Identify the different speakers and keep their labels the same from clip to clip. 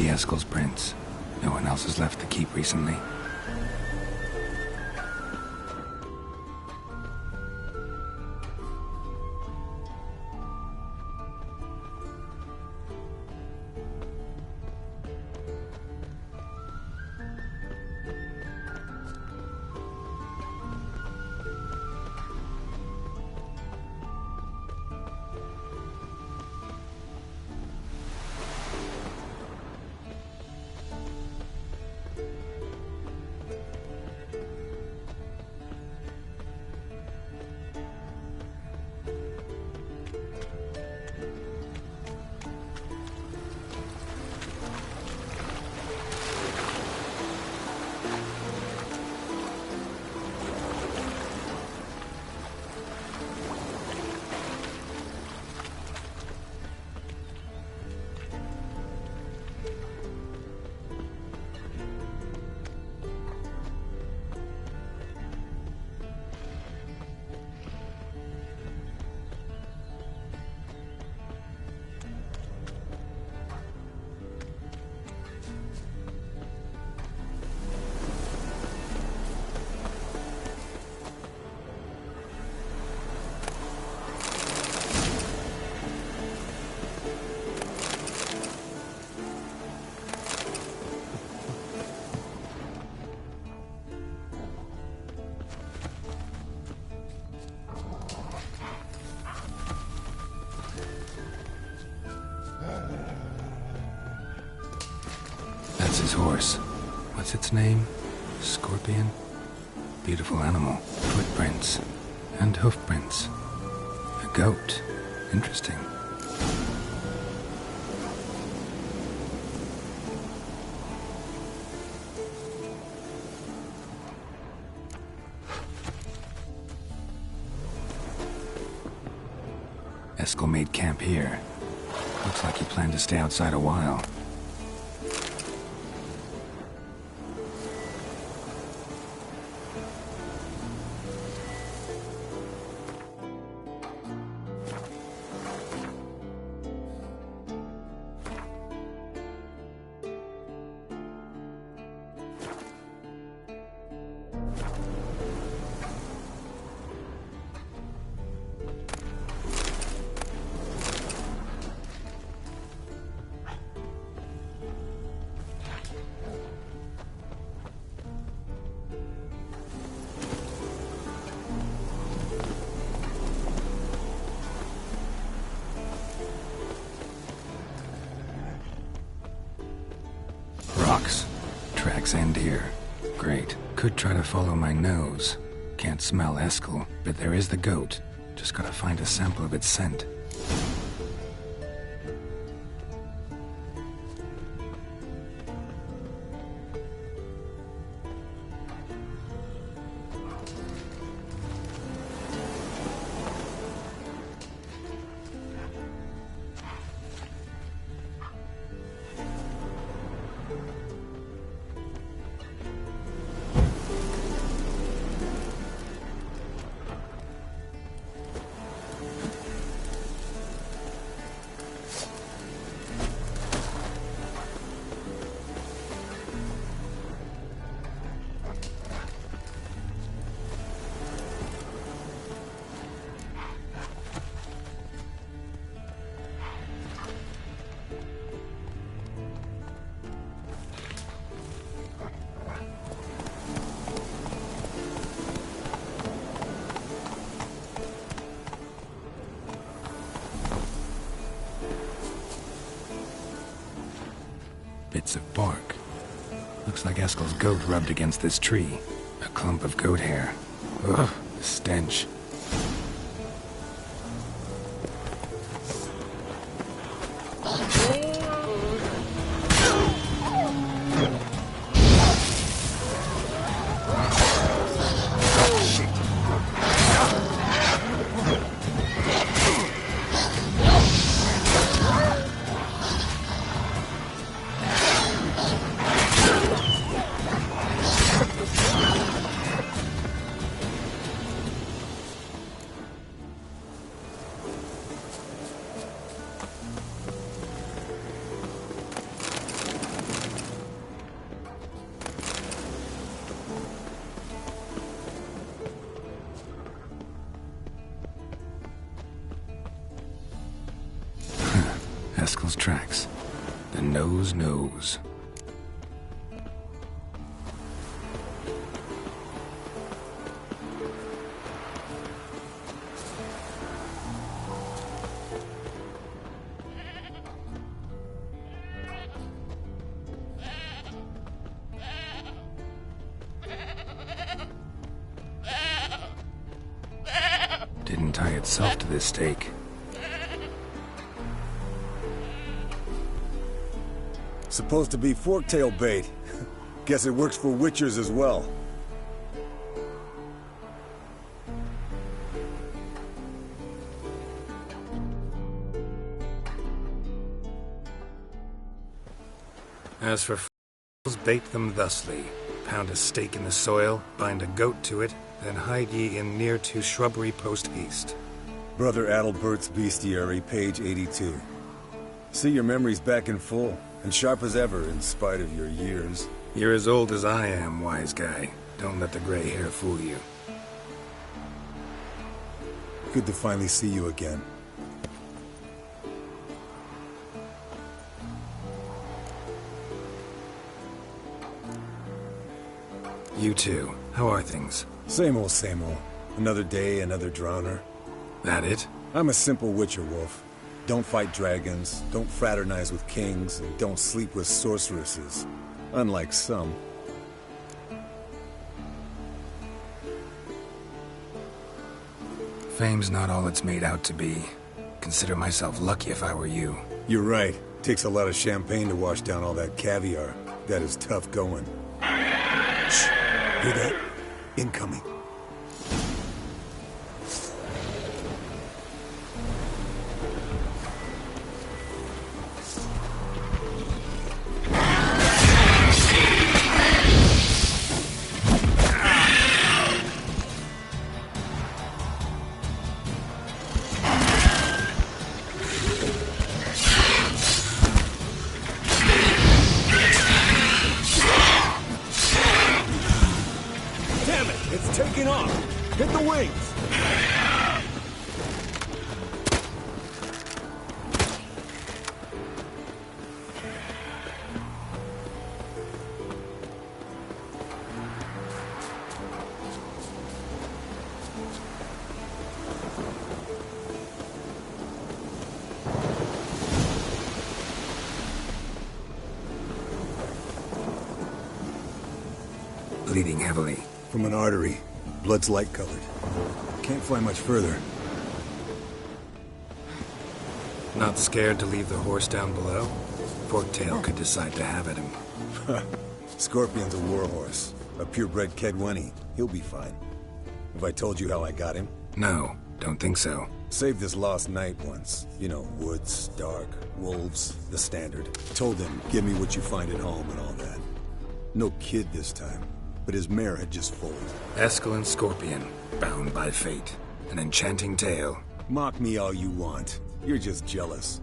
Speaker 1: be Eskel's prints. No one else has left the keep recently. That's his horse. What's its name? Scorpion? Beautiful animal. Footprints. And hoofprints. A goat. Interesting. Eskel made camp here. Looks like he planned to stay outside a while. Rocks. Tracks end here. Great. Could try to follow my nose. Can't smell Eskel, but there is the goat. Just gotta find a sample of its scent. Bits of bark. Looks like Eskel's goat rubbed against this tree. A clump of goat hair. Ugh, the stench. those tracks. The nose knows. Didn't tie itself to this stake.
Speaker 2: Supposed to be forktail bait. Guess it works for witchers as well.
Speaker 1: As for fools, bait them thusly. Pound a stake in the soil, bind a goat to it, then hide ye in near to shrubbery post haste.
Speaker 2: Brother Adalbert's Bestiary, page 82. See your memories back in full, and sharp as ever in spite of your years.
Speaker 1: You're as old as I am, wise guy. Don't let the gray hair fool you.
Speaker 2: Good to finally see you again.
Speaker 1: You too. How are things?
Speaker 2: Same old, same old. Another day, another drowner.
Speaker 1: That it?
Speaker 2: I'm a simple witcher wolf. Don't fight dragons, don't fraternize with kings, and don't sleep with sorceresses. Unlike some.
Speaker 1: Fame's not all it's made out to be. Consider myself lucky if I were you.
Speaker 2: You're right. Takes a lot of champagne to wash down all that caviar. That is tough going. Shh. Hear that? Incoming. Taking off! Hit the wings!
Speaker 1: Bleeding heavily.
Speaker 2: From an artery. Blood's light-colored. Can't fly much further.
Speaker 1: Not scared to leave the horse down below? Forktail could decide to have at him.
Speaker 2: Scorpion's a warhorse. A purebred Kedwenny. He'll be fine. Have I told you how I got him?
Speaker 1: No, don't think so.
Speaker 2: Saved this lost knight once. You know, woods, dark, wolves, the standard. Told him, give me what you find at home and all that. No kid this time. But his mare had just foaled.
Speaker 1: Eskel and Scorpion, bound by fate. An enchanting tale.
Speaker 2: Mock me all you want. You're just jealous.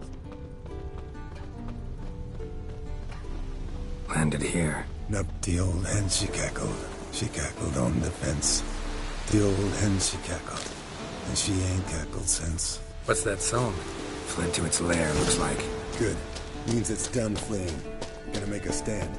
Speaker 1: Landed here.
Speaker 2: Up the old hen she cackled. She cackled on the fence. The old hen she cackled. And she ain't cackled since.
Speaker 1: What's that song? Fled to its lair, looks like.
Speaker 2: Good. Means it's done fleeing. Gonna make a stand.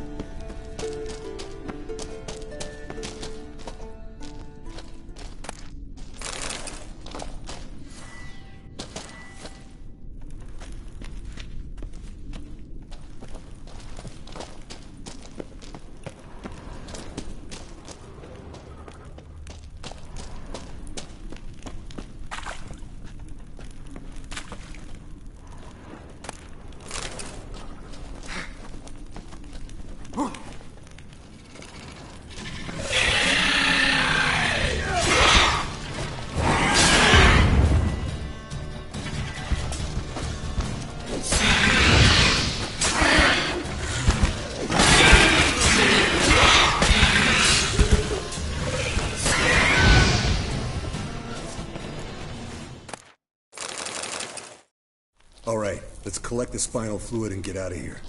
Speaker 2: Alright, let's collect the spinal fluid and get out of here.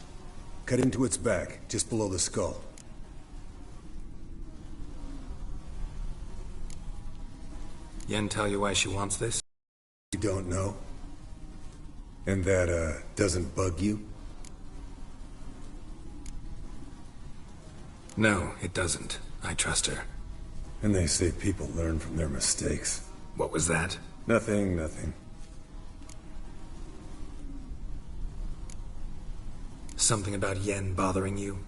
Speaker 2: Cut into its back, just below the skull.
Speaker 1: Yen tell you why she wants this?
Speaker 2: You don't know? And that, doesn't bug you?
Speaker 1: No, it doesn't. I trust her.
Speaker 2: And they say people learn from their mistakes.
Speaker 1: What was that?
Speaker 2: Nothing, nothing.
Speaker 1: Something about Yen bothering you?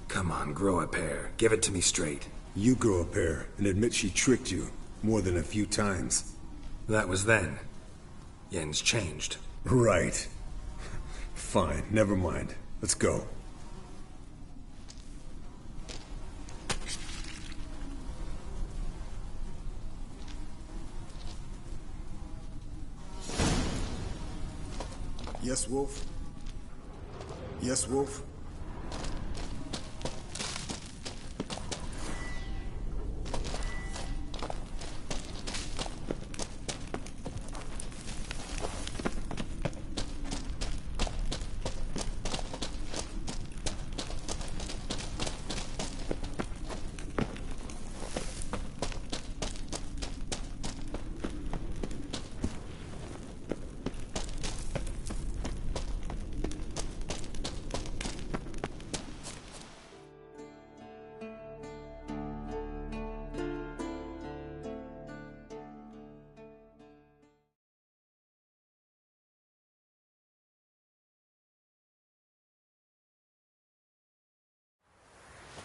Speaker 1: Come on, grow a pair. Give it to me straight.
Speaker 2: You grow a pair and admit she tricked you more than a few times.
Speaker 1: That was then. Yen's changed.
Speaker 2: Right. Fine, never mind. Let's go. Yes, Wolf? Yes, Wolf?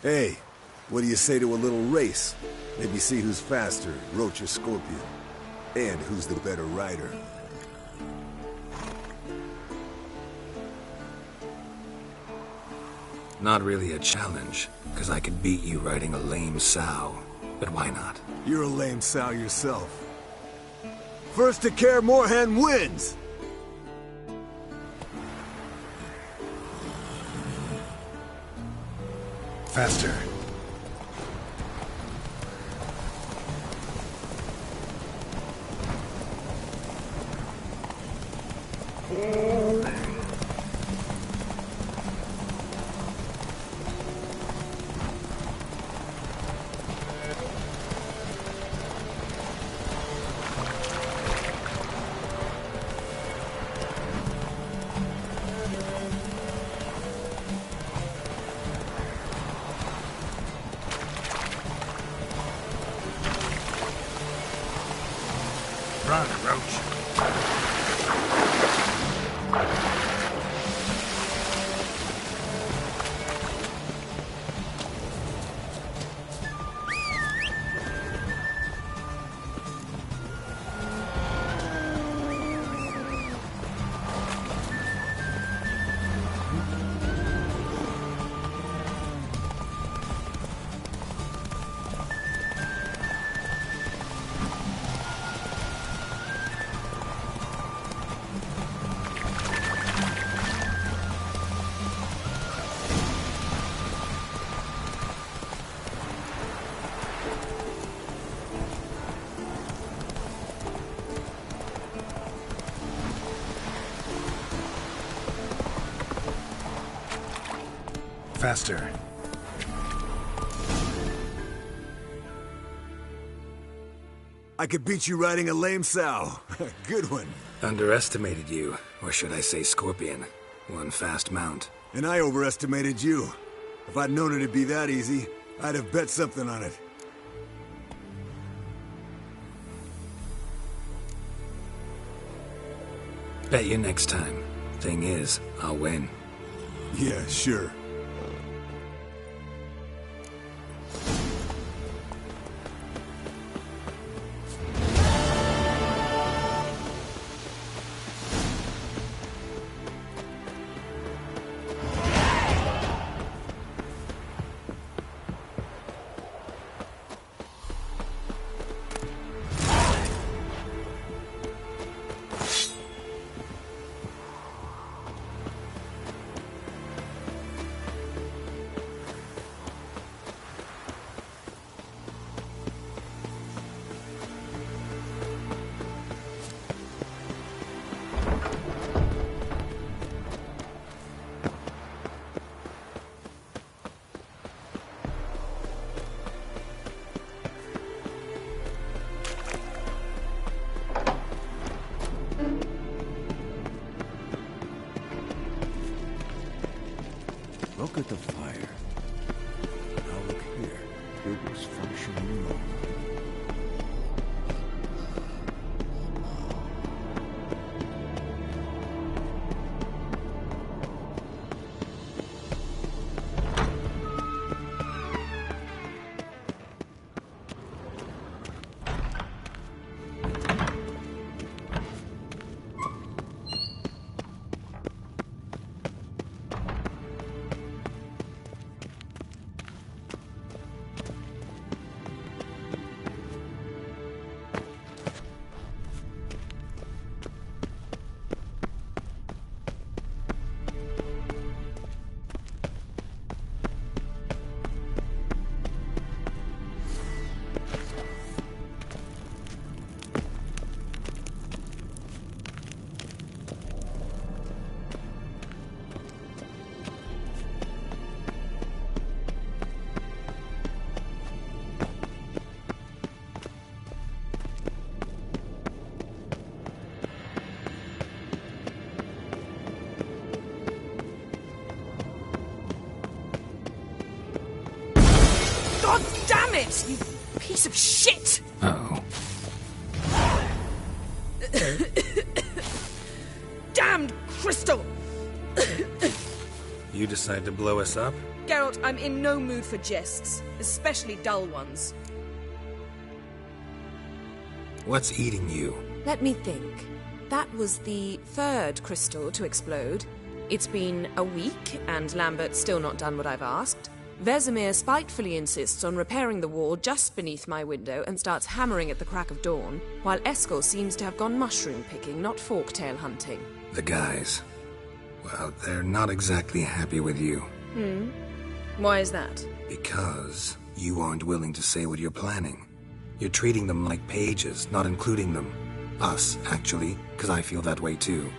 Speaker 2: Hey, what do you say to a little race? Maybe see who's faster, Roach or Scorpion. And who's the better rider.
Speaker 1: Not really a challenge, because I could beat you riding a lame sow. But why not?
Speaker 2: You're a lame sow yourself. First to Kaer Morhen wins!
Speaker 1: Faster. Run, Roach. Faster.
Speaker 2: I could beat you riding a lame sow. Good one.
Speaker 1: Underestimated you, or should I say Scorpion. One fast mount.
Speaker 2: And I overestimated you. If I'd known it'd be that easy, I'd have bet something on it.
Speaker 1: Bet you next time. Thing is, I'll win.
Speaker 2: Yeah, sure.
Speaker 3: Look at the fire. Now look here. It was functioning normally.
Speaker 4: God damn it, you piece of shit!
Speaker 1: Uh-oh.
Speaker 4: Damned crystal!
Speaker 1: You decide to blow us up?
Speaker 4: Geralt, I'm in no mood for jests, especially dull ones.
Speaker 1: What's eating you?
Speaker 4: Let me think. That was the third crystal to explode. It's been a week, and Lambert's still not done what I've asked. Vesemir spitefully insists on repairing the wall just beneath my window and starts hammering at the crack of dawn, while Eskel seems to have gone mushroom picking, not forktail hunting.
Speaker 1: The guys. Well, they're not exactly happy with you.
Speaker 4: Why is that?
Speaker 1: Because you aren't willing to say what you're planning. You're treating them like pages, not including them. Us, actually, because I feel that way too.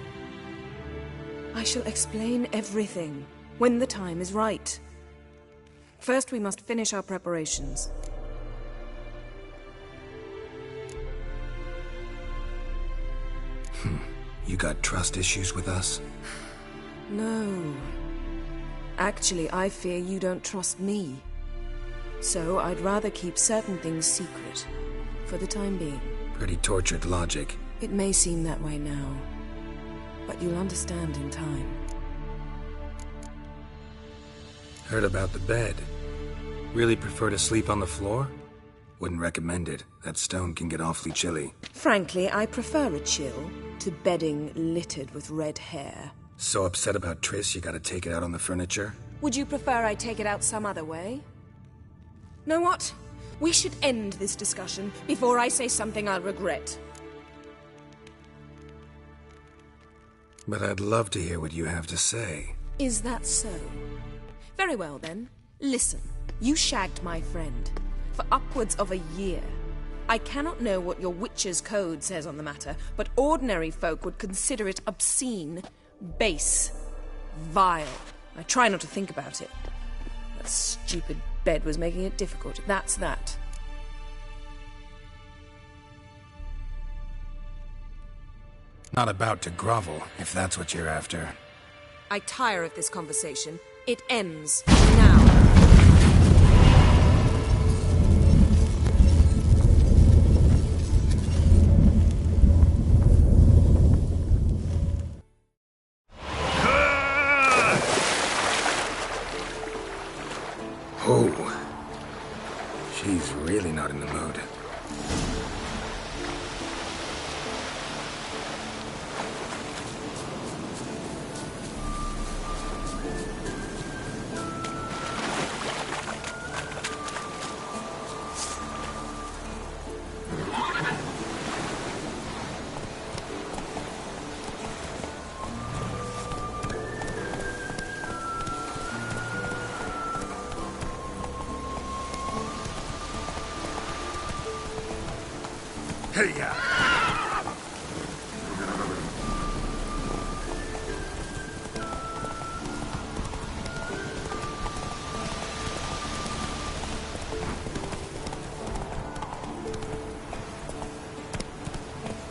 Speaker 4: I shall explain everything when the time is right. First, we must finish our preparations.
Speaker 1: You got trust issues with us?
Speaker 4: No. Actually, I fear you don't trust me. So I'd rather keep certain things secret, for the time being.
Speaker 1: Pretty tortured logic.
Speaker 4: It may seem that way now, but you'll understand in time.
Speaker 1: Heard about the bed. Really prefer to sleep on the floor? Wouldn't recommend it. That stone can get awfully chilly.
Speaker 4: Frankly, I prefer a chill to bedding littered with red hair.
Speaker 1: So upset about Triss you gotta take it out on the furniture?
Speaker 4: Would you prefer I take it out some other way? Know what? We should end this discussion before I say something I'll regret.
Speaker 1: But I'd love to hear what you have to say.
Speaker 4: Is that so? Very well then. Listen, you shagged my friend for upwards of a year. I cannot know what your witch's code says on the matter, but ordinary folk would consider it obscene, base, vile. I try not to think about it. That stupid bed was making it difficult. That's that.
Speaker 1: Not about to grovel, if that's what you're after.
Speaker 4: I tire of this conversation. It ends now.
Speaker 1: Oh. She's really not in the mood. Hey-ya!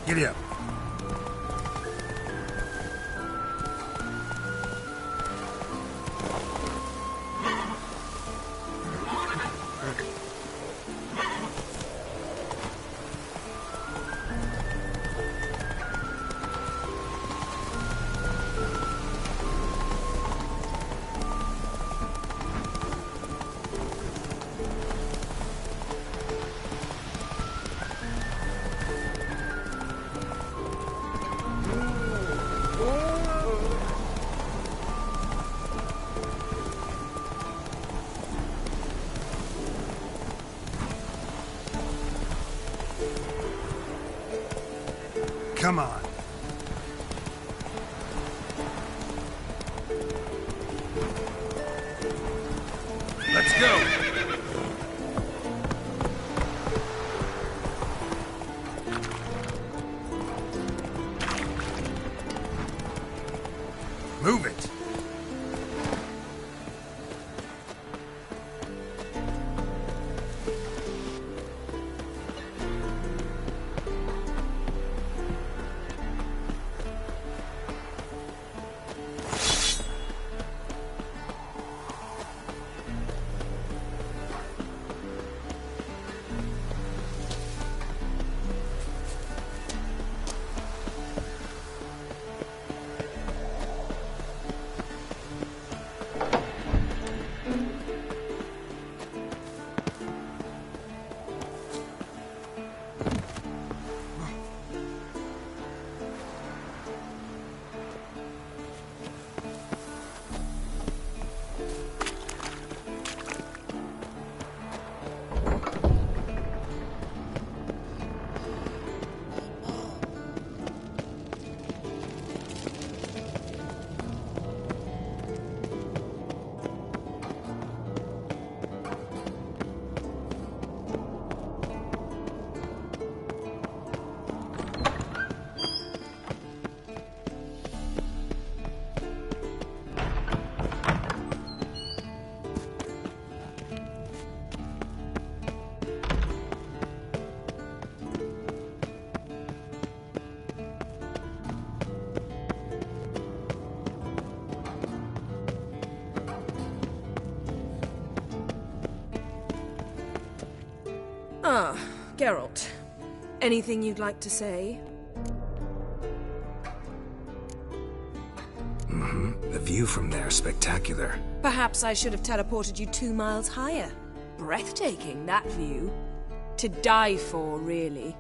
Speaker 1: Giddy up.
Speaker 5: Come on.
Speaker 1: Let's go!
Speaker 5: Move it.
Speaker 4: Ah, Geralt. Anything you'd like to say?
Speaker 1: The view from there is spectacular.
Speaker 4: Perhaps I should have teleported you 2 miles higher. Breathtaking, that view. To die for, really.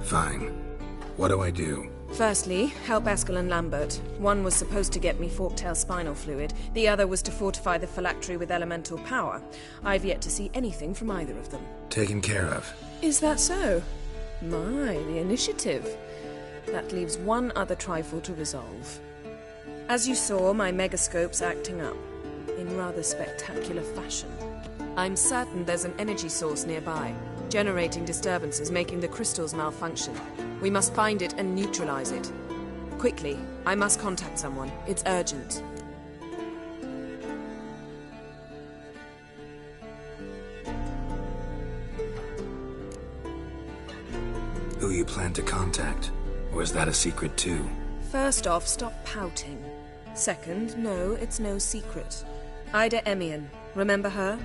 Speaker 1: Fine. What do I do?
Speaker 4: Firstly, help Eskel and Lambert. One was supposed to get me forktail spinal fluid. The other was to fortify the phylactery with elemental power. I've yet to see anything from either of them.
Speaker 1: Taken care of.
Speaker 4: Is that so? My, the initiative. That leaves one other trifle to resolve. As you saw, my megascope's acting up, in rather spectacular fashion. I'm certain there's an energy source nearby, generating disturbances, making the crystals malfunction. We must find it and neutralize it. Quickly, I must contact someone. It's urgent.
Speaker 1: Who you plan to contact? Or is that a secret too?
Speaker 4: First off, stop pouting. Second, no, it's no secret. Ida Emian. Remember her?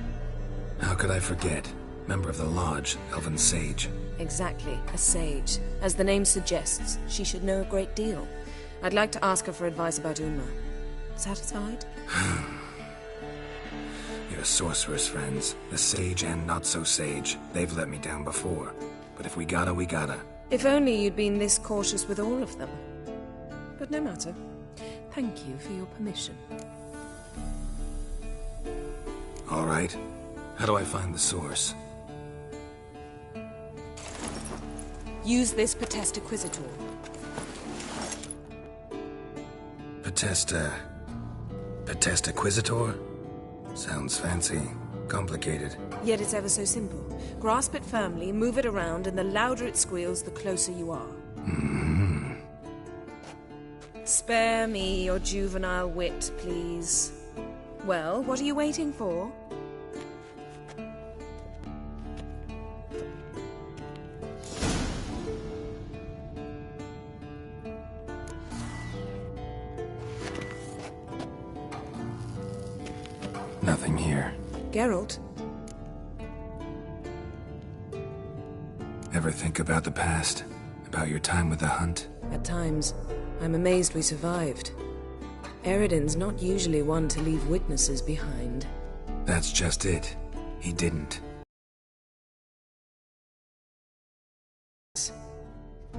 Speaker 1: How could I forget? Member of the Lodge, Elven Sage.
Speaker 4: Exactly, a sage. As the name suggests, she should know a great deal. I'd like to ask her for advice about Uma. Satisfied?
Speaker 1: Your sorceress friends, the sage and not-so-sage, they've let me down before. But if we gotta, we gotta.
Speaker 4: If only you'd been this cautious with all of them. But no matter. Thank you for your permission.
Speaker 1: All right. How do I find the source?
Speaker 4: Use this Potesta Quisitor.
Speaker 1: Potesta Quisitor? Sounds fancy. Complicated.
Speaker 4: Yet it's ever so simple. Grasp it firmly, move it around, and the louder it squeals, the closer you are. Spare me your juvenile wit, please. Well, what are you waiting for?
Speaker 1: Nothing here.
Speaker 4: Geralt?
Speaker 1: Ever think about the past? About your time with the Hunt?
Speaker 4: At times, I'm amazed we survived. Eredin's not usually one to leave witnesses behind.
Speaker 1: That's just it. He didn't.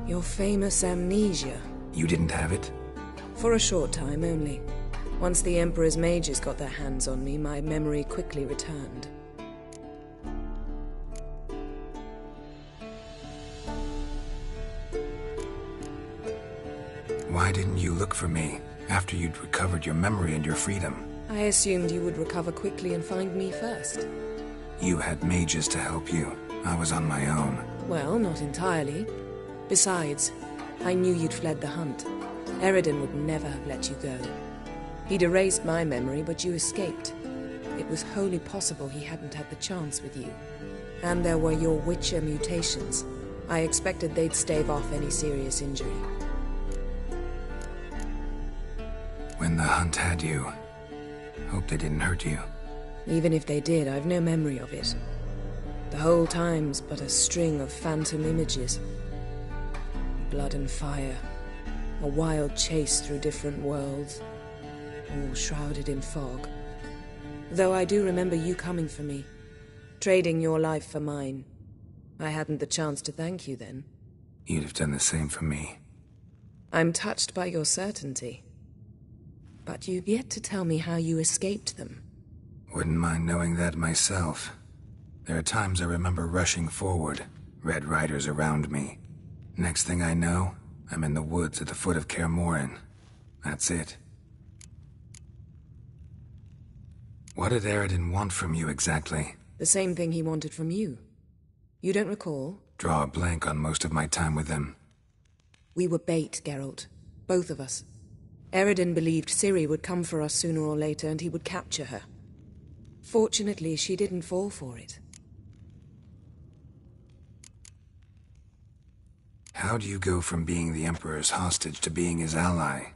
Speaker 4: Your famous amnesia.
Speaker 1: You didn't have it?
Speaker 4: For a short time only. Once the Emperor's mages got their hands on me, my memory quickly returned.
Speaker 1: Why didn't you look for me after you'd recovered your memory and your freedom?
Speaker 4: I assumed you would recover quickly and find me first.
Speaker 1: You had mages to help you. I was on my own.
Speaker 4: Well, not entirely. Besides, I knew you'd fled the hunt. Eredin would never have let you go. He'd erased my memory, but you escaped. It was wholly possible he hadn't had the chance with you. And there were your Witcher mutations. I expected they'd stave off any serious injury.
Speaker 1: When the hunt had you, hope they didn't hurt you.
Speaker 4: Even if they did, I've no memory of it. The whole time's but a string of phantom images. Blood and fire. A wild chase through different worlds. All shrouded in fog. Though I do remember you coming for me. Trading your life for mine. I hadn't the chance to thank you then.
Speaker 1: You'd have done the same for me.
Speaker 4: I'm touched by your certainty. But you've yet to tell me how you escaped them.
Speaker 1: Wouldn't mind knowing that myself. There are times I remember rushing forward, Red Riders around me. Next thing I know, I'm in the woods at the foot of Kaer Morhen. That's it. What did Eredin want from you exactly?
Speaker 4: The same thing he wanted from you. You don't recall?
Speaker 1: Draw a blank on most of my time with them.
Speaker 4: We were bait, Geralt. Both of us. Eredin believed Ciri would come for us sooner or later and he would capture her. Fortunately, she didn't fall for it.
Speaker 1: How do you go from being the Emperor's hostage to being his ally?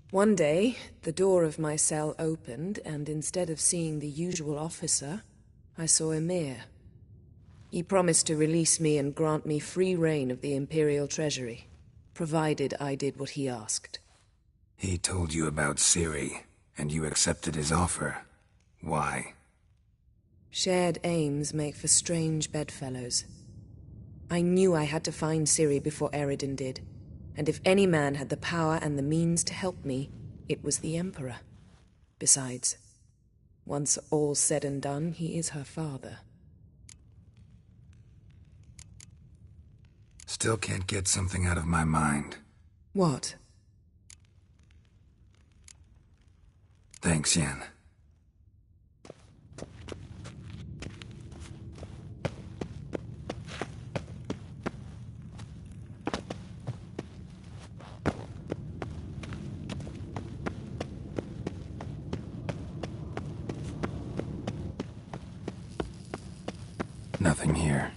Speaker 4: One day, the door of my cell opened, and instead of seeing the usual officer, I saw Emhyr. He promised to release me and grant me free reign of the Imperial Treasury, provided I did what he asked.
Speaker 1: He told you about Ciri, and you accepted his offer. Why?
Speaker 4: Shared aims make for strange bedfellows. I knew I had to find Ciri before Eredin did, and if any man had the power and the means to help me, it was the Emperor. Besides, once all's said and done, he is her father.
Speaker 1: Still can't get something out of my mind.
Speaker 4: What?
Speaker 1: Thanks, Yen. Nothing here.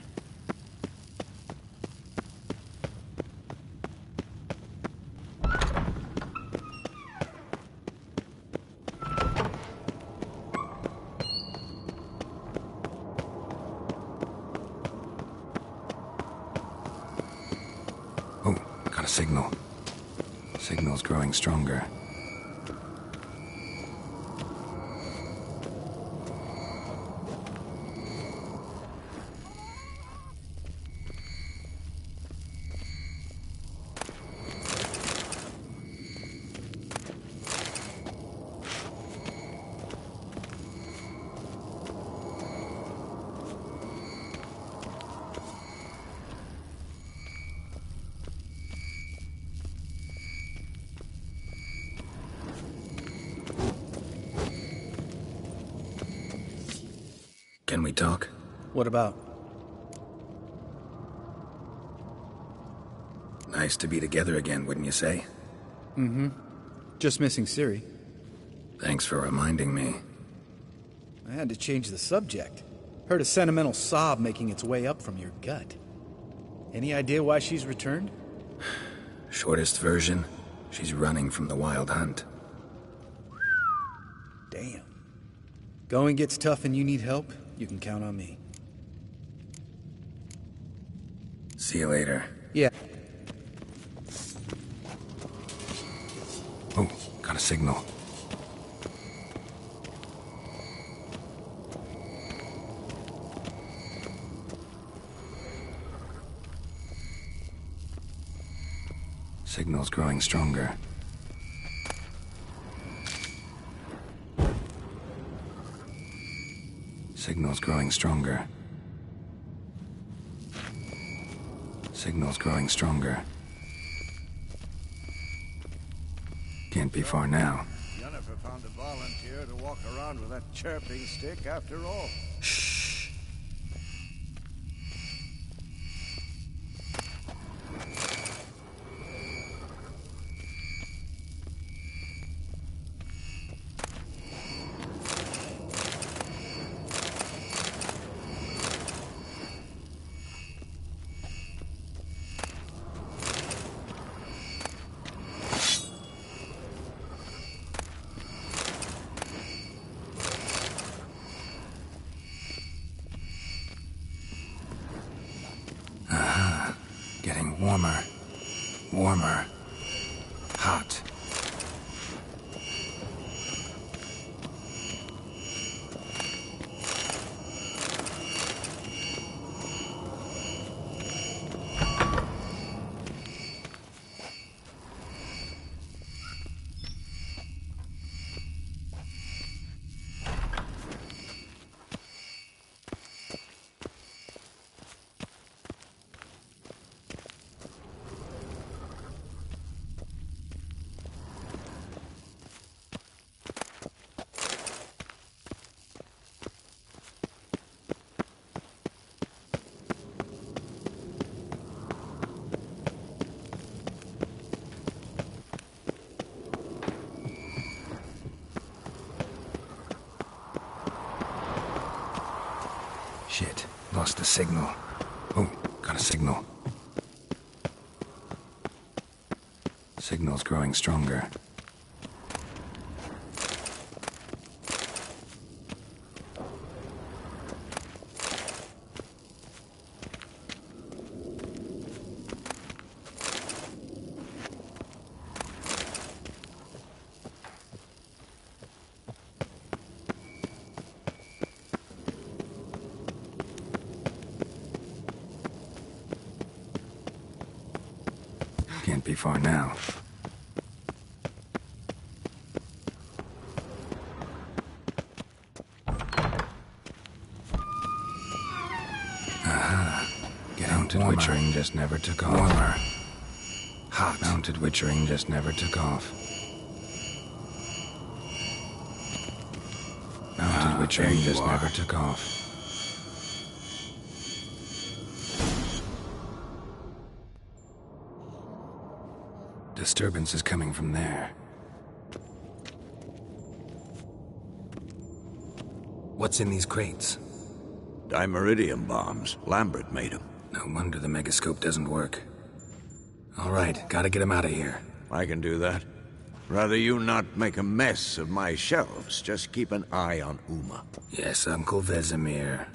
Speaker 1: Oh, got a signal. Signal's growing stronger. Can we talk?
Speaker 3: What about?
Speaker 1: Nice to be together again, wouldn't you say?
Speaker 3: Mm-hmm. Just missing Ciri.
Speaker 1: Thanks for reminding me.
Speaker 3: I had to change the subject. Heard a sentimental sob making its way up from your gut. Any idea why she's returned?
Speaker 1: Shortest version, she's running from the Wild Hunt.
Speaker 3: Damn. Going gets tough and you need help, you can count on me.
Speaker 1: See you later.
Speaker 3: Yeah.
Speaker 1: Oh, got a signal. Signal's growing stronger. Signal's growing stronger. Signal's growing stronger. be far now.
Speaker 5: Yennefer found a volunteer to walk around with that chirping stick after all.
Speaker 1: Shh. Getting warmer. Warmer. Hot. Shit, lost the signal. Oh, got a signal. Signal's growing stronger. Can't be far now. Mounted witchering just never took off. Warmer. Hot. Mounted witchering just never took off. Mounted witchering just never took off. Disturbance is coming from there. What's in these crates?
Speaker 5: Dimeridium bombs. Lambert made them.
Speaker 1: No wonder the megascope doesn't work. All right, gotta get him out of here.
Speaker 5: I can do that. Rather you not make a mess of my shelves. Just keep an eye on Uma.
Speaker 1: Yes, Uncle Vesemir.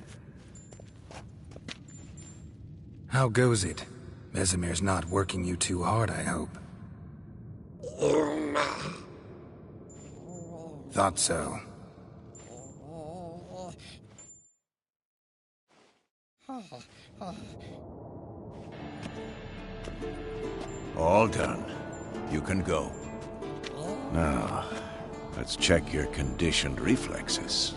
Speaker 1: How goes it? Vesemir's not working you too hard, I hope. Thought so.
Speaker 5: All done. You can go. Now, let's check your conditioned reflexes.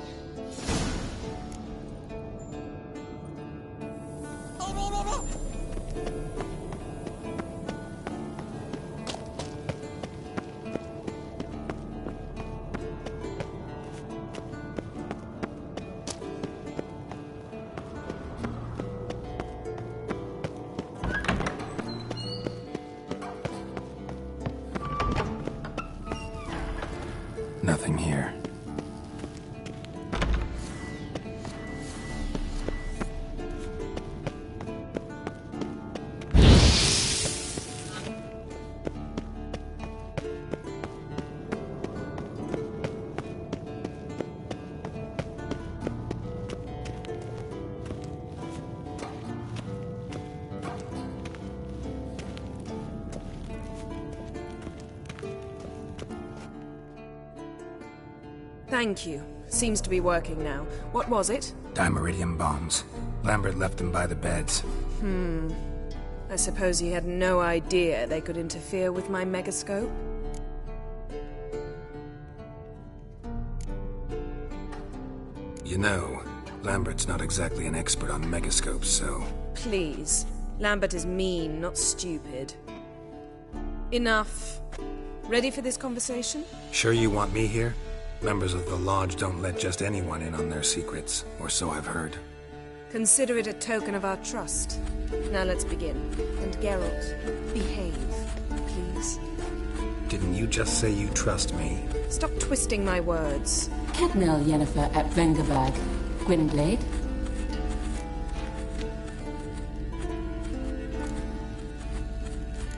Speaker 1: Nothing here.
Speaker 4: Thank you. Seems to be working now. What was it?
Speaker 1: Dimeridium bombs. Lambert left them by the beds.
Speaker 4: I suppose he had no idea they could interfere with my megascope?
Speaker 1: You know, Lambert's not exactly an expert on megascopes, so...
Speaker 4: Please. Lambert is mean, not stupid. Enough. Ready for this conversation?
Speaker 1: Sure you want me here? Members of the Lodge don't let just anyone in on their secrets, or so I've heard.
Speaker 4: Consider it a token of our trust. Now let's begin. And Geralt, behave, please.
Speaker 1: Didn't you just say you trust me?
Speaker 4: Stop twisting my words.
Speaker 6: Kednel Yennefer at Vengerberg. Gwynblade.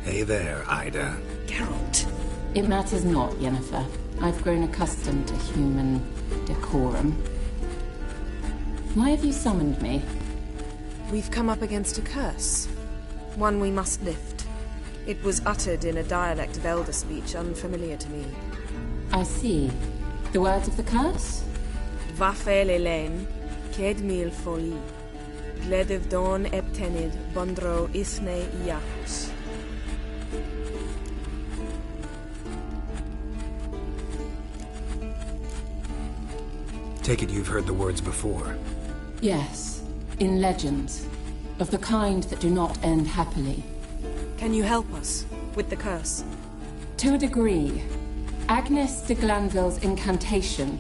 Speaker 1: Hey there, Ida.
Speaker 4: Geralt.
Speaker 6: It matters not, Yennefer. I've grown accustomed to human decorum. Why have you summoned me?
Speaker 4: We've come up against a curse. One we must lift. It was uttered in a dialect of Elder speech unfamiliar to me.
Speaker 6: I see. The words of the curse?
Speaker 4: Vafel Elaine, Ked mil foli, Gledev don eptenid, Bondro isne iacus.
Speaker 1: Take it you've heard the words before.
Speaker 6: Yes. In legends. Of the kind that do not end happily.
Speaker 4: Can you help us with the curse?
Speaker 6: To a degree. Agnes de Glanville's incantation,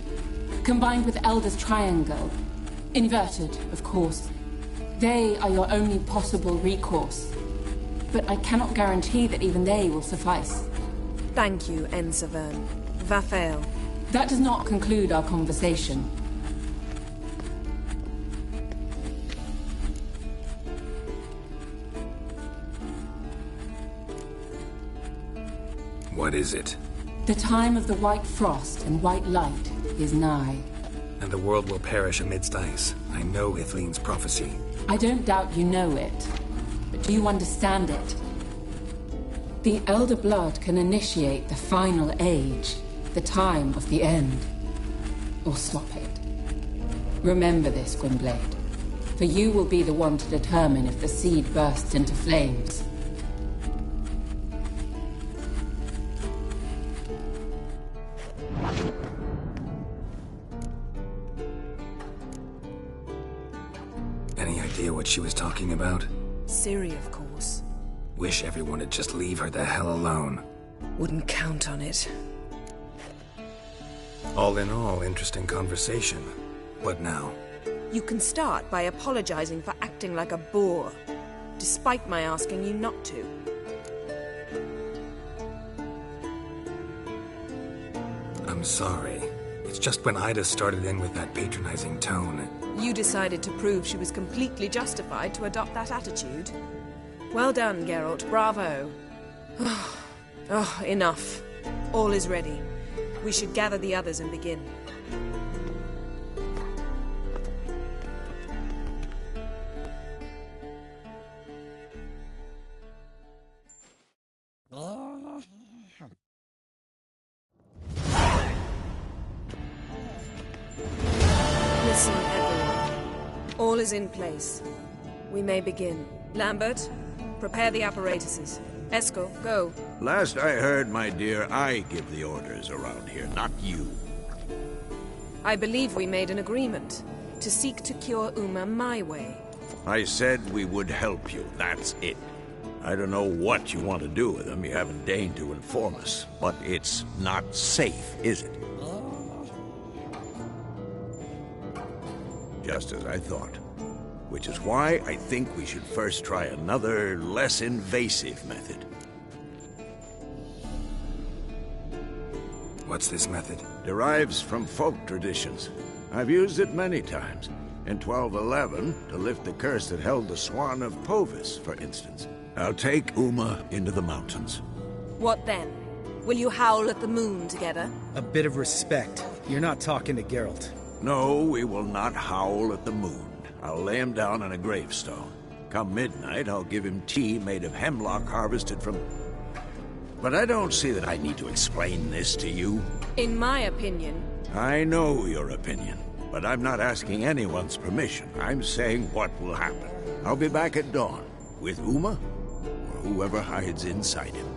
Speaker 6: combined with Elder's triangle, inverted, of course. They are your only possible recourse. But I cannot guarantee that even they will suffice.
Speaker 4: Thank you, Ensavern. Vafel.
Speaker 6: That does not conclude our conversation.
Speaker 1: What is it?
Speaker 6: The time of the white frost and white light is nigh.
Speaker 1: And the world will perish amidst ice. I know Ithleen's prophecy.
Speaker 6: I don't doubt you know it. But do you understand it? The Elder Blood can initiate the final age, the time of the end. Or stop it. Remember this, Gwynblade. For you will be the one to determine if the seed bursts into flames.
Speaker 1: Any idea what she was talking about?
Speaker 4: Ciri, of course.
Speaker 1: Wish everyone would just leave her the hell alone.
Speaker 4: Wouldn't count on it.
Speaker 1: All in all, interesting conversation. What now?
Speaker 4: You can start by apologizing for acting like a boor, despite my asking you not to.
Speaker 1: I'm sorry. It's just when Ida started in with that patronizing tone.
Speaker 4: You decided to prove she was completely justified to adopt that attitude. Well done, Geralt. Bravo. Oh, enough. All is ready. We should gather the others and begin. Listen, everyone. All is in place. We may begin. Lambert, prepare the apparatuses. Eskel, go.
Speaker 5: Last I heard, my dear, I give the orders around here, not you.
Speaker 4: I believe we made an agreement to seek to cure Uma my way.
Speaker 5: I said we would help you, that's it. I don't know what you want to do with them, you haven't deigned to inform us. But it's not safe, is it? Just as I thought. Which is why I think we should first try another, less invasive method.
Speaker 1: What's this method?
Speaker 5: Derives from folk traditions. I've used it many times. In 1211, to lift the curse that held the Swan of Povis, for instance. I'll take Uma into the mountains.
Speaker 4: What then? Will you howl at the moon together?
Speaker 3: A bit of respect. You're not talking to Geralt.
Speaker 5: No, we will not howl at the moon. I'll lay him down on a gravestone. Come midnight, I'll give him tea made of hemlock harvested from... But I don't see that I need to explain this to you.
Speaker 4: In my opinion...
Speaker 5: I know your opinion, but I'm not asking anyone's permission. I'm saying what will happen. I'll be back at dawn, with Uma, or whoever hides inside him.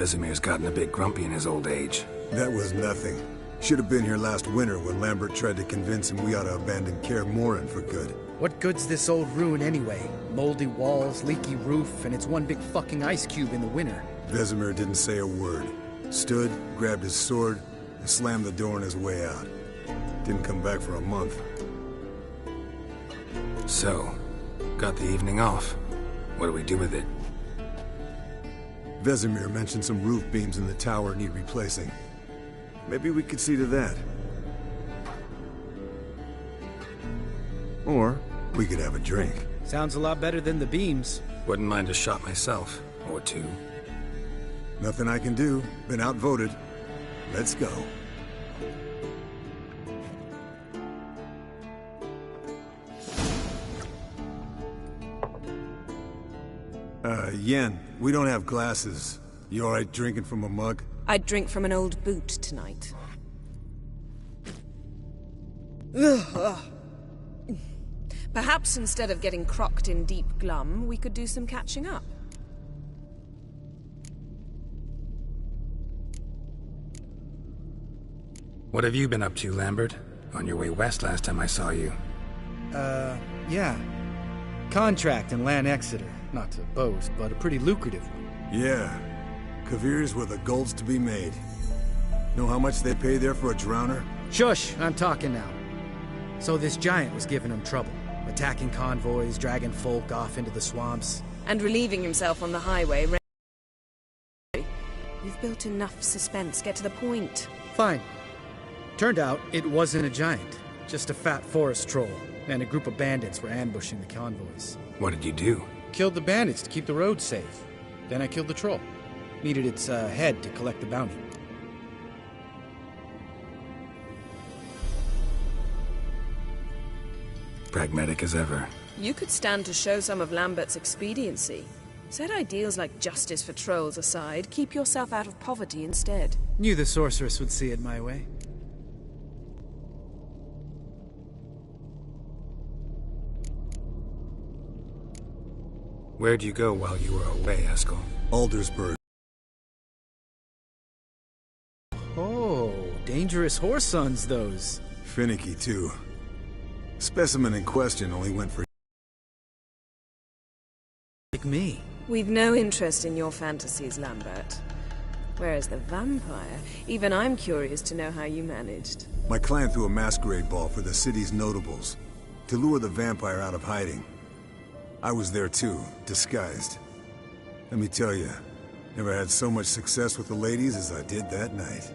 Speaker 1: Vesemir's gotten a bit grumpy in his old age.
Speaker 2: That was nothing. Should have been here last winter when Lambert tried to convince him we ought to abandon Kaer Morhen for good.
Speaker 3: What good's this old ruin anyway? Moldy walls, leaky roof, and it's one big fucking ice cube in the winter.
Speaker 2: Vesemir didn't say a word. Stood, grabbed his sword, and slammed the door on his way out. Didn't come back for a month.
Speaker 1: So, got the evening off. What do we do with it?
Speaker 2: Vesemir mentioned some roof beams in the tower need replacing. Maybe we could see to that. Or we could have a drink.
Speaker 3: Sounds a lot better than the beams.
Speaker 1: Wouldn't mind a shot myself, or two.
Speaker 2: Nothing I can do. Been outvoted. Let's go. Yen, we don't have glasses. You alright drinking from a mug?
Speaker 4: I'd drink from an old boot tonight. Perhaps instead of getting crocked in deep glum, we could do some catching up.
Speaker 1: What have you been up to, Lambert? On your way west last time I saw you.
Speaker 3: Yeah. Contract in Lan Exeter. Not to boast, but a pretty lucrative one.
Speaker 2: Yeah. Kavir's where the gold's to be made. Know how much they pay there for a drowner?
Speaker 3: Shush, I'm talking now. So this giant was giving him trouble. Attacking convoys, dragging folk off into the swamps.
Speaker 4: And relieving himself on the highway. You've built enough suspense. Get to the point.
Speaker 3: Fine. Turned out, it wasn't a giant. Just a fat forest troll. And a group of bandits were ambushing the convoys.
Speaker 1: What did you do?
Speaker 3: Killed the bandits to keep the road safe. Then I killed the troll. Needed its head to collect the bounty.
Speaker 1: Pragmatic as ever.
Speaker 4: You could stand to show some of Lambert's expediency. Set ideals like justice for trolls aside, keep yourself out of poverty instead.
Speaker 3: Knew the sorceress would see it my way.
Speaker 1: Where'd you go while you were away, Eskel?
Speaker 2: Aldersburg.
Speaker 3: Oh, dangerous horse sons, those.
Speaker 2: Finicky, too. Specimen in question only went for...
Speaker 3: Like me.
Speaker 4: We've no interest in your fantasies, Lambert. Whereas the vampire, even I'm curious to know how you managed.
Speaker 2: My clan threw a masquerade ball for the city's notables, to lure the vampire out of hiding. I was there too, disguised. Let me tell you, never had so much success with the ladies as I did that night.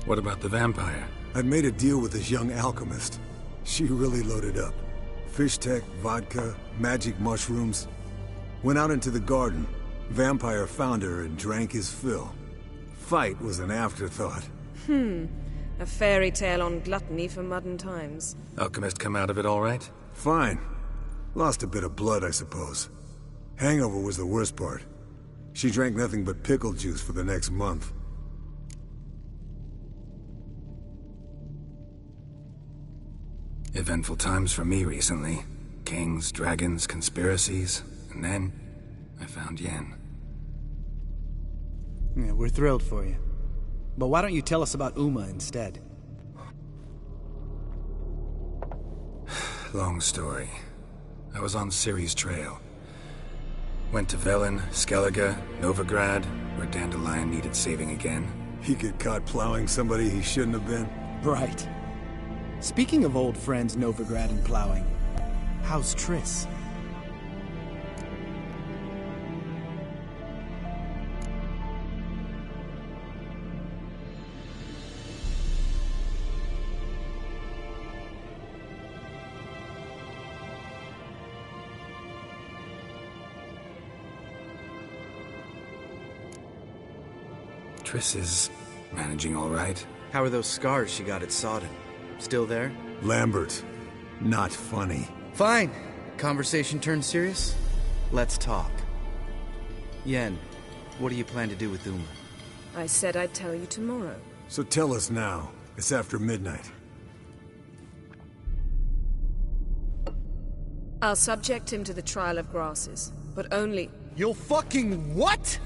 Speaker 1: What about the vampire?
Speaker 2: I'd made a deal with this young alchemist. She really loaded up. Fish tech, vodka, magic mushrooms. Went out into the garden. Vampire found her and drank his fill. Fight was an afterthought.
Speaker 4: A fairy tale on gluttony for modern times.
Speaker 1: Alchemist come out of it all right?
Speaker 2: Fine. Lost a bit of blood, I suppose. Hangover was the worst part. She drank nothing but pickle juice for the next month.
Speaker 1: Eventful times for me recently. Kings, dragons, conspiracies, and then I found Yen.
Speaker 3: Yeah, we're thrilled for you. But why don't you tell us about Uma instead?
Speaker 1: Long story. I was on Ciri's trail. Went to Velen, Skellige, Novigrad, where Dandelion needed saving again.
Speaker 2: He get caught plowing somebody he shouldn't have been.
Speaker 3: Right. Speaking of old friends Novigrad and plowing, how's Triss?
Speaker 1: Triss is managing all right.
Speaker 3: How are those scars she got at Sodden? Still there?
Speaker 2: Lambert. Not funny.
Speaker 3: Fine. Conversation turned serious? Let's talk. Yen, what do you plan to do with Uma?
Speaker 4: I said I'd tell you tomorrow.
Speaker 2: So tell us now. It's after midnight.
Speaker 4: I'll subject him to the trial of grasses, but only...
Speaker 3: You'll fucking what?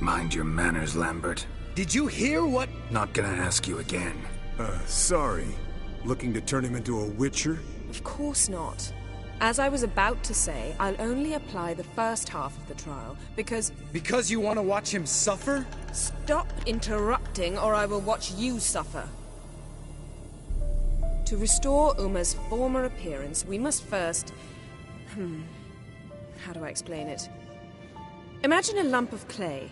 Speaker 1: Mind your manners, Lambert.
Speaker 3: Did you hear what?
Speaker 1: Not gonna ask you again.
Speaker 2: Sorry. Looking to turn him into a witcher?
Speaker 4: Of course not. As I was about to say, I'll only apply the first half of the trial, because...
Speaker 3: Because you want to watch him suffer?
Speaker 4: Stop interrupting, or I will watch you suffer. To restore Uma's former appearance, we must first... How do I explain it? Imagine a lump of clay.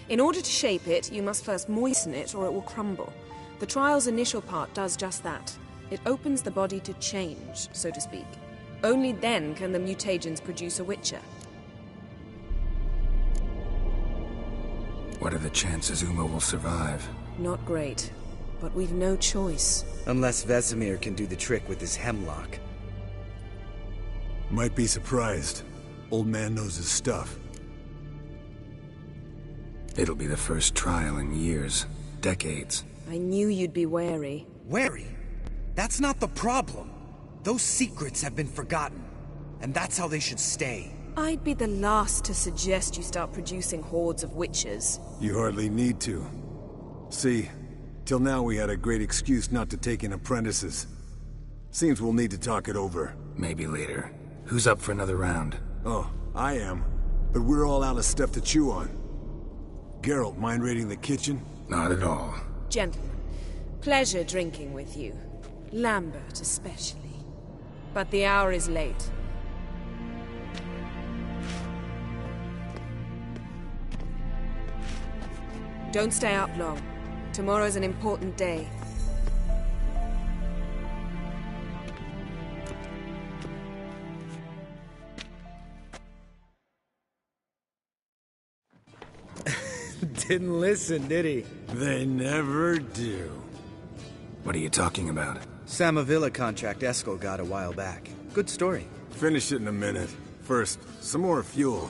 Speaker 4: In order to shape it, you must first moisten it, or it will crumble. The trial's initial part does just that. It opens the body to change, so to speak. Only then can the mutagens produce a Witcher.
Speaker 1: What are the chances Uma will survive?
Speaker 4: Not great, but we've no choice.
Speaker 3: Unless Vesemir can do the trick with his hemlock.
Speaker 2: Might be surprised. Old man knows his stuff.
Speaker 1: It'll be the first trial in years, decades.
Speaker 4: I knew you'd be wary.
Speaker 3: Wary? That's not the problem. Those secrets have been forgotten, and that's how they should stay.
Speaker 4: I'd be the last to suggest you start producing hordes of witches.
Speaker 2: You hardly need to. See, till now we had a great excuse not to take in apprentices. Seems we'll need to talk it over.
Speaker 1: Maybe later. Who's up for another round?
Speaker 2: Oh, I am. But we're all out of stuff to chew on. Geralt, mind raiding the kitchen?
Speaker 1: Not at all.
Speaker 4: Gentlemen, pleasure drinking with you. Lambert especially. But the hour is late. Don't stay up long. Tomorrow's an important day.
Speaker 3: Didn't listen, did he?
Speaker 2: They never do.
Speaker 1: What are you talking about?
Speaker 3: Samavilla contract Eskel got a while back. Good story.
Speaker 2: Finish it in a minute. First, some more fuel.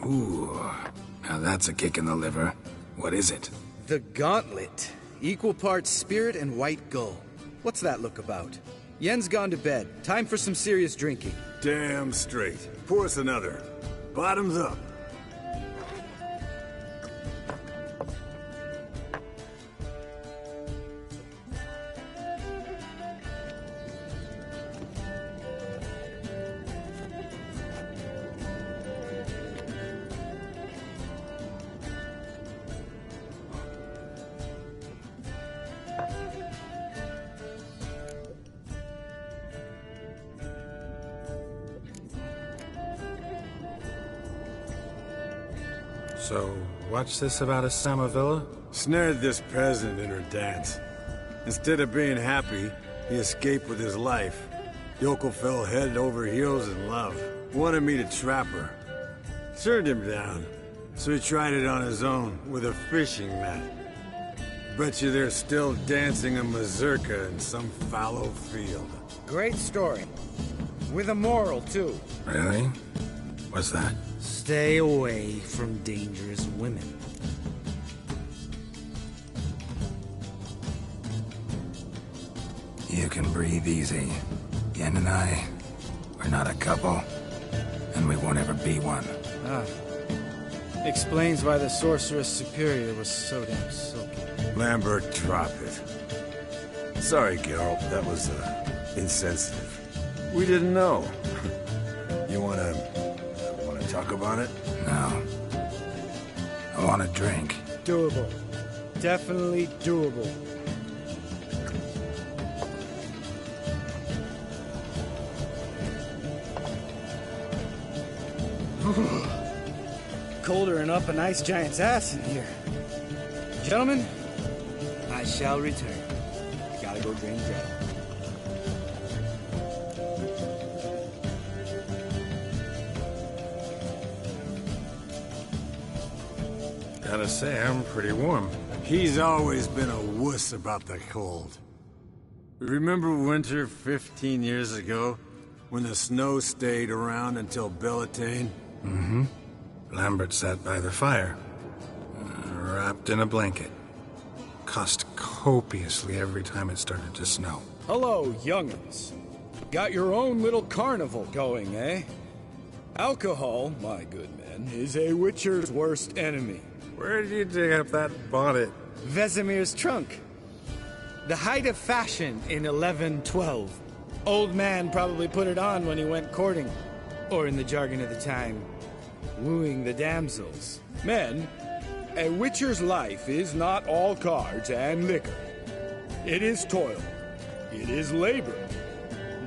Speaker 1: Ooh, now that's a kick in the liver. What is it?
Speaker 3: The Gauntlet. Equal parts spirit and white gull. What's that look about? Yen's gone to bed. Time for some serious drinking.
Speaker 2: Damn straight. Pour us another. Bottoms up.
Speaker 7: So, what's this about a Samavilla?
Speaker 2: Snared this peasant in her dance. Instead of being happy, he escaped with his life. Yoko fell head over heels in love. Wanted me to trap her. Turned him down. So he tried it on his own, with a fishing net. Bet you they're still dancing a mazurka in some fallow field.
Speaker 3: Great story. With a moral, too.
Speaker 1: Really? What's that?
Speaker 3: Stay away from dangerous women.
Speaker 1: You can breathe easy. Yen and I, we're not a couple. And we won't ever be one.
Speaker 3: Ah. Explains why the Sorceress Superior was so damn silky.
Speaker 2: Lambert, drop it. Sorry, Geralt, that was, insensitive. We didn't know. You wanna talk about it?
Speaker 1: No. I want a drink.
Speaker 3: Doable. Definitely doable. Colder and up an ice giant's ass in here. Gentlemen, I shall return. Gotta go drain Dread.
Speaker 7: Gotta say, I'm pretty warm.
Speaker 2: He's always been a wuss about the cold. Remember winter 15 years ago? When the snow stayed around until Beltane?
Speaker 1: Lambert sat by the fire, wrapped in a blanket. Cussed copiously every time it started to snow.
Speaker 3: Hello, young'uns. Got your own little carnival going, eh? Alcohol, my good men, is a witcher's worst enemy.
Speaker 7: Where did you dig up that bonnet?
Speaker 3: Vesemir's trunk. The height of fashion in 1112. Old man probably put it on when he went courting. Or in the jargon of the time, wooing the damsels. Men, a witcher's life is not all cards and liquor. It is toil. It is labor.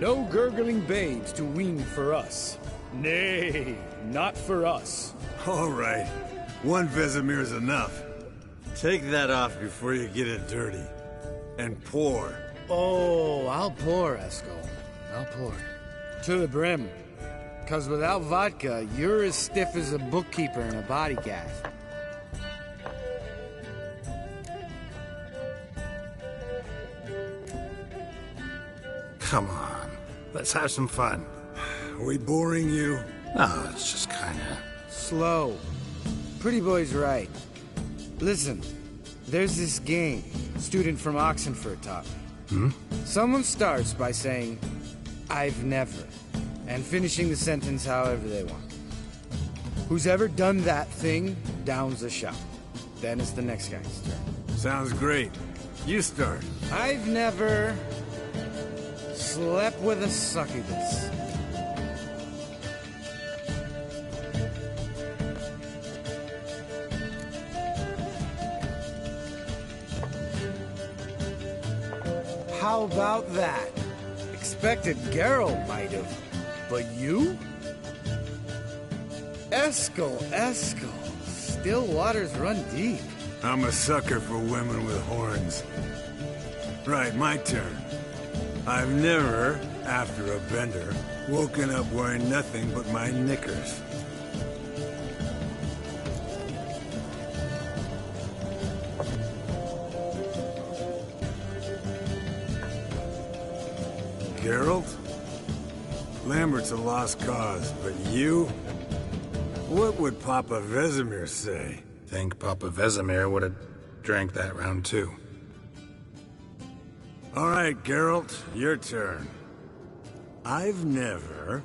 Speaker 3: No gurgling babes to wean for us. Nay, not for us.
Speaker 2: All right. One Vesemir is enough. Take that off before you get it dirty. And pour.
Speaker 3: Oh, I'll pour, Eskel. I'll pour. To the brim. 'Cause without vodka, you're as stiff as a bookkeeper in a body cast.
Speaker 1: Come on, let's have some fun.
Speaker 2: Are we boring you?
Speaker 1: No, it's just kinda...
Speaker 3: Slow. Pretty boy's right. Listen, there's this game student from Oxenford taught me. Someone starts by saying, I've never, and finishing the sentence however they want. Who's ever done that thing downs a shot. Then it's the next guy's turn.
Speaker 2: Sounds great. You start.
Speaker 3: I've never slept with a succubus. How about that? Expected Geralt might have, but you? Eskel. Still waters run deep.
Speaker 2: I'm a sucker for women with horns. Right, my turn. I've never, after a bender, woken up wearing nothing but my knickers. Geralt? Lambert's a lost cause, but you? What would Papa Vesemir say?
Speaker 1: Think Papa Vesemir would have drank that round too.
Speaker 2: All right, Geralt, your turn. I've never...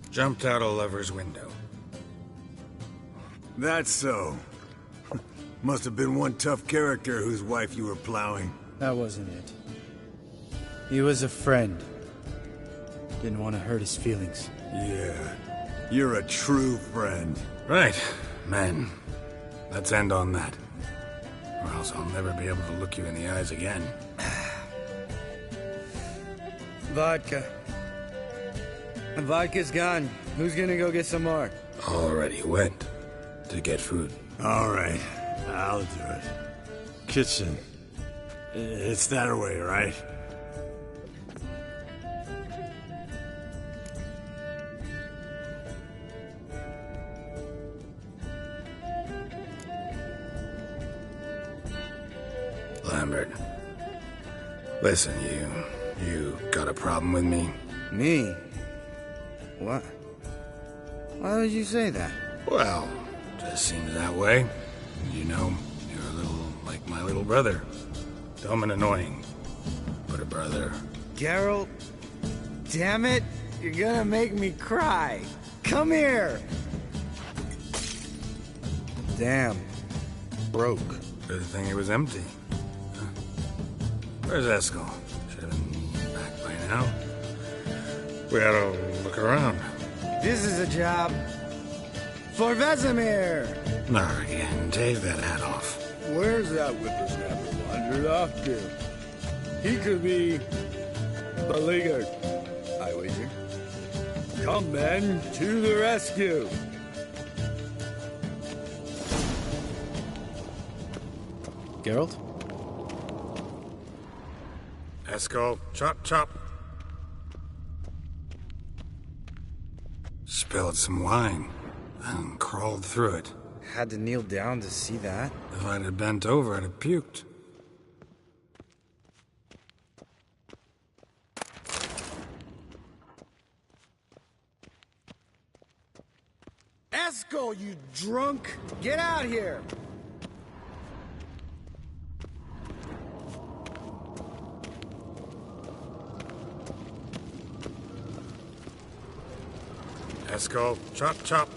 Speaker 1: Jumped out a lover's window.
Speaker 2: That's so. Must have been one tough character whose wife you were plowing.
Speaker 3: That wasn't it. He was a friend. Didn't want to hurt his feelings.
Speaker 2: Yeah, you're a true friend.
Speaker 1: Right, men. Let's end on that. Or else I'll never be able to look you in the eyes again.
Speaker 3: Vodka. The vodka's gone. Who's gonna go get some more?
Speaker 1: Already went to get food.
Speaker 2: All right, I'll do it. Kitchen. It's that way, right?
Speaker 1: Lambert. Listen, you got a problem with me?
Speaker 3: Me? What? Why would you say that?
Speaker 1: Well, just seems that way. You know, you're a little like my little brother. Dumb and annoying, but a brother.
Speaker 3: Geralt, damn it, you're gonna make me cry. Come here. Damn, broke.
Speaker 1: Good thing it was empty. Huh. Where's Eskel? Should have been back by now. We ought to look around.
Speaker 3: This is a job for Vesemir.
Speaker 1: Not again. Take that hat off.
Speaker 3: Where's that whippersnapper wandered off to? He could be beleaguered, I wager. Come, men, to the rescue. Geralt?
Speaker 1: Eskel, chop, chop. Spilled some wine and crawled through it.
Speaker 3: Had to kneel down to see that.
Speaker 1: If I'd have bent over, I'd have puked.
Speaker 3: Eskel, you drunk! Get out here!
Speaker 7: Eskel, chop, chop.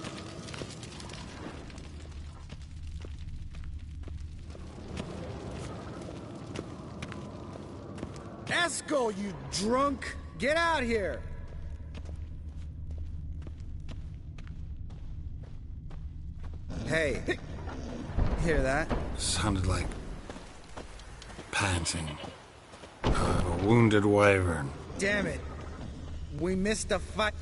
Speaker 3: Eskel, you drunk! Get out here! Hey, hear that?
Speaker 7: Sounded like panting. A wounded wyvern.
Speaker 3: Damn it. We missed a fight.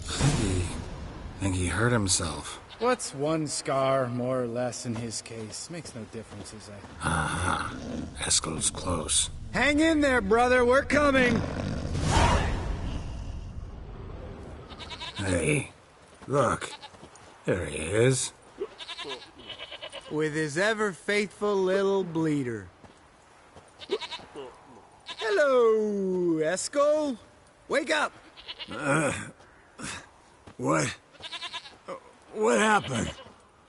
Speaker 7: Think he hurt himself.
Speaker 3: What's one scar, more or less, in his case? Makes no difference, is it?
Speaker 7: Aha. Eskel's close.
Speaker 3: Hang in there, brother. We're coming.
Speaker 7: Hey, look. There he is.
Speaker 3: With his ever-faithful little bleeder. Hello, Eskel. Wake up.
Speaker 2: What? What happened?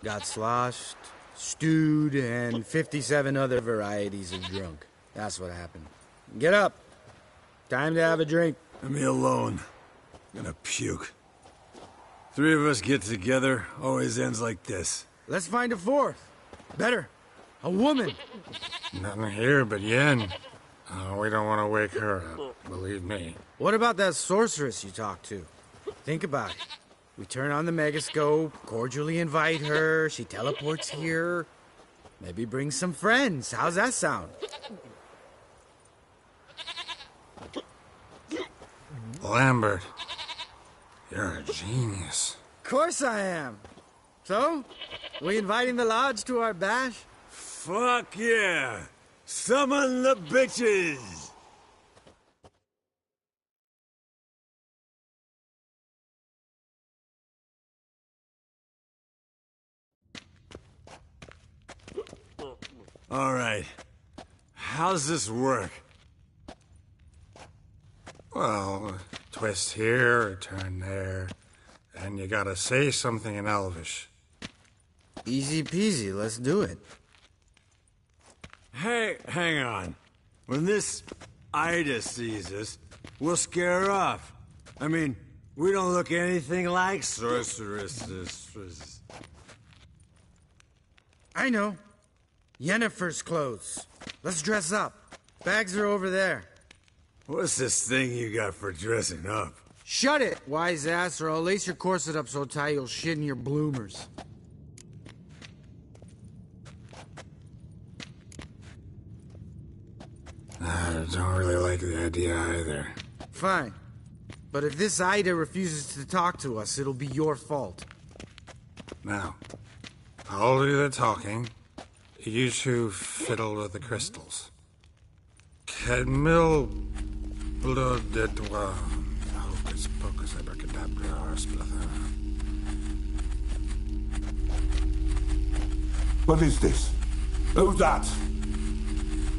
Speaker 3: Got sloshed, stewed, and 57 other varieties of drunk. That's what happened. Get up. Time to have a drink.
Speaker 2: Leave me alone. I'm gonna puke. Three of us get together, always ends like this.
Speaker 3: Let's find a fourth. Better. A woman.
Speaker 7: Nothing here but Yen. Oh, we don't want to wake her up, believe me.
Speaker 3: What about that sorceress you talked to? Think about it. We turn on the megascope, cordially invite her, she teleports here. Maybe bring some friends. How's that sound?
Speaker 7: Lambert, you're a genius.
Speaker 3: Of course I am. So, we inviting the lodge to our bash?
Speaker 2: Fuck yeah! Summon the bitches! All right. How's this work?
Speaker 7: Well, twist here, turn there, and you gotta say something in Elvish.
Speaker 3: Easy peasy, let's do it.
Speaker 2: Hey, hang on. When this Ida sees us, we'll scare her off. I mean, we don't look anything like sorceresses.
Speaker 3: I know. Yennefer's clothes. Let's dress up. Bags are over there.
Speaker 2: What's this thing you got for dressing up?
Speaker 3: Shut it, wise ass, or I'll lace your corset up so tight you'll shit in your bloomers.
Speaker 7: I don't really like the idea either.
Speaker 3: Fine. But if this Ida refuses to talk to us, it'll be your fault.
Speaker 7: Now, I'll do the talking. You two fiddle with the crystals. Camille blood de toi. Hocus pocus abracadabra splather.
Speaker 8: What is this? Who's that?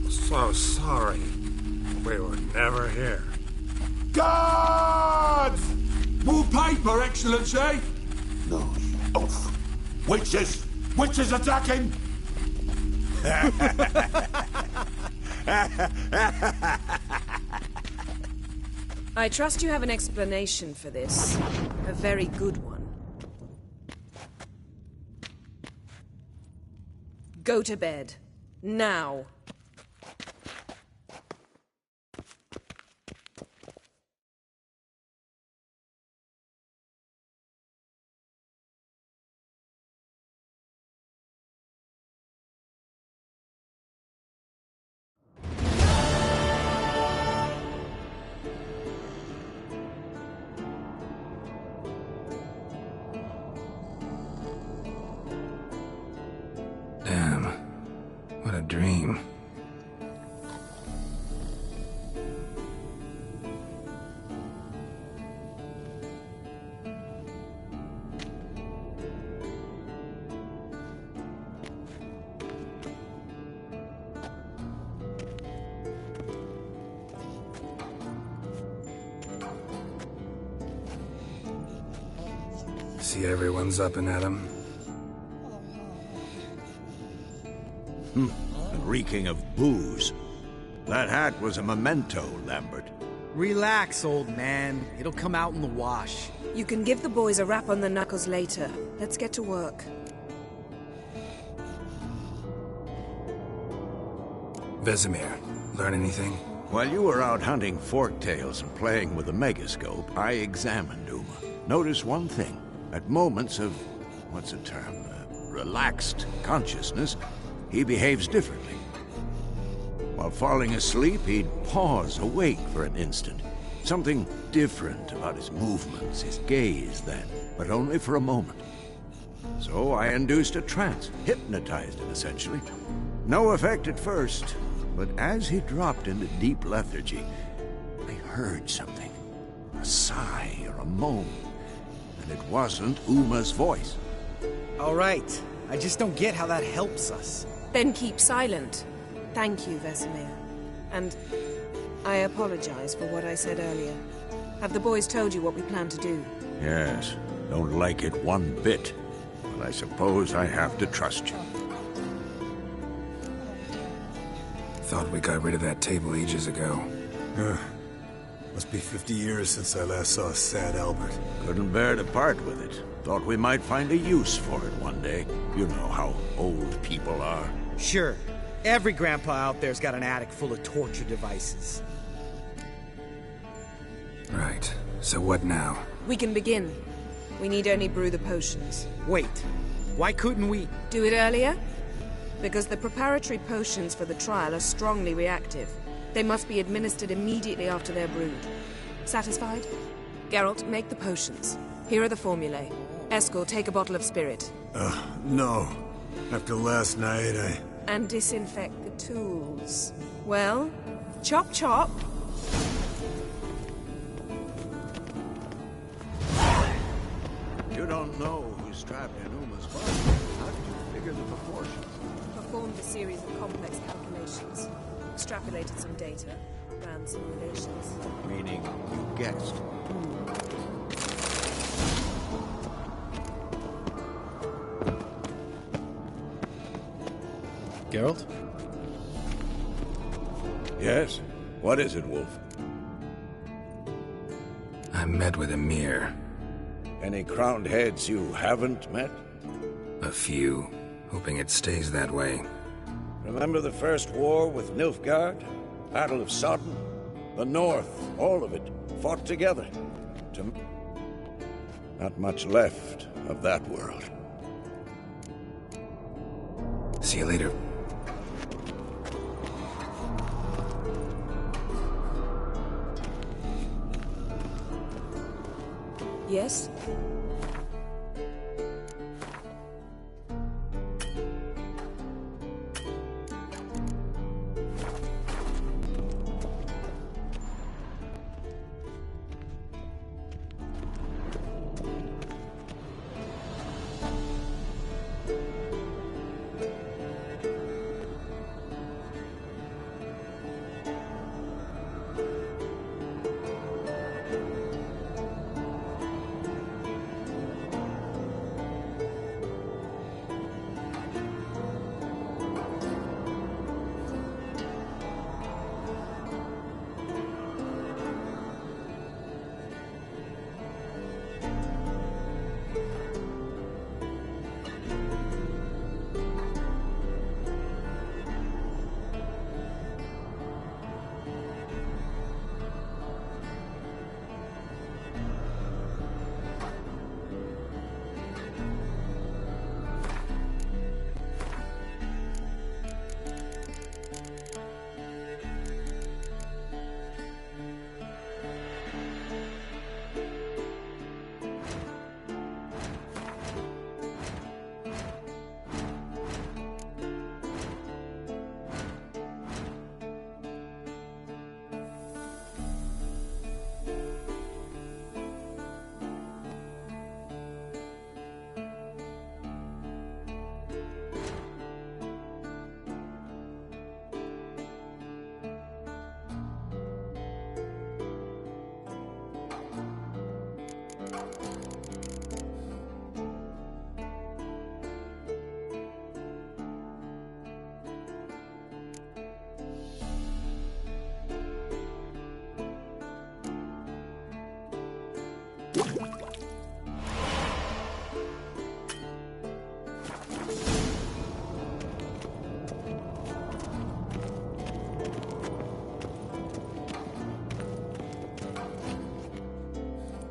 Speaker 7: So sorry. We were never here.
Speaker 8: Guards! More paper, Excellency! No, you oaf. Witches! Witches attacking!
Speaker 4: I trust you have an explanation for this. A very good one. Go to bed. Now.
Speaker 1: Damn. What a dream.
Speaker 7: See everyone's up and at 'em.
Speaker 5: And reeking of booze. That hat was a memento, Lambert.
Speaker 3: Relax, old man. It'll come out in the wash.
Speaker 4: You can give the boys a rap on the knuckles later. Let's get to work.
Speaker 1: Vesemir, learn anything?
Speaker 5: While you were out hunting forktails and playing with the megascope, I examined Uma. Notice one thing. At moments of, what's the term, relaxed consciousness, he behaves differently. While falling asleep, he'd pause, awake for an instant. Something different about his movements, his gaze then, but only for a moment. So I induced a trance, hypnotized it essentially. No effect at first, but as he dropped into deep lethargy, I heard something. A sigh or a moan. And it wasn't Uma's voice.
Speaker 3: All right. I just don't get how that helps us.
Speaker 4: Then keep silent. Thank you, Vesemir. And I apologize for what I said earlier. Have the boys told you what we plan to do?
Speaker 5: Yes, don't like it one bit. But I suppose I have to trust you.
Speaker 1: Thought we got rid of that table ages ago.
Speaker 2: Must be 50 years since I last saw sad Albert.
Speaker 5: Couldn't bear to part with it. Thought we might find a use for it one day. You know how old people are.
Speaker 3: Sure. Every grandpa out there's got an attic full of torture devices.
Speaker 1: Right. So what now?
Speaker 4: We can begin. We need only brew the potions.
Speaker 3: Wait. Why couldn't we?
Speaker 4: Do it earlier? Because the preparatory potions for the trial are strongly reactive. They must be administered immediately after they're brewed. Satisfied? Geralt, make the potions. Here are the formulae. Eskel, take a bottle of spirit.
Speaker 2: No. After last night,
Speaker 4: And disinfect the tools. Well, chop chop.
Speaker 5: You don't know who's trapped in Uma's body. How did you figure the proportions?
Speaker 4: Performed a series of complex calculations. Extrapolated some data. Ran simulations.
Speaker 5: Meaning, you guessed.
Speaker 3: Geralt?
Speaker 5: Yes? What is it, Wolf?
Speaker 1: I met with Emir.
Speaker 5: Any crowned heads you haven't met?
Speaker 1: A few. Hoping it stays that way.
Speaker 5: Remember the first war with Nilfgaard? Battle of Sodden? The North, all of it, fought together. Not much left of that world.
Speaker 1: See you later.
Speaker 4: Yes?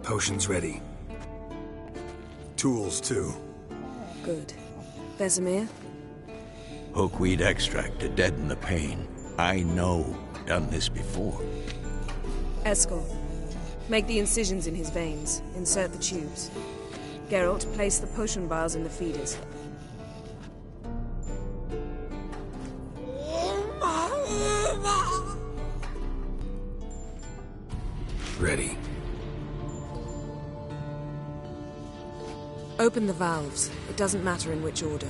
Speaker 1: Potion's ready.
Speaker 2: Tools, too.
Speaker 4: Good. Vesemir?
Speaker 5: Hookweed extract to deaden the pain. I know. Done this before.
Speaker 4: Eskel, make the incisions in his veins. Insert the tubes. Geralt, place the potion vials in the feeders.
Speaker 1: Ready.
Speaker 4: Open the valves. It doesn't matter in which order.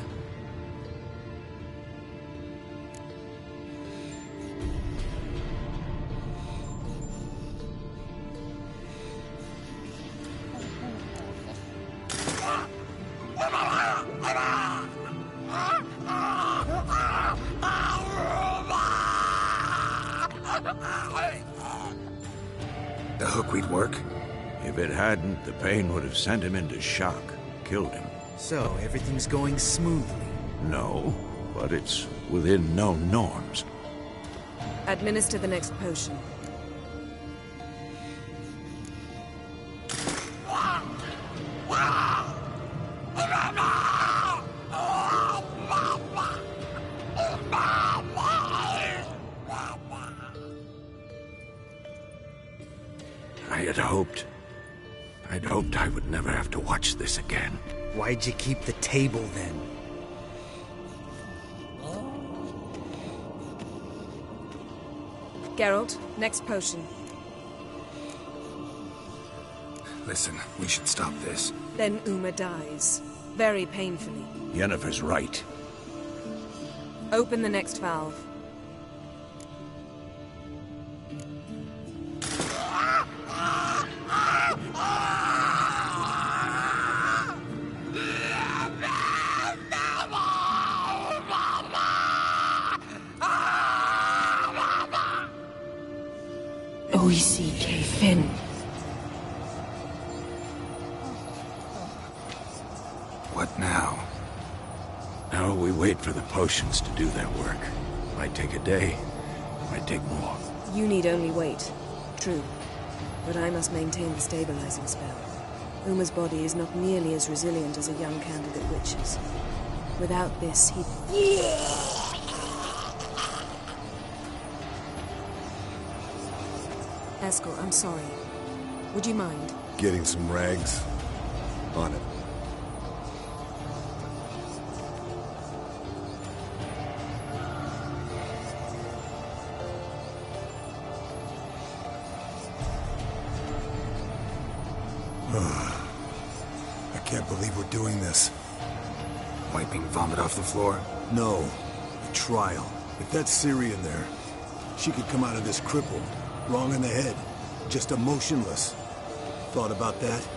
Speaker 1: The hookweed work?
Speaker 5: If it hadn't, the pain would have sent him into shock. Killed him.
Speaker 3: So, everything's going smoothly.
Speaker 5: No, but it's within known norms.
Speaker 4: Administer the next potion.
Speaker 5: I'd hoped I would never have to watch this again.
Speaker 3: Why'd you keep the table then?
Speaker 4: Geralt, next potion.
Speaker 1: Listen, we should stop this.
Speaker 4: Then Uma dies. Very painfully.
Speaker 5: Yennefer's right.
Speaker 4: Open the next valve.
Speaker 6: OECK Finn.
Speaker 1: What now?
Speaker 5: Now we wait for the potions to do their work. Might take a day, might take more.
Speaker 4: You need only wait. True. But I must maintain the stabilizing spell. Uma's body is not nearly as resilient as a young candidate witch's. Without this, he'd... Eskel, I'm sorry. Would you mind?
Speaker 2: Getting some rags? On it. I can't believe we're doing this.
Speaker 1: Wiping vomit off the floor?
Speaker 2: No. A trial. If that's Ciri in there, she could come out of this crippled, wrong in the head, just emotionless. Thought about that?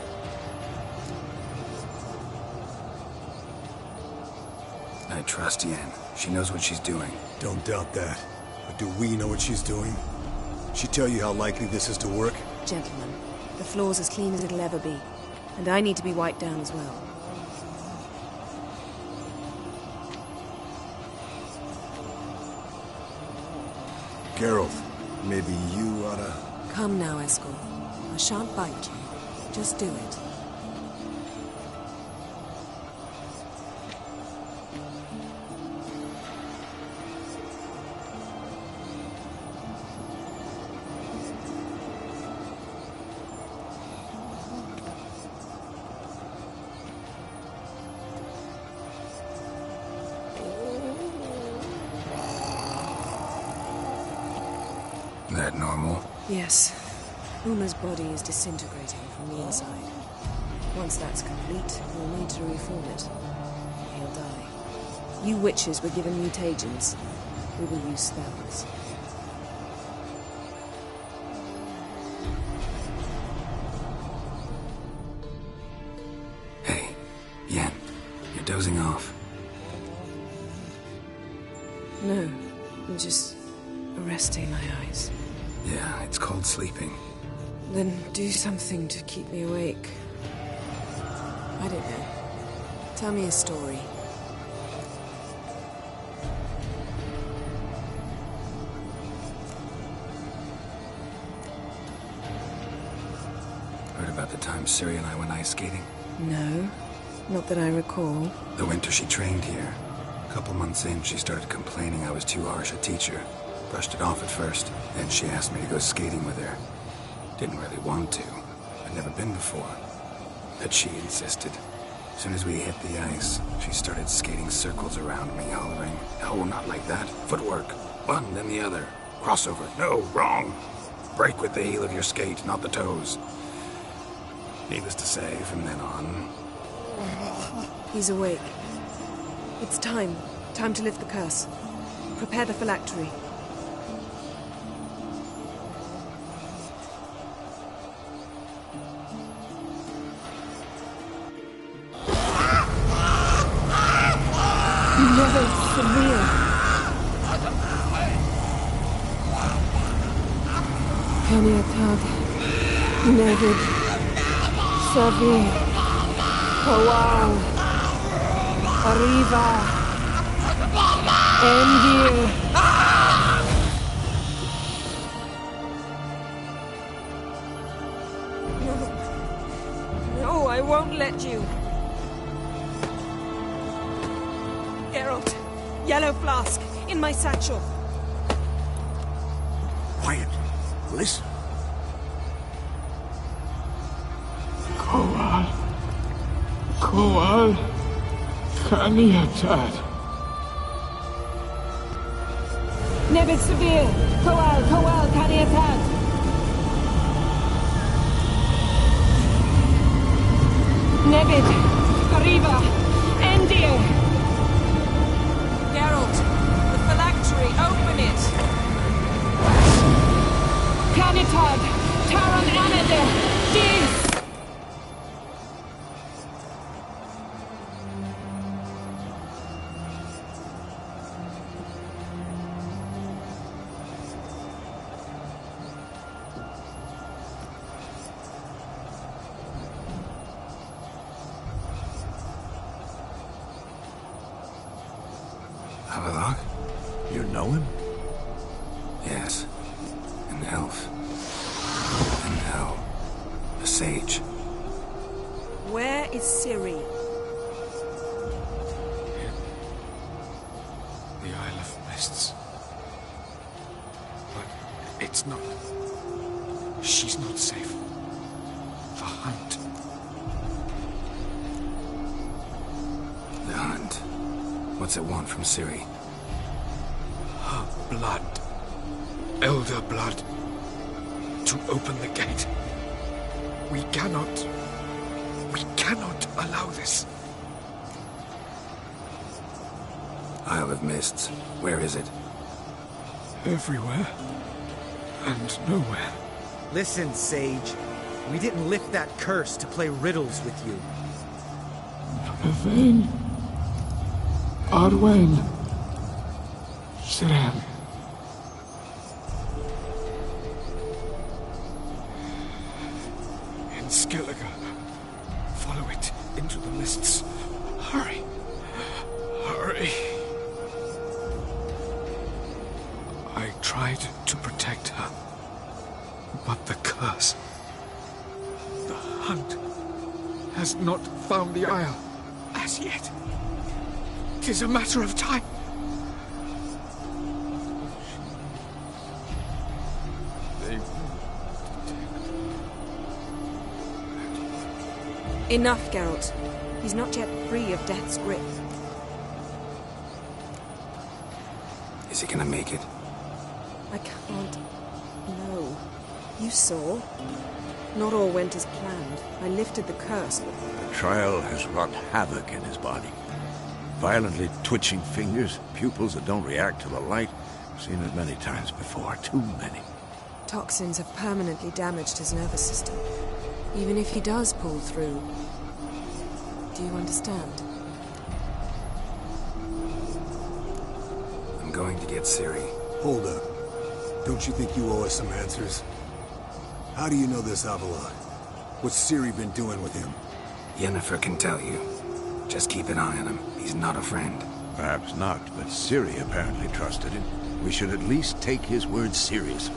Speaker 1: I trust Yen. She knows what she's doing.
Speaker 2: Don't doubt that. But do we know what she's doing? She tell you how likely this is to work?
Speaker 4: Gentlemen, the floor's as clean as it'll ever be. And I need to be wiped down as well.
Speaker 2: Geralt, maybe you oughta...
Speaker 4: Come now, Eskel. I shan't bite you. Just do it.
Speaker 1: That normal?
Speaker 4: Yes. Uma's body is disintegrating from the inside. Once that's complete, we'll need to reform it. He'll die. You witches were given mutagens. We will use spells.
Speaker 1: Hey, Yen, you're dozing off.
Speaker 4: No, I'm just resting my eyes.
Speaker 1: Yeah, it's called sleeping.
Speaker 4: Then do something to keep me awake. I don't know. Tell me a story.
Speaker 1: Heard about the time Ciri and I went ice skating?
Speaker 4: No, not that I recall.
Speaker 1: The winter she trained here. A couple months in, she started complaining I was too harsh a teacher. Brushed it off at first, then she asked me to go skating with her. Didn't really want to. I'd never been before. But she insisted. As soon as we hit the ice, she started skating circles around me, hollering, "No, not like that. Footwork. One, then the other. Crossover. No, wrong. Break with the heel of your skate, not the toes." Needless to say, from then on...
Speaker 4: He's awake. It's time. Time to lift the curse. Prepare the phylactery.
Speaker 6: Never severe. Peniatad. Nevid. Savi. Kowal. Arriva. Endir.
Speaker 4: No, I won't let you. Geralt, yellow flask, in my satchel.
Speaker 5: Quiet. Listen.
Speaker 9: Kowal. Kowal. Kaniatad.
Speaker 6: Nevid severe. Kowal. Kowal. Kaniatad. Nevid. Arriva. Endir.
Speaker 4: Geralt, the phylactery, open it!
Speaker 6: Canitad, Taran Anade, Dis!
Speaker 1: Havelock?
Speaker 5: You know him?
Speaker 1: Yes. An elf. And now, a sage.
Speaker 4: Where is Ciri?
Speaker 9: The Isle of Mists. But it's not... She's not safe. The hunt.
Speaker 1: The hunt. What's it want from Ciri?
Speaker 9: Her blood. Elder blood. To open the gate. We cannot allow this.
Speaker 1: Isle of Mists. Where is it?
Speaker 9: Everywhere. And nowhere.
Speaker 3: Listen, Sage. We didn't lift that curse to play riddles with you.
Speaker 9: Yvain. Arwen. Siran. In Skellige. Follow it into the mists. Hurry. Hurry. I tried to protect her. But the curse... The hunt... has not found the Isle. As yet. 'Tis a matter of time. They...
Speaker 4: Enough, Geralt. He's not yet free of death's grip.
Speaker 1: Is he gonna make it?
Speaker 4: I can't... No. You saw. Not all went as planned. I lifted the curse, but...
Speaker 5: The trial has wrought havoc in his body. Violently twitching fingers, pupils that don't react to the light. Seen it many times before. Too many.
Speaker 4: Toxins have permanently damaged his nervous system. Even if he does pull through... Do you understand?
Speaker 1: I'm going to get Ciri.
Speaker 2: Hold up. Don't you think you owe us some answers? How do you know this Avallac'h? What's Ciri been doing with him?
Speaker 1: Yennefer can tell you. Just keep an eye on him. He's not a friend.
Speaker 5: Perhaps not, but Ciri apparently trusted him. We should at least take his words seriously.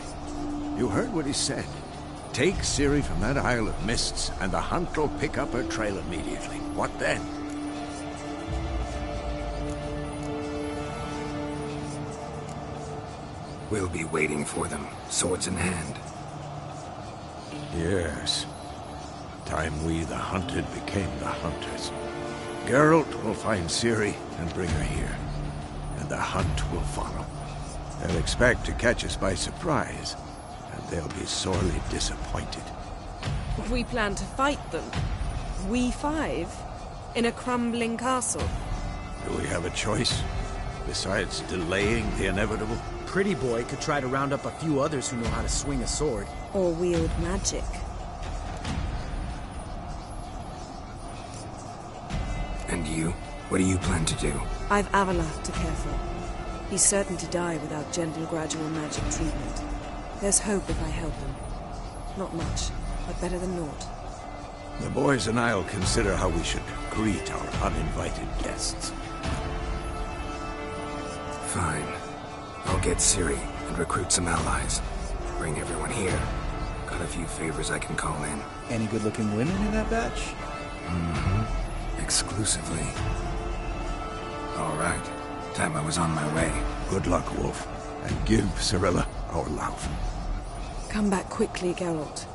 Speaker 5: You heard what he said. Take Ciri from that Isle of Mists, and the hunt will pick up her trail immediately. What then?
Speaker 1: We'll be waiting for them, swords in hand.
Speaker 5: Yes. Time we, the hunted, became the hunters. Geralt will find Ciri and bring her here, and the hunt will follow. They'll expect to catch us by surprise, and they'll be sorely disappointed.
Speaker 4: We plan to fight them. We five? In a crumbling castle?
Speaker 5: Do we have a choice? Besides delaying the inevitable?
Speaker 3: Pretty Boy could try to round up a few others who know how to swing a sword.
Speaker 4: Or wield magic.
Speaker 1: And you? What do you plan to do?
Speaker 4: I've Avalar to care for. He's certain to die without gentle, gradual magic treatment. There's hope if I help him. Not much, but better than naught.
Speaker 5: The boys and I'll consider how we should greet our uninvited guests.
Speaker 1: Fine. I'll get Ciri and recruit some allies. Bring everyone here. Got a few favors I can call in.
Speaker 3: Any good-looking women in that batch?
Speaker 1: Exclusively. All right. Time I was on my way.
Speaker 5: Good luck, Wolf. And give Cirilla our love.
Speaker 4: Come back quickly, Geralt.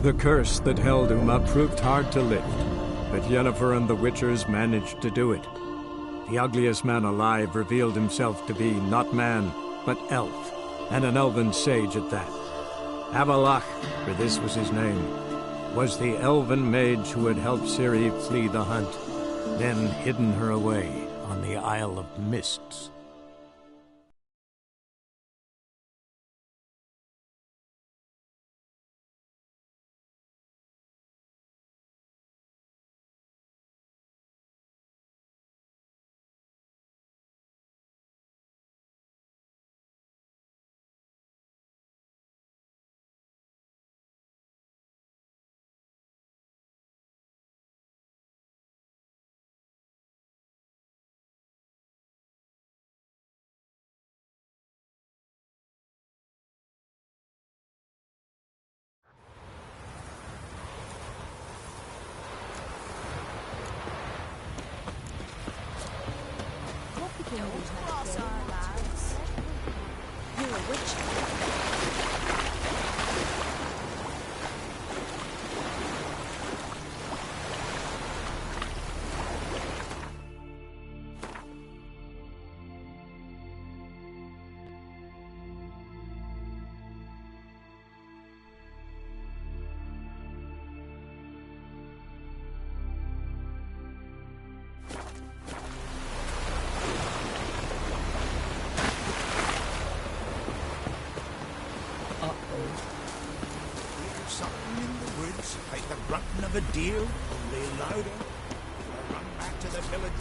Speaker 10: The curse that held Uma proved hard to lift, but Yennefer and the Witchers managed to do it. The ugliest man alive revealed himself to be not man, but elf, and an elven sage at that. Avallac'h, for this was his name, was the elven mage who had helped Ciri flee the hunt, then hidden her away on the Isle of Mists.
Speaker 4: You're a witch.
Speaker 8: Something in the woods, like the grunting of a deer, only louder. I run back to the village.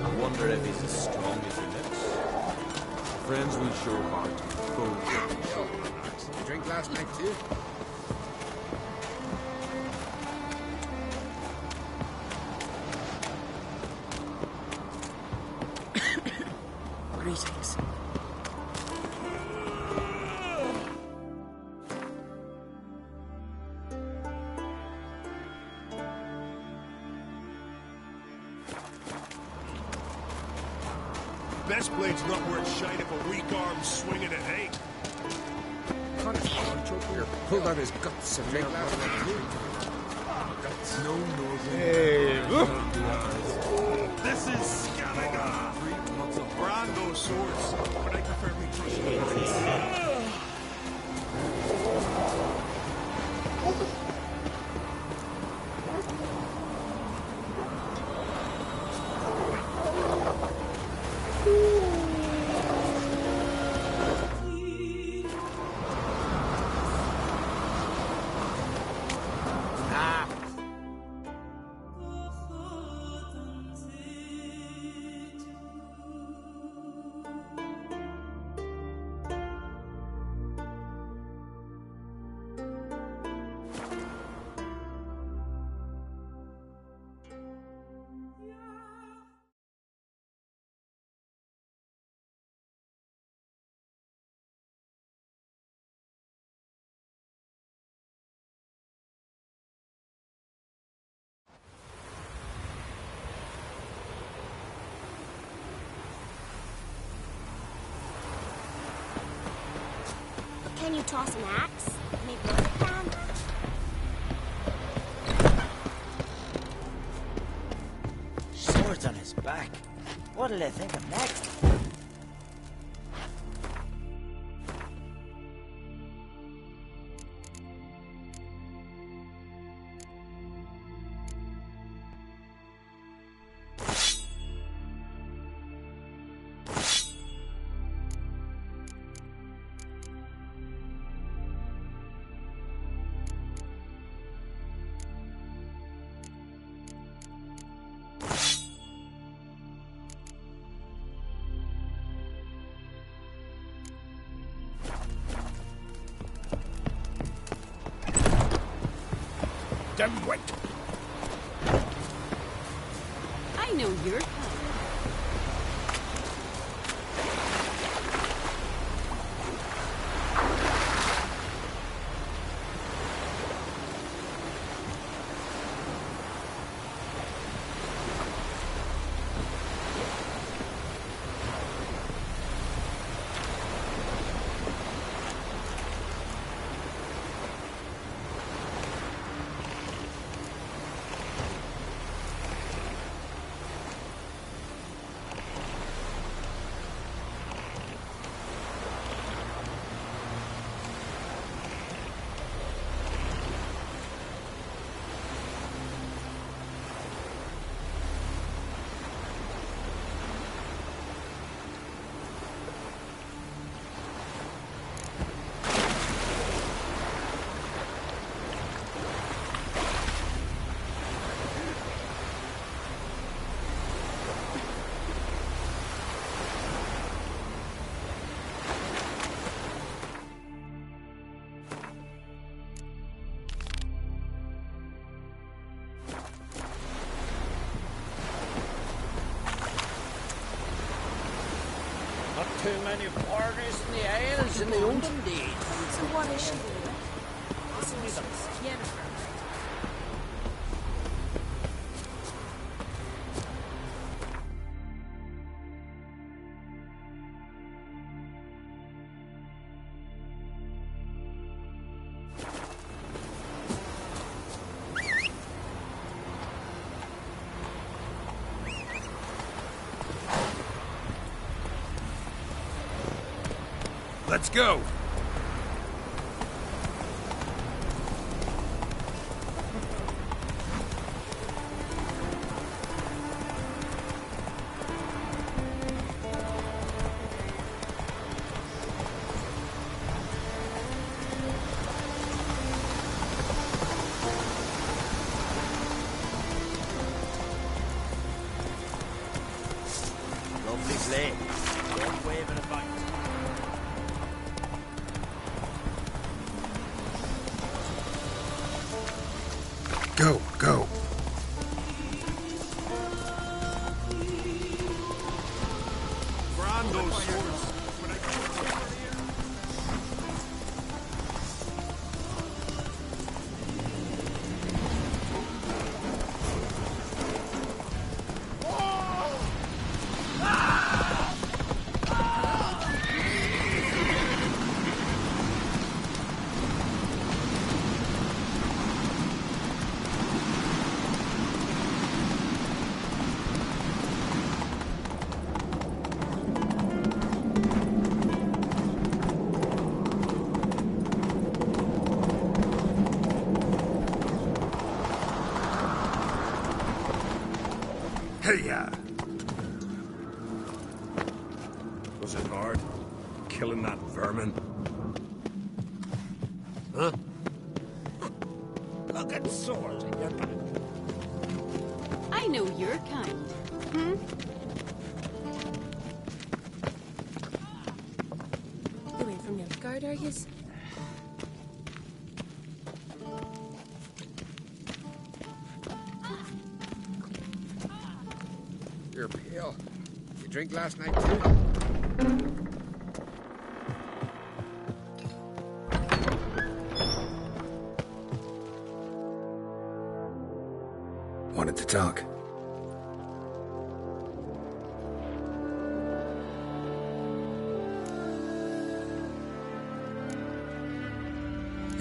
Speaker 11: I wonder if he's as strong as he looks. Friends we show heart, foes we show hearts.
Speaker 8: You drink last night too?
Speaker 4: Greetings.
Speaker 8: Best blade's not worth shine if a weak arm's swinging it ain't.
Speaker 11: Here, pulled out his guts and drink last night. Guts. No northern.
Speaker 8: Hey, this is Skellige. Brando swords, but I prefer me crushing.
Speaker 12: Can you toss an axe? Maybe I can.
Speaker 13: Swords on his back. What'll they think of next?
Speaker 8: them wet.
Speaker 14: I know your kind.
Speaker 13: Too many foreigners in the Isles in the olden days.
Speaker 4: So what is she doing? Yennefer.
Speaker 8: Let's go.
Speaker 13: Lovely play. Don't wave and a bite.
Speaker 1: Go, go.
Speaker 8: Brand those swords.
Speaker 7: Hey-ya! Was it hard? Killing that vermin? Huh?
Speaker 13: Look at swords in your back.
Speaker 14: I know your kind. Hmm?
Speaker 4: You in from Nilfgaard, are yous?
Speaker 9: You're pale. You drink last night too?
Speaker 1: Wanted to talk.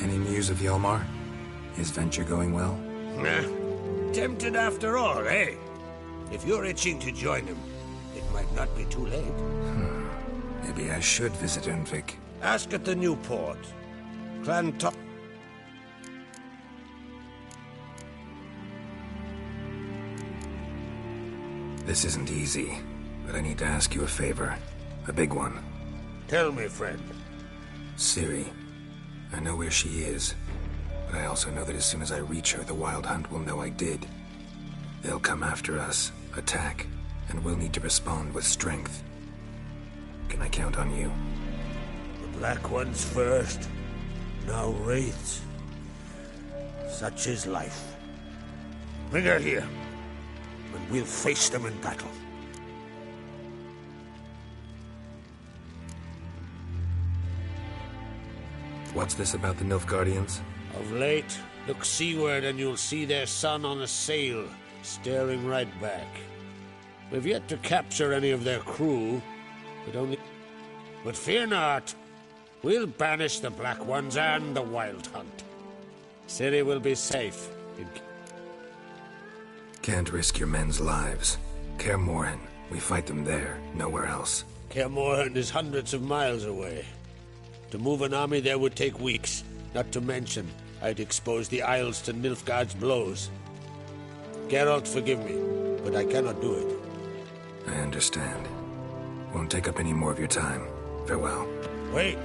Speaker 1: Any news of Yolmar? His venture going well?
Speaker 8: Nah. Tempted after all, eh? If you're itching to join him, it might not be too late.
Speaker 1: Maybe I should visit Undvik.
Speaker 8: Ask at the new port. Clan Top.
Speaker 1: This isn't easy, but I need to ask you a favor. A big one.
Speaker 8: Tell me, friend.
Speaker 1: Ciri. I know where she is, but I also know that as soon as I reach her, the Wild Hunt will know I did. They'll come after us, attack, and we'll need to respond with strength. Can I count on you?
Speaker 8: The Black Ones first. Now Wraiths. Such is life. Bring her here, and we'll face them in battle.
Speaker 1: What's this about the Nilfgaardians?
Speaker 8: Of late, look seaward and you'll see their sun on a sail, staring right back. We've yet to capture any of their crew, but fear not. We'll banish the Black Ones and the Wild Hunt. City will be safe.
Speaker 1: Can't risk your men's lives. Kaer Morhen. We fight them there, nowhere else.
Speaker 8: Kaer Morhen is hundreds of miles away. To move an army there would take weeks. Not to mention, I'd expose the Isles to Nilfgaard's blows. Geralt, forgive me, but I cannot do it.
Speaker 1: I understand. Won't take up any more of your time. Farewell.
Speaker 8: Wait.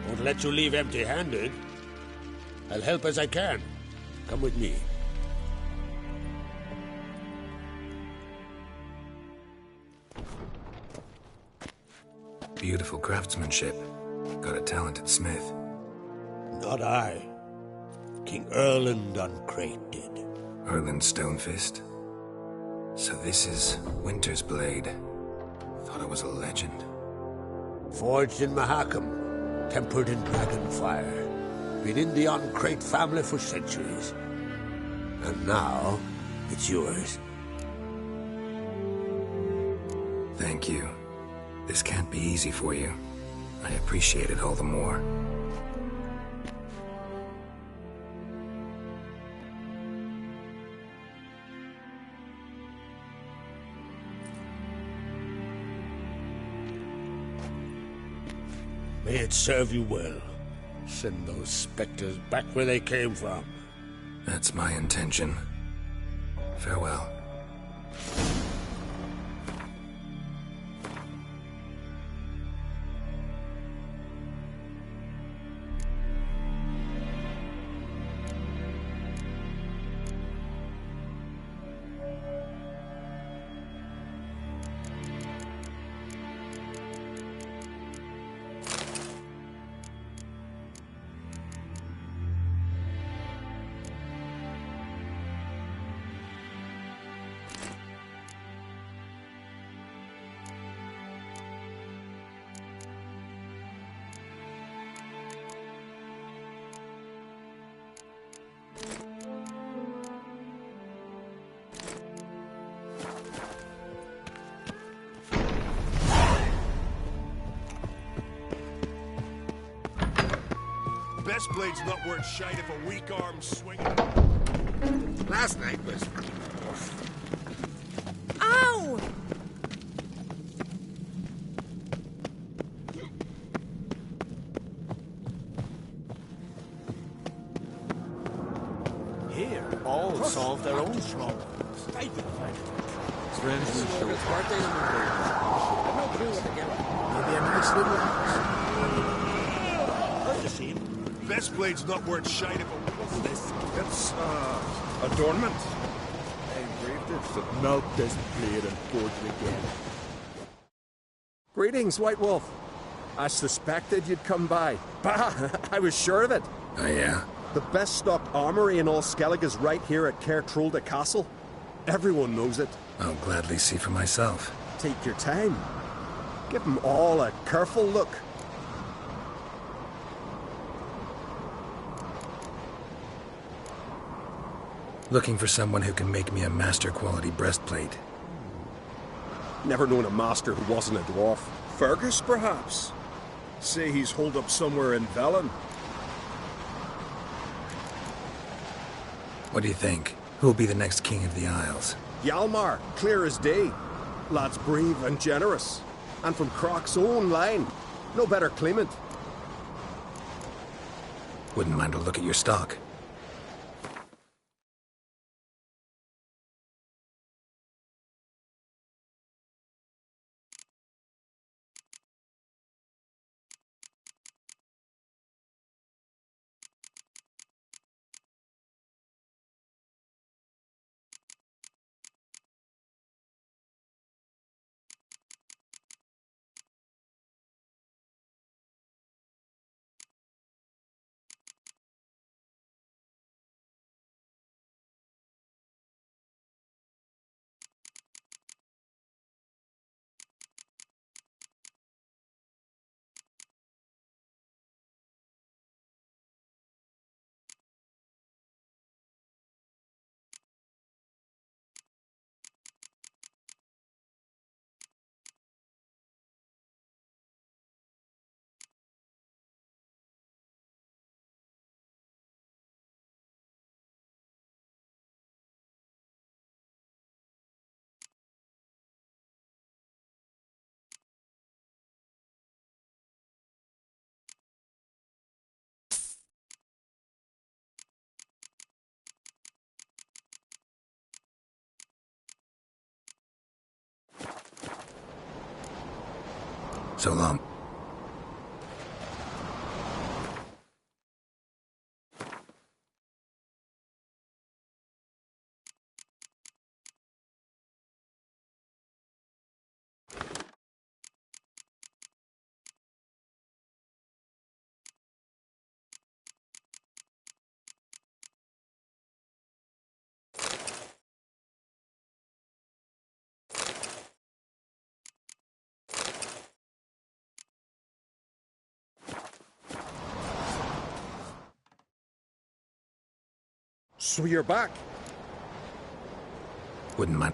Speaker 8: Won't let you leave empty-handed. I'll help as I can. Come with me.
Speaker 1: Beautiful craftsmanship. Got a talented smith.
Speaker 8: Not I. King Erland Uncrate did.
Speaker 1: Erland Stonefist? So this is Winter's Blade. Thought it was a legend.
Speaker 8: Forged in Mahakam, tempered in dragonfire. Been in the Uncrate family for centuries. And now, it's yours.
Speaker 1: Thank you. This can't be easy for you. I appreciate it all the more.
Speaker 8: May it serve you well. Send those specters back where they came from.
Speaker 1: That's my intention. Farewell.
Speaker 15: Best blade's not worth shite if a weak arm swinging.
Speaker 8: Last night was...
Speaker 4: Ow!
Speaker 13: Here, all solve their own problems.
Speaker 11: Friends will show
Speaker 13: Maybe a nice little house. Heard the scene.
Speaker 15: Best blade's not worth shite if a...
Speaker 16: It's, adornment. I engraved it, so melt this blade and forge it again. Greetings, White Wolf. I suspected you'd come by. Bah! I was sure of it.
Speaker 1: Oh, yeah?
Speaker 16: The best stocked armory in all Skellig is right here at Caer Trolde Castle. Everyone knows it.
Speaker 1: I'll gladly see for myself.
Speaker 16: Take your time. Give them all a careful look.
Speaker 1: Looking for someone who can make me a master-quality breastplate.
Speaker 16: Never known a master who wasn't a dwarf. Fergus, perhaps? Say he's holed up somewhere in Velen.
Speaker 1: What do you think? Who'll be the next king of the Isles?
Speaker 16: Hjalmar, clear as day. Lad's brave and generous. And from Croc's own line. No better claimant.
Speaker 1: Wouldn't mind a look at your stock. So long.
Speaker 16: So you're back.
Speaker 1: Wouldn't mind.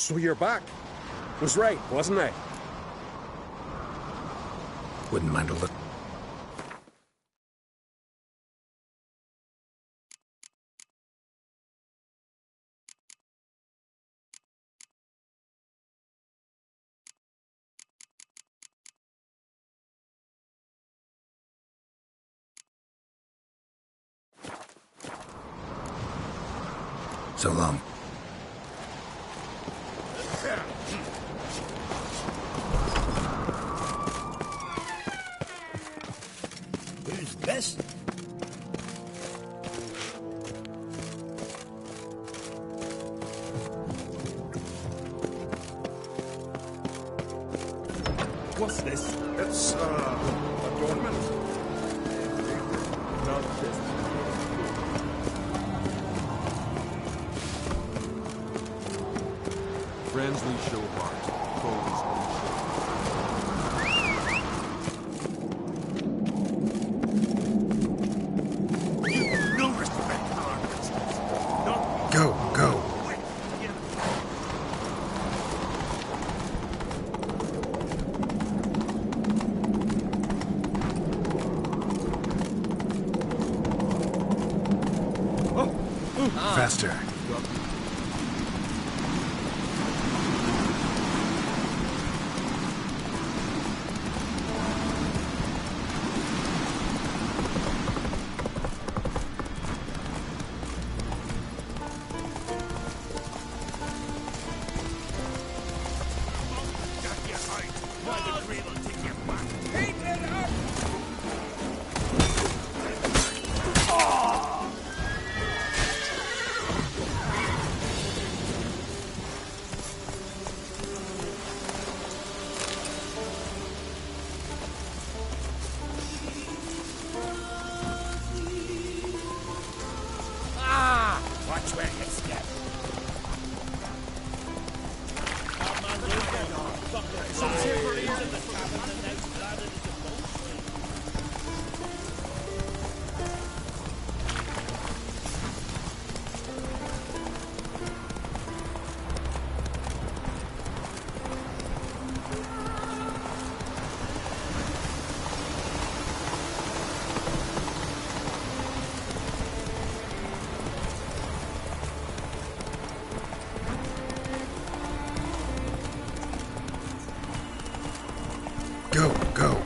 Speaker 16: So you're back. Was right, wasn't I?
Speaker 1: Wouldn't mind a look. So long.
Speaker 13: Who's this?
Speaker 16: What's this? It's, adornment. Not this.
Speaker 11: Friends we show heart, foes we show.
Speaker 15: You no respect for our business. Not
Speaker 1: Go. Faster.
Speaker 13: Watch where you step.
Speaker 1: Go.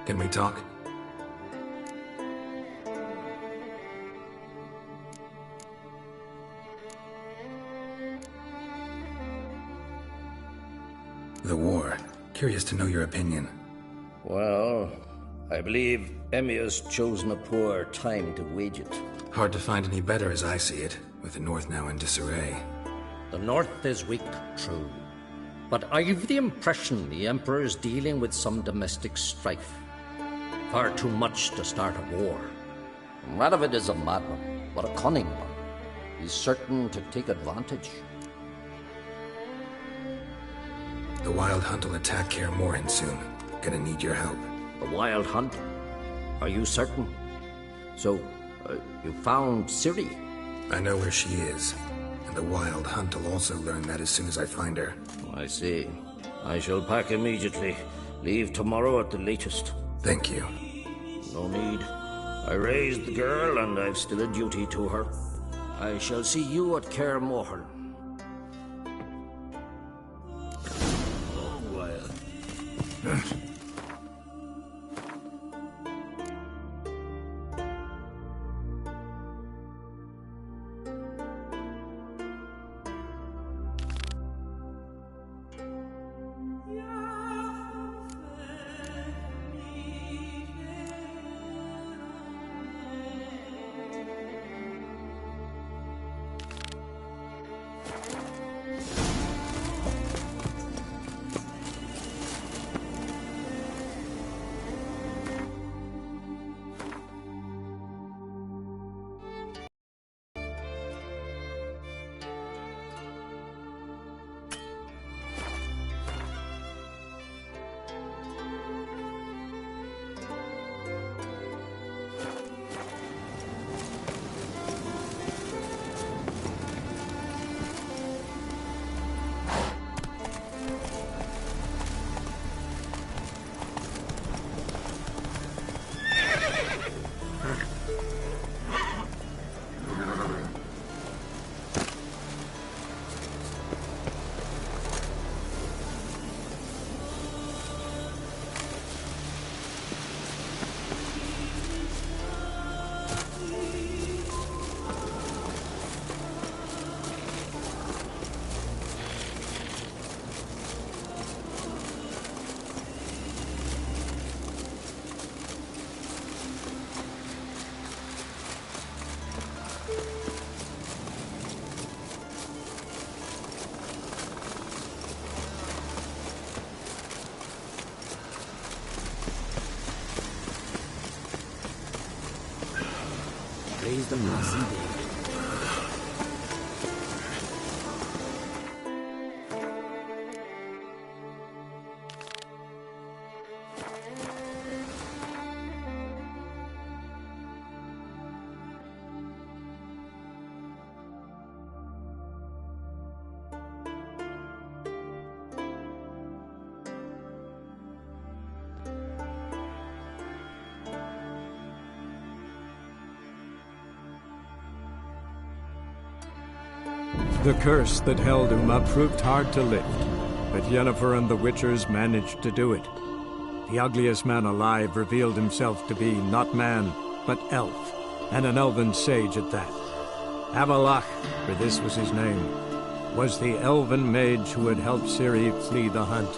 Speaker 1: Can we talk? The war. Curious to know your opinion.
Speaker 17: Well, I believe Emir's chosen a poor time to wage it.
Speaker 1: Hard to find any better as I see it, with the North now in disarray.
Speaker 17: The North is weak, true. But I've the impression the Emperor is dealing with some domestic strife. Far too much to start a war. Radovid is a madman, but a cunning one. He's certain to take advantage.
Speaker 1: The Wild Hunt will attack Kaer Morhen soon. Gonna need your help.
Speaker 17: The Wild Hunt? Are you certain? So, you found Ciri?
Speaker 1: I know where she is. And the Wild Hunt will also learn that as soon as I find her.
Speaker 17: I see. I shall pack immediately. Leave tomorrow at the latest.
Speaker 1: Thank you.
Speaker 17: No need. I raised the girl, and I've still a duty to her. I shall see you at Kaer Morhen.
Speaker 5: Oh, well.
Speaker 13: Praise the mass indeed.
Speaker 10: The curse that held Uma proved hard to lift, but Yennefer and the Witchers managed to do it. The ugliest man alive revealed himself to be not man, but elf, and an elven sage at that. Avallac'h, for this was his name, was the elven mage who had helped Ciri flee the hunt,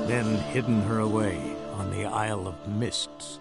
Speaker 10: then hidden her away on the Isle of Mists.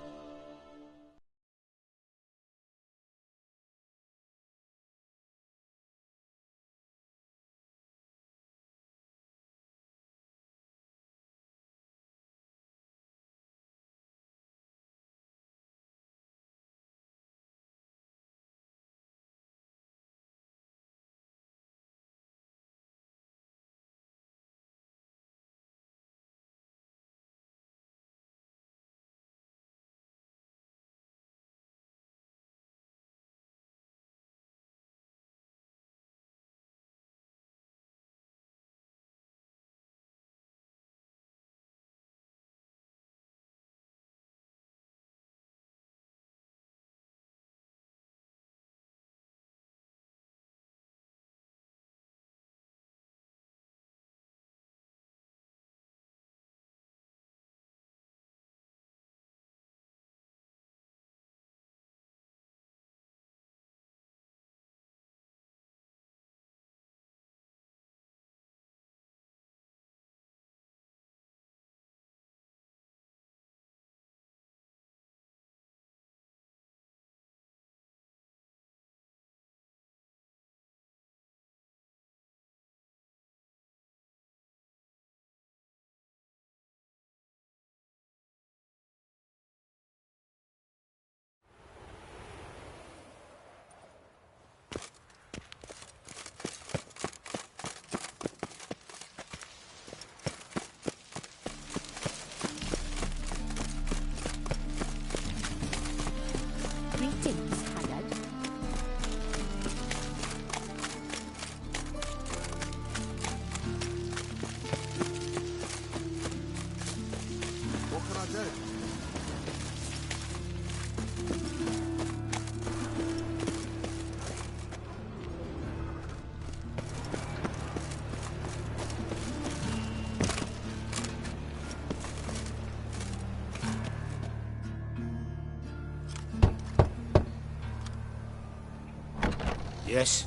Speaker 8: Yes?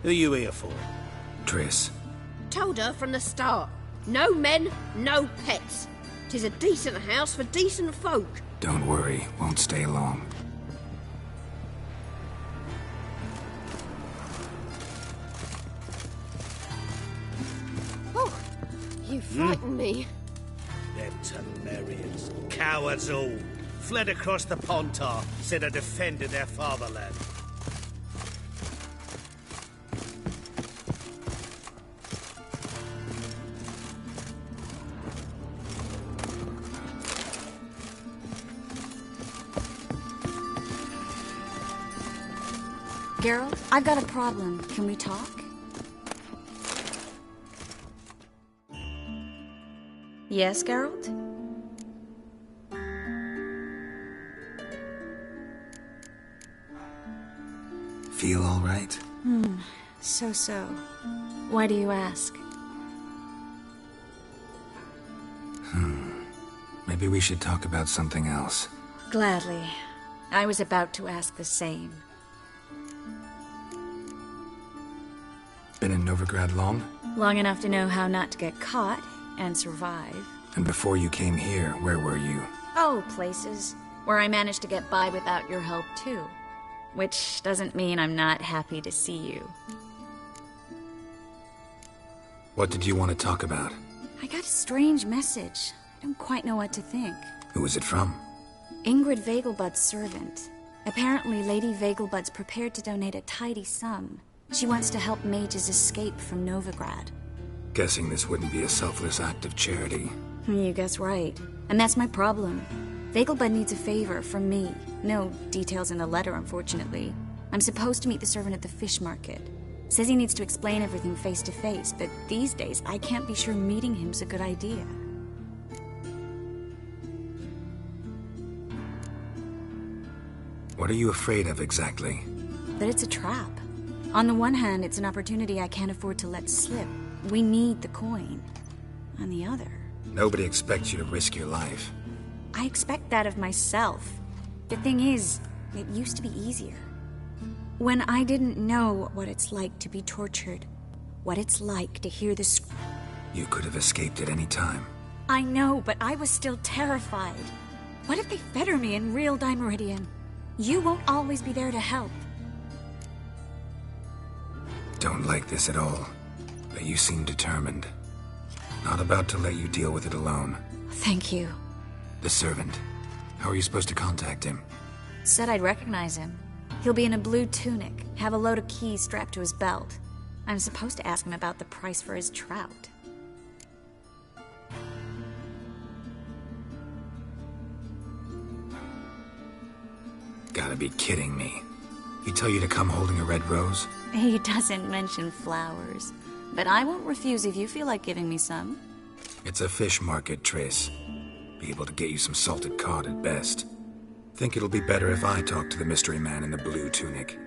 Speaker 8: Who are you here for?
Speaker 1: Triss.
Speaker 18: Told her from the start. No men, no pets. 'Tis a decent house for decent folk.
Speaker 1: Don't worry, won't stay long.
Speaker 18: Oh, you frightened me.
Speaker 8: Them Temerians, cowards all, fled across the Pontar, said I defended their fatherland.
Speaker 19: Geralt, I've got a problem. Can we talk?
Speaker 4: Yes, Geralt?
Speaker 1: Feel all right?
Speaker 19: So. Why do you ask?
Speaker 1: Maybe we should talk about something else.
Speaker 19: Gladly. I was about to ask the same.
Speaker 1: Been in Novigrad long?
Speaker 19: Long enough to know how not to get caught and survive.
Speaker 1: And before you came here, where were you?
Speaker 19: Oh, places where I managed to get by without your help, too. Which doesn't mean I'm not happy to see you.
Speaker 1: What did you want to talk about?
Speaker 19: I got a strange message. I don't quite know what to think.
Speaker 1: Who was it from?
Speaker 19: Ingrid Vegelbud's servant. Apparently, Lady Vegelbud's prepared to donate a tidy sum. She wants to help mages escape from Novigrad.
Speaker 1: Guessing this wouldn't be a selfless act of charity.
Speaker 19: You guess right. And that's my problem. Vegelbud needs a favor from me. No details in the letter, unfortunately. I'm supposed to meet the servant at the fish market. Says he needs to explain everything face to face, but these days I can't be sure meeting him's a good idea.
Speaker 1: What are you afraid of exactly?
Speaker 19: That it's a trap. On the one hand, it's an opportunity I can't afford to let slip. We need the coin. On the other...
Speaker 1: Nobody expects you to risk your life.
Speaker 19: I expect that of myself. The thing is, it used to be easier. When I didn't know what it's like to be tortured, what it's like to hear the
Speaker 1: You could have escaped at any time.
Speaker 19: I know, but I was still terrified. What if they fetter me in real Dimeridian? You won't always be there to help.
Speaker 1: Don't like this at all, but you seem determined. Not about to let you deal with it alone.
Speaker 19: Thank you.
Speaker 1: The servant. How are you supposed to contact him?
Speaker 19: Said I'd recognize him. He'll be in a blue tunic, have a load of keys strapped to his belt. I'm supposed to ask him about the price for his trout.
Speaker 1: Gotta be kidding me. He tell you to come holding a red rose?
Speaker 19: He doesn't mention flowers, but I won't refuse if you feel like giving me some.
Speaker 1: It's a fish market, Triss. Be able to get you some salted cod at best. Think it'll be better if I talk to the mystery man in the blue tunic.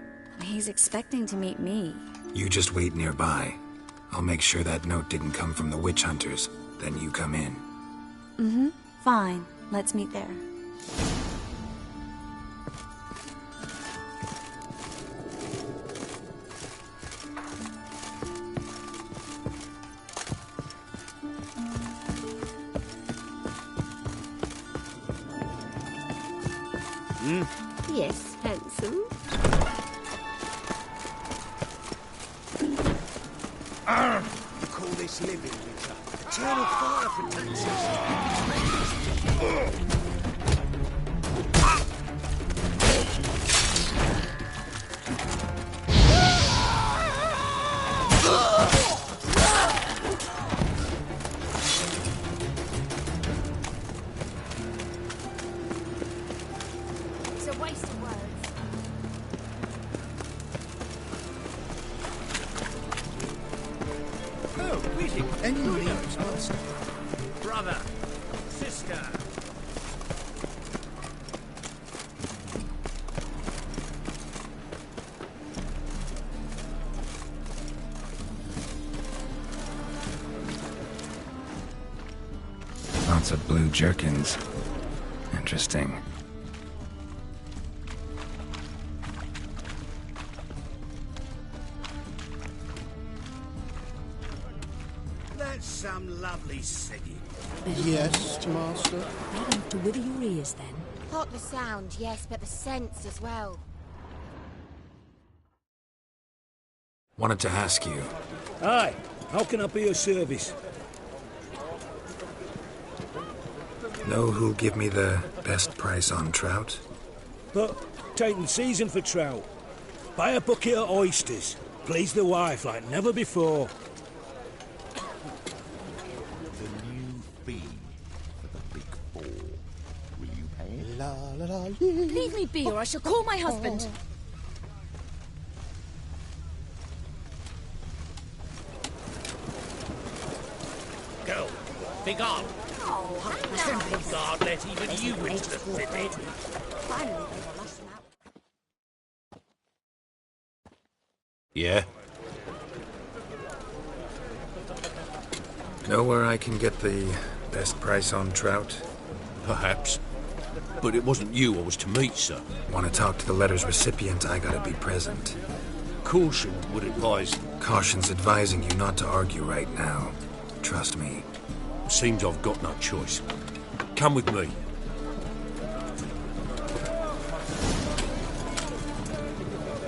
Speaker 19: He's expecting to meet me.
Speaker 1: You just wait nearby. I'll make sure that note didn't come from the witch hunters. Then you come in.
Speaker 19: Mm-hmm. Fine. Let's meet there.
Speaker 18: Yes, handsome.
Speaker 15: You call this living, Witcher? Eternal fire protects us.
Speaker 12: It's a waste of words.
Speaker 15: Oh, greetings. Any news, monster?
Speaker 8: Brother, sister.
Speaker 1: Lots of blue jerkins. Interesting.
Speaker 15: That's some lovely singing.
Speaker 20: Yes, Master.
Speaker 21: Ready to wither your ears, then.
Speaker 12: Thought the sound, yes, but the sense as well.
Speaker 1: Wanted to ask you.
Speaker 15: Aye, how can I be of service?
Speaker 1: Know who'll give me the best price on trout?
Speaker 15: But taking season for trout. Buy a bucket of oysters. Please the wife like never before.
Speaker 22: The new fee for the big four. Will you pay it?
Speaker 20: La la la.
Speaker 21: Leave me be, or I shall call my husband.
Speaker 23: Go, be gone. Temple guard let even you into the city.
Speaker 12: Finally, they lost him out.
Speaker 5: Yeah?
Speaker 1: Know where I can get the best price on trout?
Speaker 5: Perhaps. But it wasn't you I was to meet, sir.
Speaker 1: Want to talk to the letter's recipient, I gotta be present.
Speaker 5: Caution would advise...
Speaker 1: Caution's advising you not to argue right now. Trust me.
Speaker 5: Seems I've got no choice. Come with me.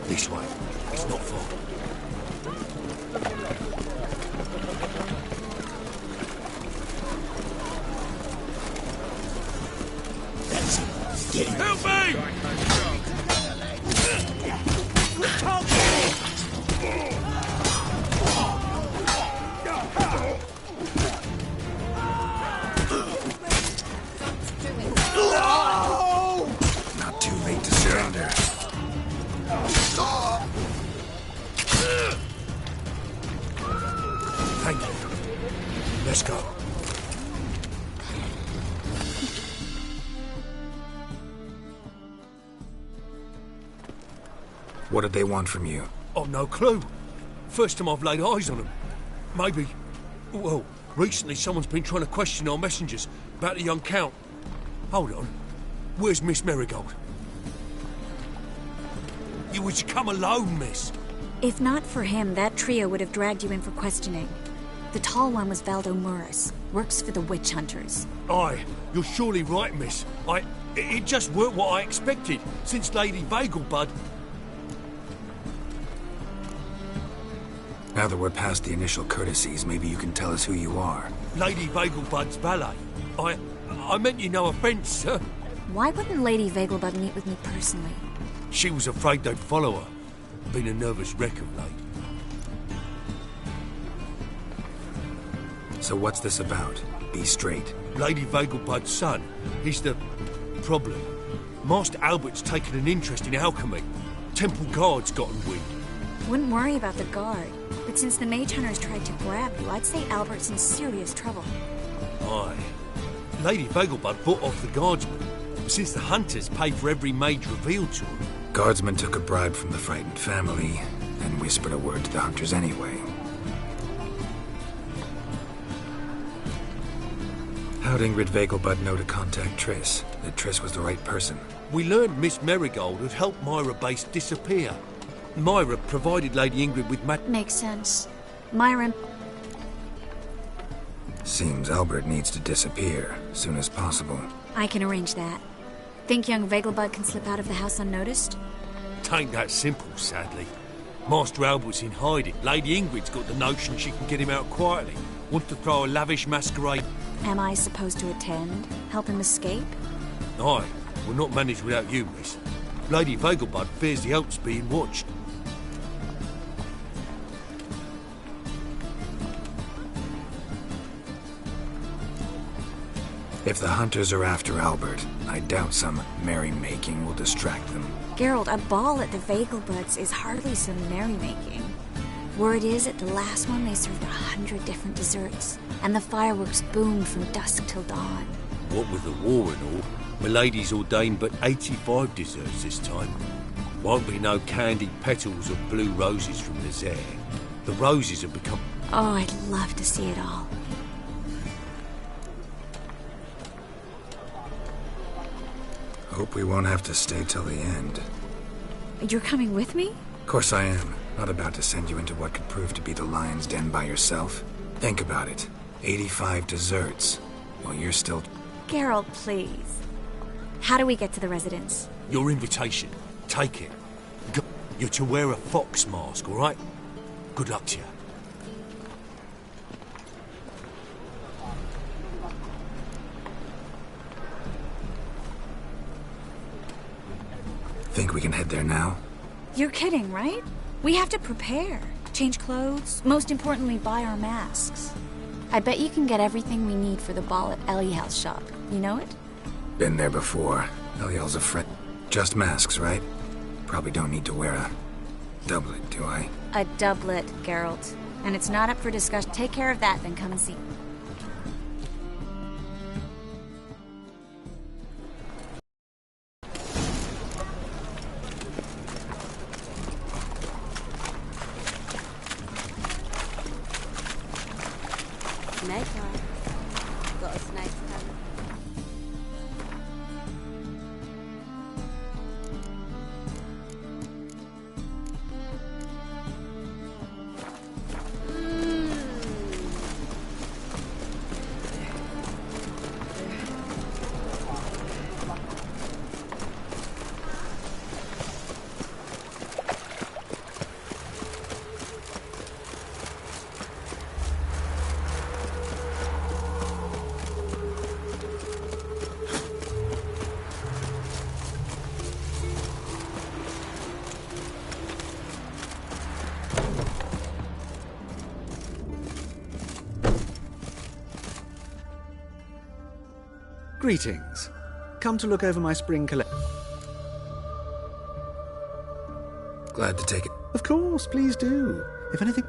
Speaker 5: This way. It's not far.
Speaker 15: That's it. Get him.
Speaker 23: Help me!
Speaker 1: Not too late to surrender.
Speaker 5: Thank you. Let's go.
Speaker 1: What did they want from you?
Speaker 5: I've no clue. First time I've laid eyes on them. Maybe... Well, recently someone's been trying to question our messengers about the young Count. Hold on. Where's Miss Marigold? You was to come alone, miss.
Speaker 19: If not for him, that trio would have dragged you in for questioning. The tall one was Valdo Murris, works for the witch hunters.
Speaker 5: Aye, you're surely right, miss. It just weren't what I expected, since Lady Vegelbud...
Speaker 1: Now that we're past the initial courtesies, maybe you can tell us who you are.
Speaker 5: Lady Vegelbud's valet. I meant you no offence, sir.
Speaker 19: Why wouldn't Lady Vegelbud meet with me personally?
Speaker 5: She was afraid they'd follow her. Been a nervous wreck of late.
Speaker 1: So what's this about? Be straight.
Speaker 5: Lady Vegelbud's son. He's the... problem. Master Albert's taken an interest in alchemy. Temple Guard's gotten wind.
Speaker 19: Wouldn't worry about the guard, but since the mage hunters tried to grab you, I'd say Albert's in serious trouble.
Speaker 5: Aye. Lady Vegelbud bought off the guardsmen, since the hunters pay for every mage revealed to them.
Speaker 1: Guardsmen took a bribe from the frightened family, and whispered a word to the hunters anyway. How'd Ingrid Vegelbud know to contact Triss? That Triss was the right person?
Speaker 5: We learned Miss Marigold had helped Myra Base disappear. Myra provided Lady Ingrid with
Speaker 19: Makes sense. Myra...
Speaker 1: Seems Albert needs to disappear, soon as possible.
Speaker 19: I can arrange that. Think young Vegelbud can slip out of the house unnoticed?
Speaker 5: Tain't that simple, sadly. Master Albert's in hiding. Lady Ingrid's got the notion she can get him out quietly. Wants to throw a lavish masquerade.
Speaker 19: Am I supposed to attend? Help him escape?
Speaker 5: Aye, we'll not manage without you, miss. Lady Vegelbud fears the Alps being watched.
Speaker 1: If the hunters are after Albert, I doubt some merrymaking will distract them.
Speaker 19: Geralt, a ball at the Vegelbuds is hardly some merrymaking. Word is, at the last one they served 100 different desserts, and the fireworks boomed from dusk till dawn.
Speaker 5: What with the war and all, Milady's ordained but 85 desserts this time. Won't be no candied petals of blue roses from the Zare. The roses have become...
Speaker 19: Oh, I'd love to see it all.
Speaker 1: Hope we won't have to stay till the end.
Speaker 19: You're coming with me?
Speaker 1: Of course I am. Not about to send you into what could prove to be the lion's den by yourself. Think about it. 85 desserts. While you're still...
Speaker 19: Geralt, please. How do we get to the residence?
Speaker 15: Your invitation. Take it. You're to wear a fox mask, all right? Good luck to you.
Speaker 1: Think we can head there now?
Speaker 19: You're kidding, right? We have to prepare. Change clothes. Most importantly, buy our masks. I bet you can get everything we need for the ball at Eliel's shop. You know it?
Speaker 1: Been there before. Eliel's a friend. Just masks, right? Probably don't need to wear a doublet, do I?
Speaker 19: A doublet, Geralt. And it's not up for discussion. Take care of that, then come and see.
Speaker 14: Snake eye. Got a snake coming.
Speaker 2: Greetings. Come to look over my spring collection.
Speaker 1: Glad to take it.
Speaker 2: Of course, please do. If anything...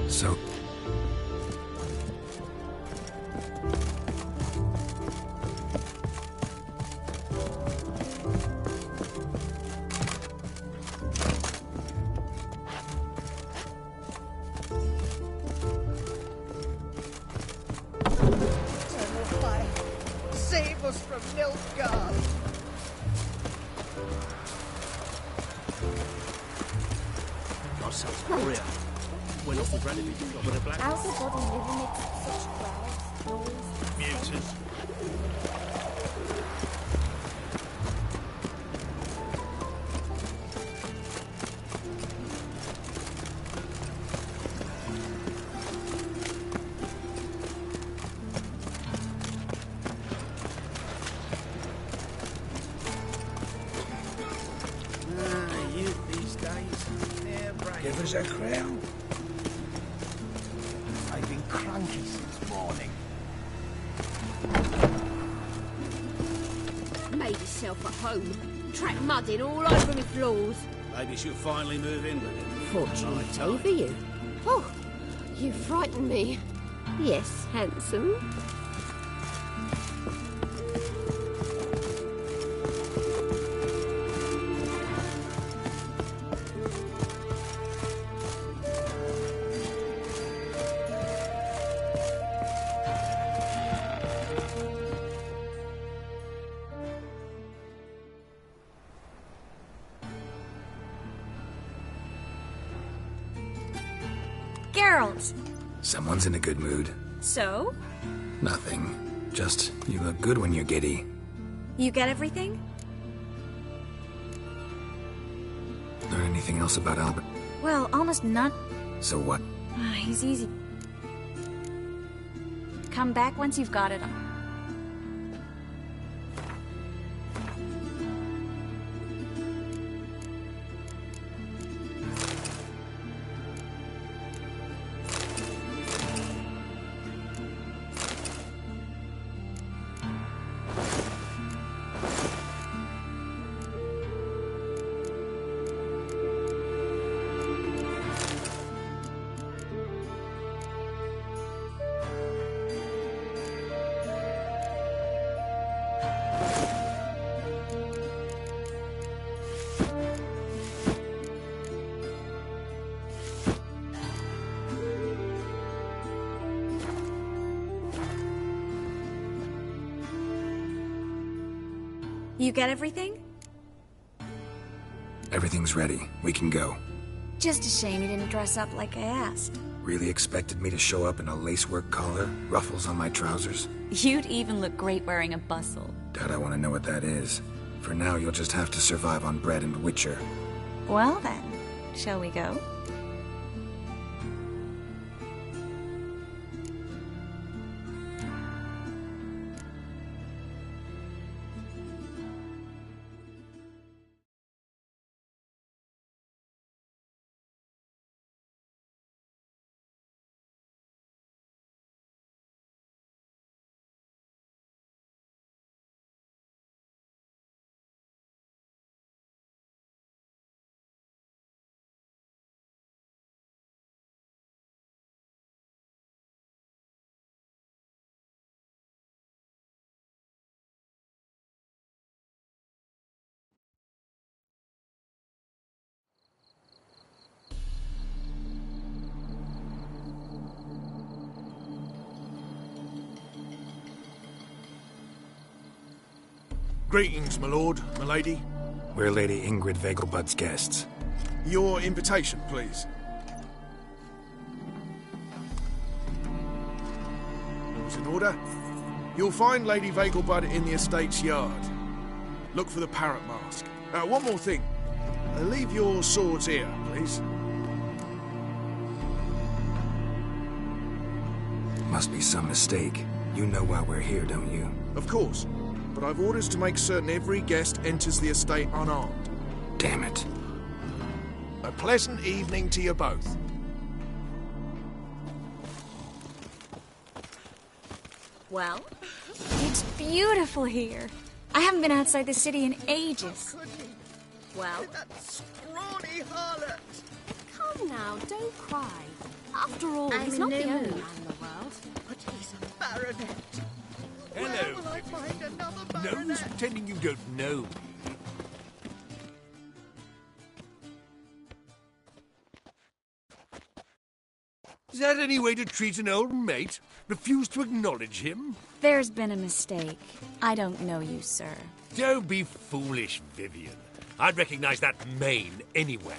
Speaker 1: So...
Speaker 13: Save us from Nilfgaard!
Speaker 23: Ourselves warrior. We're not regretting it. With a black
Speaker 12: How's the body living amidst such crowds, noise,
Speaker 23: mutants.
Speaker 15: Youth these days, they're brave.
Speaker 13: Give us a crown.
Speaker 22: I've been cranky since morning.
Speaker 18: Made yourself at home. Track mud in all over me floors.
Speaker 23: Maybe she'll finally move in.
Speaker 18: Fortune
Speaker 23: Right
Speaker 18: favour
Speaker 23: time.
Speaker 18: you. Oh, you frighten me. Yes, handsome.
Speaker 19: Geralt!
Speaker 1: Someone's in a good mood.
Speaker 19: So?
Speaker 1: Nothing. Just, you look good when you're giddy.
Speaker 19: You get everything?
Speaker 1: Learn anything else about Albert?
Speaker 19: Well, almost none.
Speaker 1: So what?
Speaker 19: He's easy. Come back once you've got it all. You get everything?
Speaker 1: Everything's ready. We can go.
Speaker 19: Just a shame you didn't dress up like I asked.
Speaker 1: Really expected me to show up in a lacework collar, ruffles on my trousers?
Speaker 19: You'd even look great wearing a bustle.
Speaker 1: Doubt I want to know what that is. For now, you'll just have to survive on bread and witcher.
Speaker 19: Well then, shall we go?
Speaker 16: Greetings, my lord, my lady.
Speaker 1: We're Lady Ingrid Vegelbud's guests.
Speaker 16: Your invitation, please. All's in order. You'll find Lady Vegelbud in the estate's yard. Look for the parrot mask. One more thing. Leave your swords here, please.
Speaker 1: Must be some mistake. You know why we're here, don't you?
Speaker 16: Of course. But I've orders to make certain every guest enters the estate unarmed.
Speaker 1: Damn it.
Speaker 16: A pleasant evening to you both.
Speaker 19: Well, it's beautiful here. I haven't been outside the city in ages. Well?
Speaker 12: That scrawny harlot! Come now, don't cry. After all, he's not the only man in the world. But he's a baronet.
Speaker 23: Hello.
Speaker 12: Where will I find another
Speaker 23: No
Speaker 12: baronet?
Speaker 23: use pretending you don't know me. Is that any way to treat an old mate? Refuse to acknowledge him?
Speaker 19: There's been a mistake. I don't know you, sir.
Speaker 23: Don't be foolish, Vivian. I'd recognize that mane anywhere.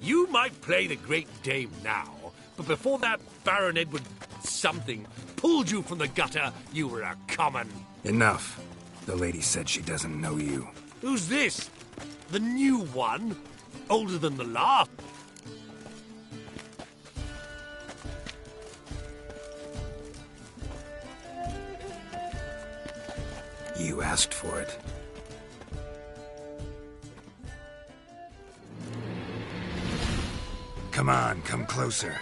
Speaker 23: You might play the Great Dame now, but before that Baron Edward something pulled you from the gutter, you were a common...
Speaker 1: Enough. The lady said she doesn't know you.
Speaker 23: Who's this? The new one? Older than the last?
Speaker 1: You asked for it. Come on, come closer.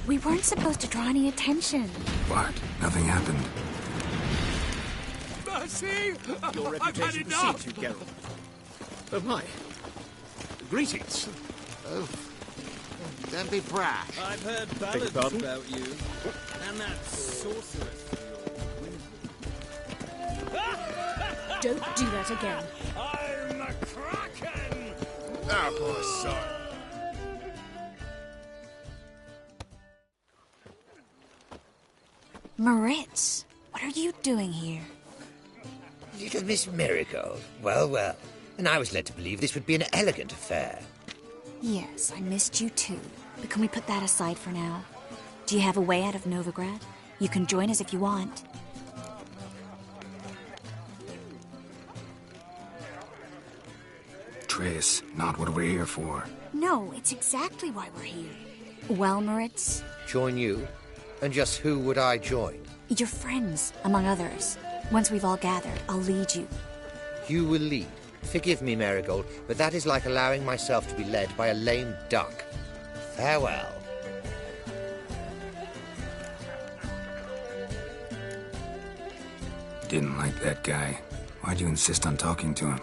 Speaker 19: We weren't supposed to draw any attention.
Speaker 1: What? Nothing happened.
Speaker 23: Mercy!
Speaker 11: Your reputation precedes you, Geralt.
Speaker 23: Oh, my. Greetings.
Speaker 22: Oh. Don't be brash.
Speaker 11: I've heard ballads about you. And that sorceress
Speaker 21: Don't do that again.
Speaker 15: I'm a kraken!
Speaker 16: Ah, poor son.
Speaker 19: Moritz, what are you doing here?
Speaker 3: Little Miss Marigold. Well, well. And I was led to believe this would be an elegant affair.
Speaker 19: Yes, I missed you too. But can we put that aside for now? Do you have a way out of Novigrad? You can join us if you want.
Speaker 1: Triss, not what we're here for.
Speaker 19: No, it's exactly why we're here. Well, Moritz?
Speaker 3: Join you? And just who would I join?
Speaker 19: Your friends, among others. Once we've all gathered, I'll lead you.
Speaker 3: You will lead. Forgive me, Marigold, but that is like allowing myself to be led by a lame duck. Farewell.
Speaker 1: Didn't like that guy. Why'd you insist on talking to him?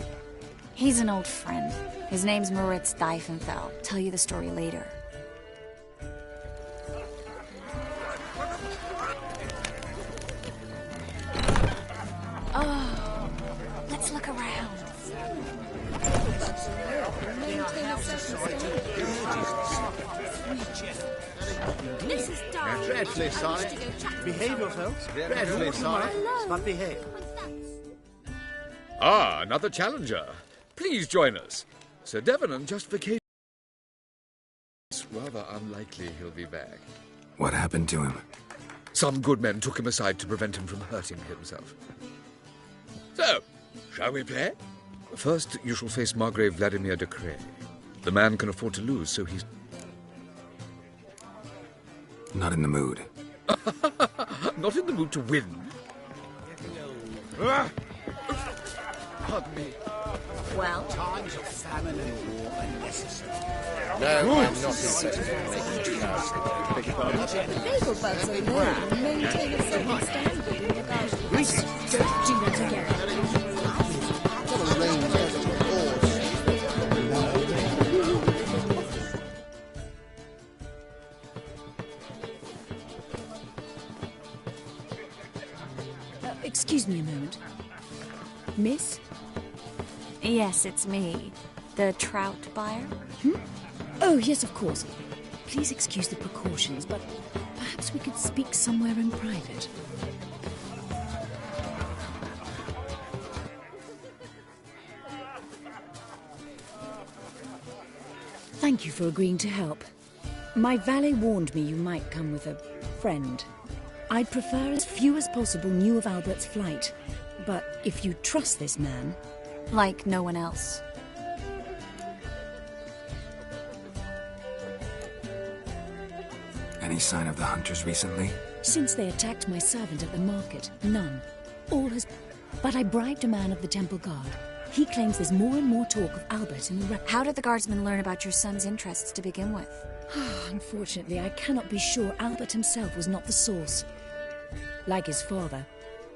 Speaker 19: He's an old friend. His name's Moritz Diefenfeld. Tell you the story later. Oh, let's look around.
Speaker 12: This is dark.
Speaker 20: Dreadfully sorry. Behave yourselves. Dreadfully sorry, but behave.
Speaker 6: Ah, another challenger. Please join us. Sir Devenant just vacated. It's rather unlikely he'll be back.
Speaker 1: What happened to him?
Speaker 6: Some good men took him aside to prevent him from hurting himself. So, shall we play? First, you shall face Margrave Vladimir de Cray. The man can afford to lose, so he's...
Speaker 1: Not in the mood.
Speaker 6: Not in the mood to win. Pardon me.
Speaker 14: Well,
Speaker 20: Times of famine and war are necessary.
Speaker 3: No, I'm not interested in making cows.
Speaker 21: Bagel bugs are learning to maintain a certain standard in regards to grease. Don't do that again. Excuse me a moment. Miss?
Speaker 19: Yes, it's me. The trout buyer?
Speaker 21: Oh, yes, of course. Please excuse the precautions, but perhaps we could speak somewhere in private. Thank you for agreeing to help. My valet warned me you might come with a friend. I'd prefer as few as possible knew of Albert's flight. But if you trust this man...
Speaker 19: Like no one else.
Speaker 1: Any sign of the hunters recently?
Speaker 21: Since they attacked my servant at the market, none. All has... But I bribed a man of the Temple Guard. He claims there's more and more talk of Albert in the...
Speaker 19: How did the guardsmen learn about your son's interests to begin with?
Speaker 21: Unfortunately, I cannot be sure Albert himself was not the source. Like his father.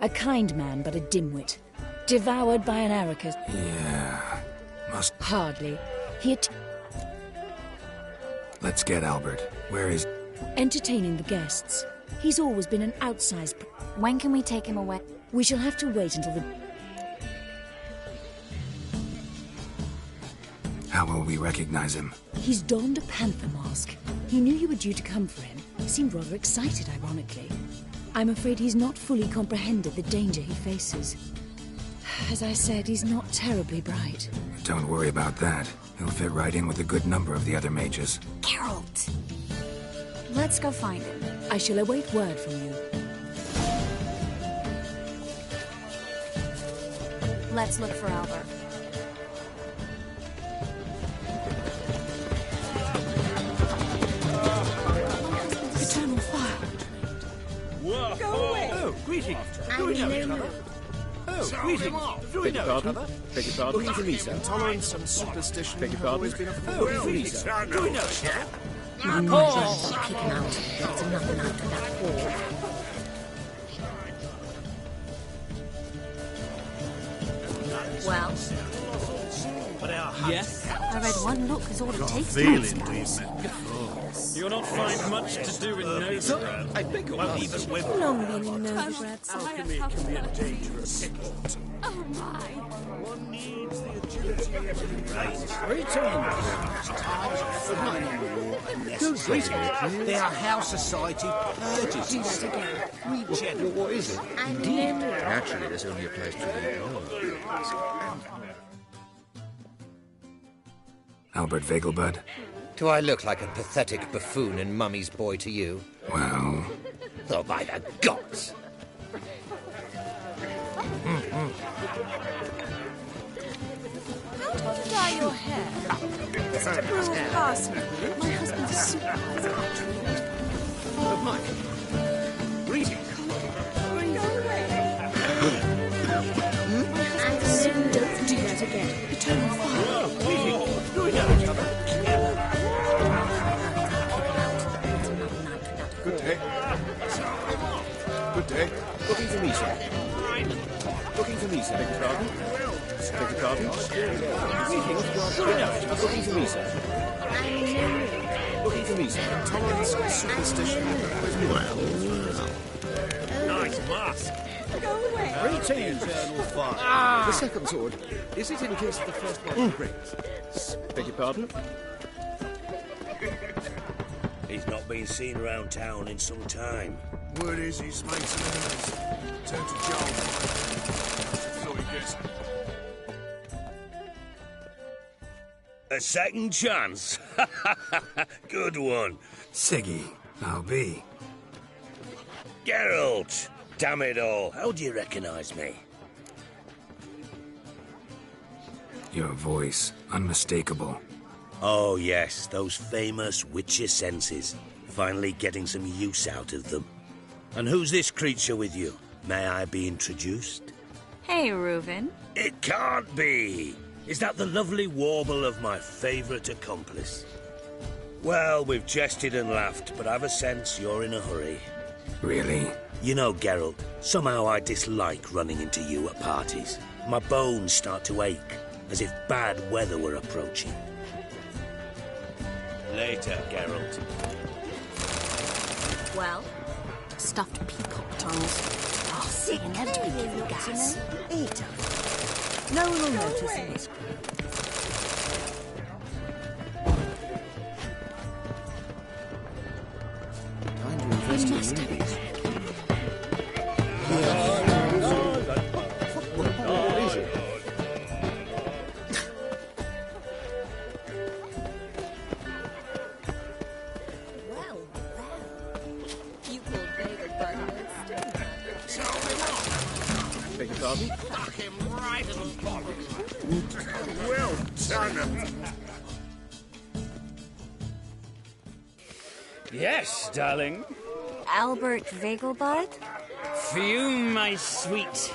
Speaker 21: A kind man, but a dimwit. Devoured by an Arrakis.
Speaker 1: Yeah... must...
Speaker 21: Hardly.
Speaker 1: Let's get Albert. Where is...
Speaker 21: Entertaining the guests. He's always been an outsized...
Speaker 19: When can we take him away?
Speaker 21: We shall have to wait until the...
Speaker 1: How will we recognize him?
Speaker 21: He's donned a panther mask. He knew you were due to come for him. Seemed rather excited, ironically. I'm afraid he's not fully comprehended the danger he faces. As I said, he's not terribly bright.
Speaker 1: Don't worry about that. He'll fit right in with a good number of the other mages.
Speaker 19: Geralt! Let's go find him.
Speaker 21: I shall await word from you.
Speaker 19: Let's look for Albert.
Speaker 21: Eternal fire!
Speaker 15: Whoa!
Speaker 21: Go away!
Speaker 15: Oh, greetings! Do we know each other? Oh, greetings! Do we know each other?
Speaker 2: Beg your pardon?
Speaker 15: Looking for me, sir.
Speaker 2: Intolerance and superstition
Speaker 15: Beg your
Speaker 2: have
Speaker 15: pardon?
Speaker 2: always been a
Speaker 15: Oh, looking for me, sir. Do we know each other?
Speaker 21: My mind wants to kick him out. That's another night of that war.
Speaker 19: Well,
Speaker 15: Yes?
Speaker 19: I read one look is all it takes to
Speaker 15: feeling,
Speaker 19: make
Speaker 15: do you,
Speaker 19: scouts.
Speaker 11: You'll not find much to do in Novigrad.
Speaker 6: I beg your pardon.
Speaker 21: How long been in Novigrad?
Speaker 15: Alchemy can be a dangerous pickle.
Speaker 12: Oh my!
Speaker 15: One needs the agility of a race.
Speaker 20: Greetings. They are how society purges.
Speaker 21: Do that again.
Speaker 20: What is it?
Speaker 6: Naturally, this only applies to the...
Speaker 1: Albert Vegelbud?
Speaker 3: Do I look like a pathetic buffoon and Mummy's boy to you?
Speaker 1: Well...
Speaker 3: Oh, by the gods!
Speaker 21: How did you dye your hair? Is it a brutal pass? My husband's a supervisor at Treat.
Speaker 15: Oh, Mike. Greetings.
Speaker 21: And don't do that again. Eternal fire.
Speaker 15: Oh, greetings. Do we know each other?
Speaker 16: Good day. Good day.
Speaker 15: Looking for me, sir. Looking for me, sir. Beg your pardon? Beg your pardon? Greetings. Do we know each other? Looking for me, sir. Looking for me, sir.
Speaker 16: Intolerance and superstition have always been
Speaker 15: Nice.
Speaker 23: mask.
Speaker 20: Go away.
Speaker 15: Greetings, Eternal Fire. The second sword. Is it in case the first one breaks?
Speaker 20: Beg your pardon?
Speaker 8: He's not been seen around town in some time.
Speaker 16: Word is he's made some enemies. Turn to Joel. Thought he'd guess.
Speaker 8: A second chance. Good one.
Speaker 1: Siggy, I'll be.
Speaker 8: Geralt! Damn it all. How do you recognize me?
Speaker 1: Your voice, unmistakable.
Speaker 8: Oh, yes, those famous Witcher senses. Finally getting some use out of them. And who's this creature with you? May I be introduced?
Speaker 19: Hey, Reuven.
Speaker 8: It can't be! Is that the lovely warble of my favourite accomplice? Well, we've jested and laughed, but I've a sense you're in a hurry.
Speaker 1: Really?
Speaker 8: You know, Geralt, somehow I dislike running into you at parties. My bones start to ache, as if bad weather were approaching. Later, Geralt.
Speaker 14: Well, stuffed peacock tongues. Oh, sick and to be giving gas. Eat up. No one will notice in this crowd.
Speaker 15: Time to invest in movies. What is it?
Speaker 14: You called Bagel Button
Speaker 15: Beg your pardon?
Speaker 20: Fuck him right in the bottom. Well done.
Speaker 7: Yes, darling.
Speaker 19: Albert Vegelbud?
Speaker 7: For you, my sweet,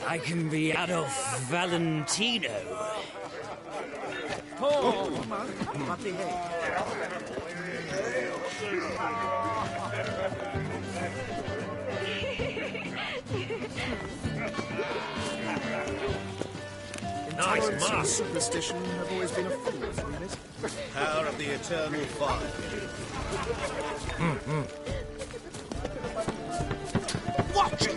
Speaker 7: I can be Adolf Valentino.
Speaker 20: Oh, but behave.
Speaker 23: Nice
Speaker 16: Intolerance and
Speaker 23: mask.
Speaker 16: superstition have always been a fool, isn't it?
Speaker 13: Power of the Eternal Fire.
Speaker 20: Watch it!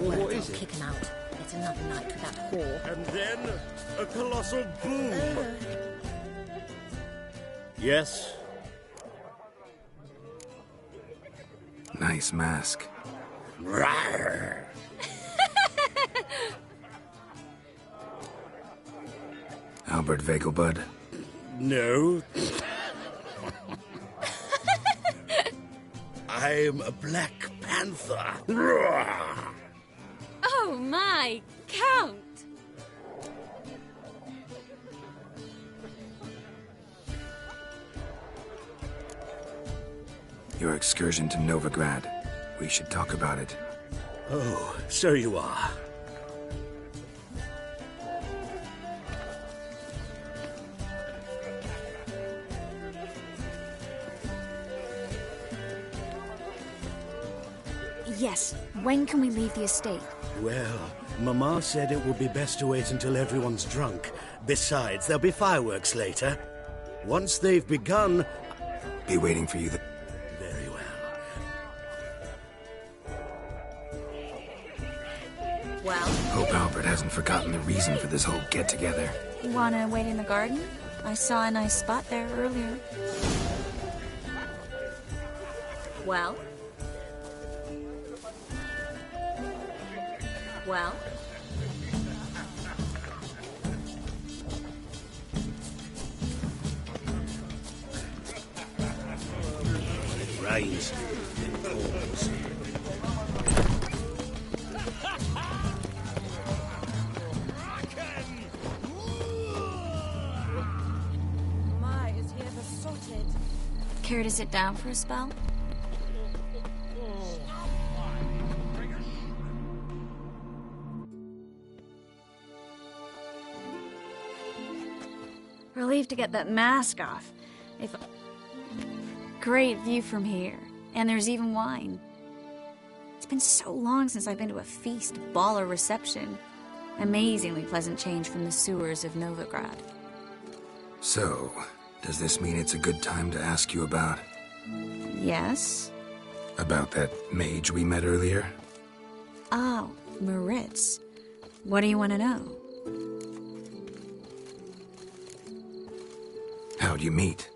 Speaker 14: What is it? Kick him out. It's another night with that whore.
Speaker 13: And then a colossal boom. Yes?
Speaker 1: Nice mask.
Speaker 8: Rawr.
Speaker 1: Albert Vegelbud?
Speaker 8: No. I'm a Black Panther. Rawr.
Speaker 19: Oh my, Count!
Speaker 1: Your excursion to Novigrad. We should talk about it.
Speaker 8: Oh, so you are.
Speaker 19: Yes, when can we leave the estate?
Speaker 9: Well, Mama said it would be best to wait until everyone's drunk. Besides, there'll be fireworks later. Once they've begun...
Speaker 1: Be waiting for you.
Speaker 9: Very well.
Speaker 19: Well?
Speaker 1: Hope Albert hasn't forgotten the reason for this whole get-together.
Speaker 19: You wanna wait in the garden? I saw a nice spot there earlier. Well? Well?
Speaker 8: It rains. It pours.
Speaker 14: My is here besotted.
Speaker 19: Care to sit down for a spell? Relieved to get that mask off. If great view from here, and there's even wine. It's been so long since I've been to a feast, ball, or reception. Amazingly pleasant change from the sewers of Novigrad.
Speaker 1: So, does this mean it's a good time to ask you about?
Speaker 19: Yes?
Speaker 1: About that mage we met earlier?
Speaker 19: Oh, Moritz. What do you want to know?
Speaker 1: How'd you meet?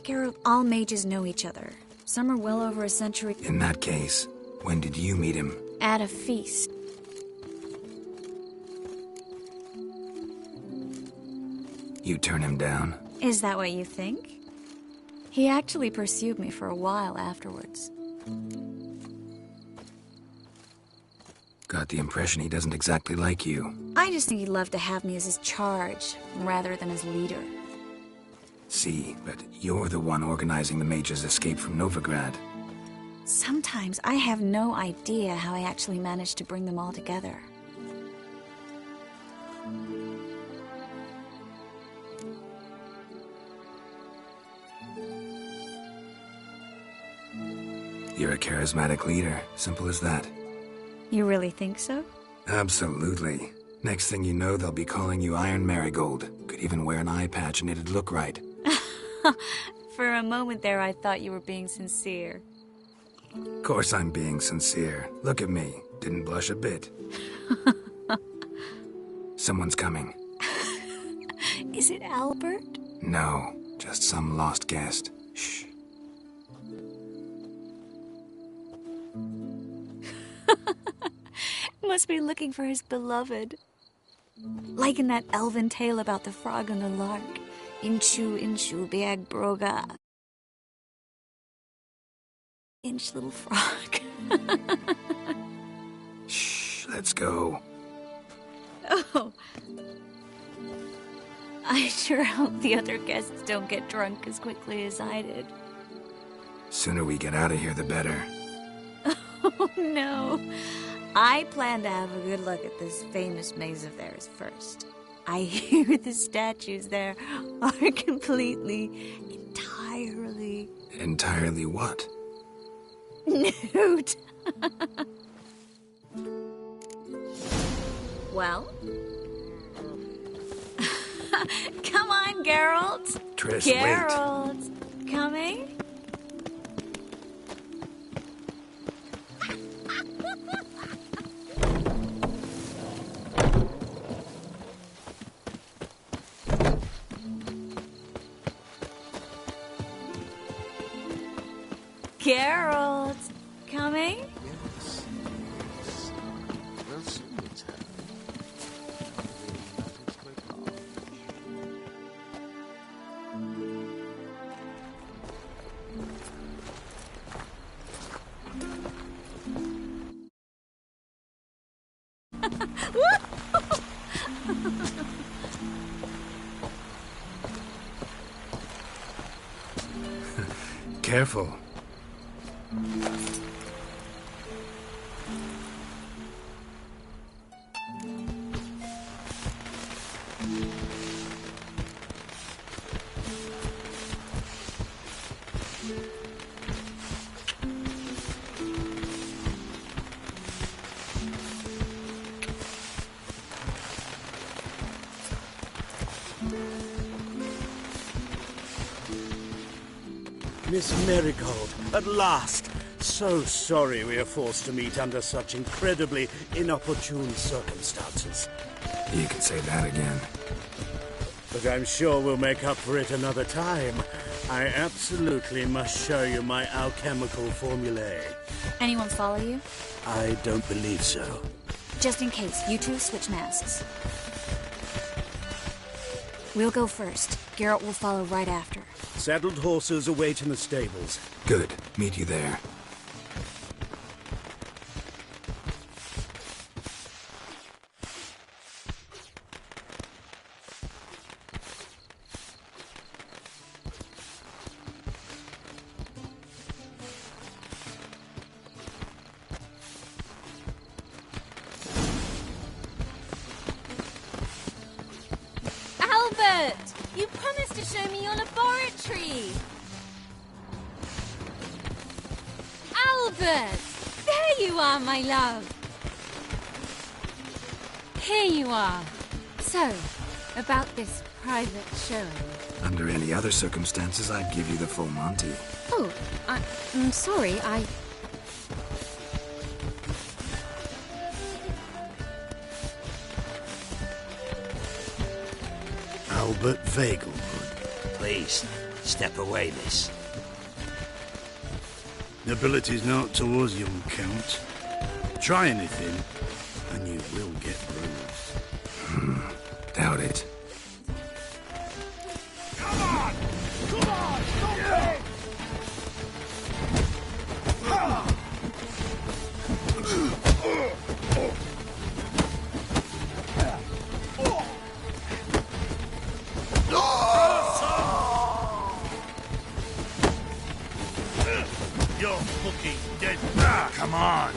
Speaker 19: Geralt, all mages know each other. Some are well over a century.
Speaker 1: In that case, when did you meet him?
Speaker 19: At a feast.
Speaker 1: You turn him down?
Speaker 19: Is that what you think? He actually pursued me for a while afterwards.
Speaker 1: Got the impression he doesn't exactly like you.
Speaker 19: I just think he'd love to have me as his charge, rather than his leader.
Speaker 1: See, but you're the one organizing the mage's escape from Novigrad.
Speaker 19: Sometimes I have no idea how I actually managed to bring them all together.
Speaker 1: You're a charismatic leader. Simple as that.
Speaker 19: You really think so?
Speaker 1: Absolutely. Next thing you know, they'll be calling you Iron Marigold. Could even wear an eye patch and it'd look right.
Speaker 19: For a moment there, I thought you were being sincere.
Speaker 1: Of course I'm being sincere. Look at me. Didn't blush a bit. Someone's coming.
Speaker 19: Is it Albert?
Speaker 1: No, just some lost guest. Shh.
Speaker 19: Must be looking for his beloved. Like in that elven tale about the frog and the lark. Inchu, inchu, beag broga. Inch little frog.
Speaker 1: Shh, let's go.
Speaker 19: Oh. I sure hope the other guests don't get drunk as quickly as I did.
Speaker 1: Sooner we get out of here, the better.
Speaker 19: Oh, no. I plan to have a good look at this famous maze of theirs first. I hear the statues there are entirely...
Speaker 1: Entirely what?
Speaker 19: Nude. Well? Come on, Geralt.
Speaker 1: Triss,
Speaker 19: Geralt. Coming? Geralt, coming?
Speaker 11: Yes. Well, soon it's happening.
Speaker 1: Careful.
Speaker 9: Miss Marigold, at last! So sorry we are forced to meet under such incredibly inopportune circumstances.
Speaker 1: You can say that again.
Speaker 9: But I'm sure we'll make up for it another time. I absolutely must show you my alchemical formulae.
Speaker 19: Anyone follow you?
Speaker 9: I don't believe so.
Speaker 19: Just in case, you two switch masks. We'll go first. Geralt will follow right after.
Speaker 9: Saddled horses await in the stables.
Speaker 1: Good. Meet you there.
Speaker 12: Albert! You promised to show me your laboratory! Albert! There you are, my love! Here you are. So, about this private showing.
Speaker 1: Under any other circumstances, I'd give you the full Monty.
Speaker 12: Oh, I'm sorry,
Speaker 9: Albert Vegelbud.
Speaker 4: Please, step away, miss.
Speaker 9: Nobility's not towards young Count. Try anything, and you will get bruised.
Speaker 1: Doubt it.
Speaker 10: Come on! Come on! Stop it!
Speaker 9: You're fucking dead. Come on.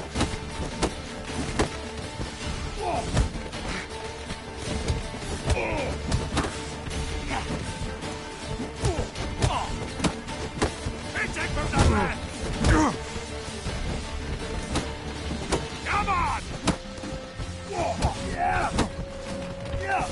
Speaker 10: Come on! Yeah! Yeah!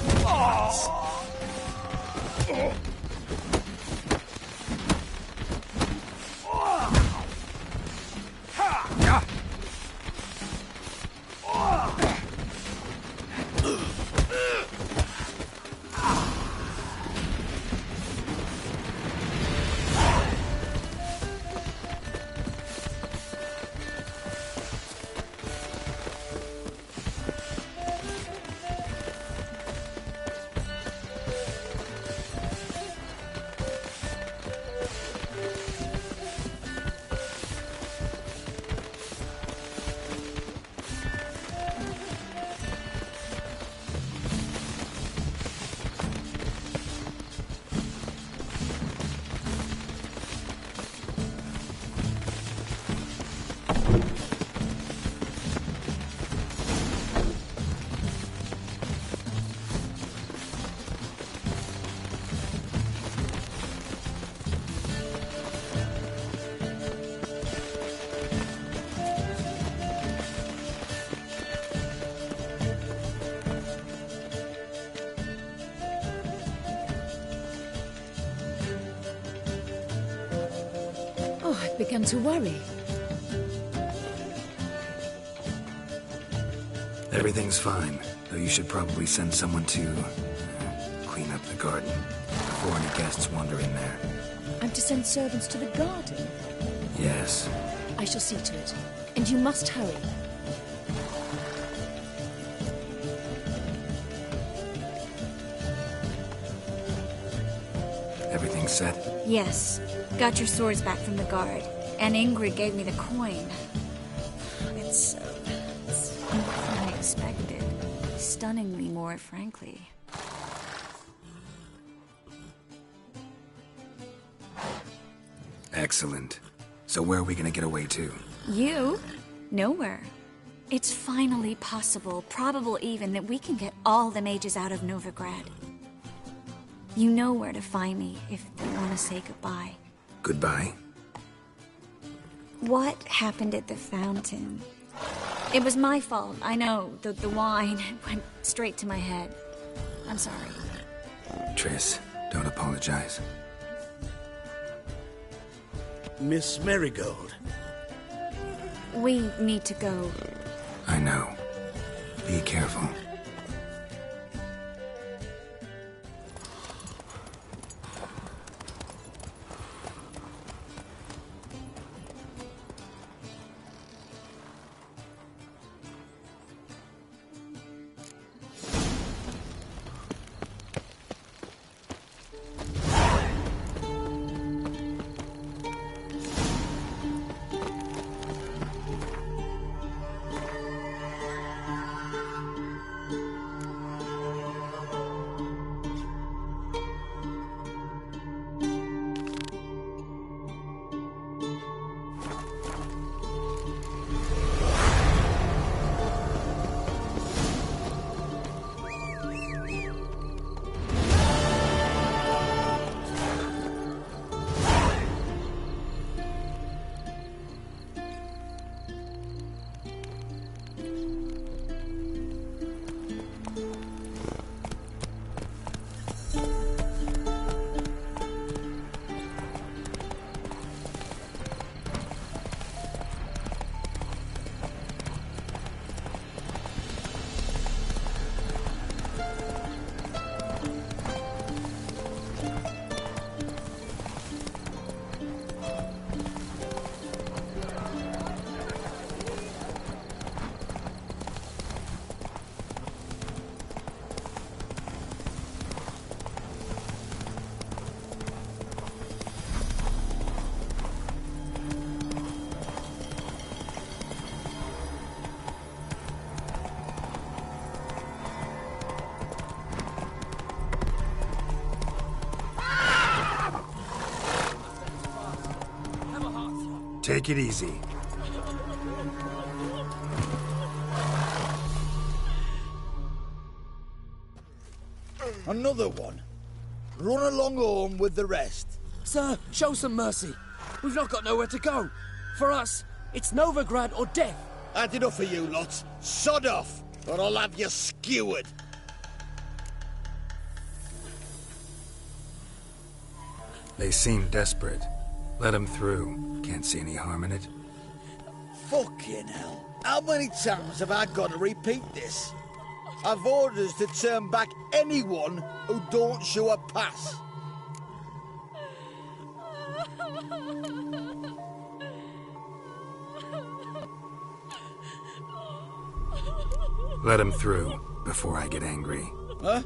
Speaker 21: Oh, I've begun to worry.
Speaker 1: Everything's fine, though you should probably send someone to clean up the garden before any guests wander in there.
Speaker 21: I'm to send servants to the garden?
Speaker 1: Yes.
Speaker 21: I shall see to it. And you must hurry.
Speaker 1: Everything set?
Speaker 19: Yes. Got your swords back from the guard. And Ingrid gave me the coin. It's more than I expected. Stunningly more, frankly.
Speaker 1: Excellent. So where are we gonna get away to?
Speaker 19: You? Nowhere. It's finally possible, probable even, that we can get all the mages out of Novigrad. You know where to find me if you want to say goodbye.
Speaker 1: Goodbye?
Speaker 19: What happened at the fountain? It was my fault, I know. The wine went straight to my head. I'm sorry.
Speaker 1: Triss, don't apologize.
Speaker 9: Miss Marigold.
Speaker 19: We need to go.
Speaker 1: I know. Be careful. Take it easy.
Speaker 5: Another one. Run along home with the rest.
Speaker 2: Sir, show some mercy. We've not got nowhere to go. For us, it's Novigrad or death.
Speaker 5: Had enough of you lots. Sod off, or I'll have you skewered.
Speaker 1: They seem desperate. Let them through. Can't see any harm in it.
Speaker 5: Fucking hell. How many times have I got to repeat this? I've orders to turn back anyone who don't show a pass.
Speaker 1: Let them through before I get angry.
Speaker 5: Huh?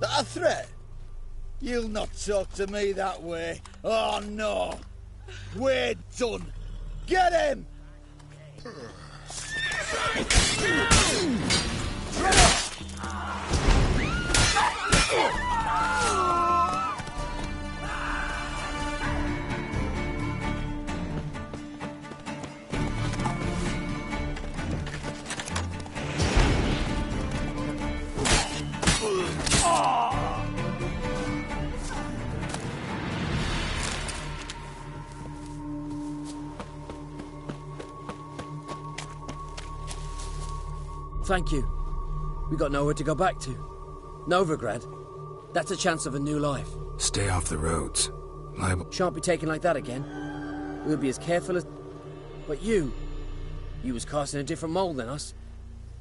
Speaker 5: That a threat? You'll not talk to me that way. Oh, no. We're done. Get him!
Speaker 2: Thank you. We got nowhere to go back to. Novigrad. That's a chance of a new life.
Speaker 1: Stay off the roads. Liable.
Speaker 2: Shan't be taken like that again. We'll be as careful as... But you was cast in a different mould than us.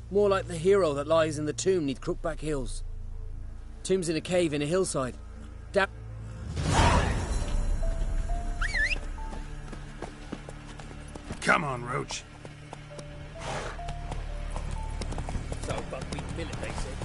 Speaker 2: More like the hero that lies in the tomb neath Crookback Hills. Tomb's in a cave in a hillside.
Speaker 1: Come on, Roach.
Speaker 2: So buckwheat millet, they said.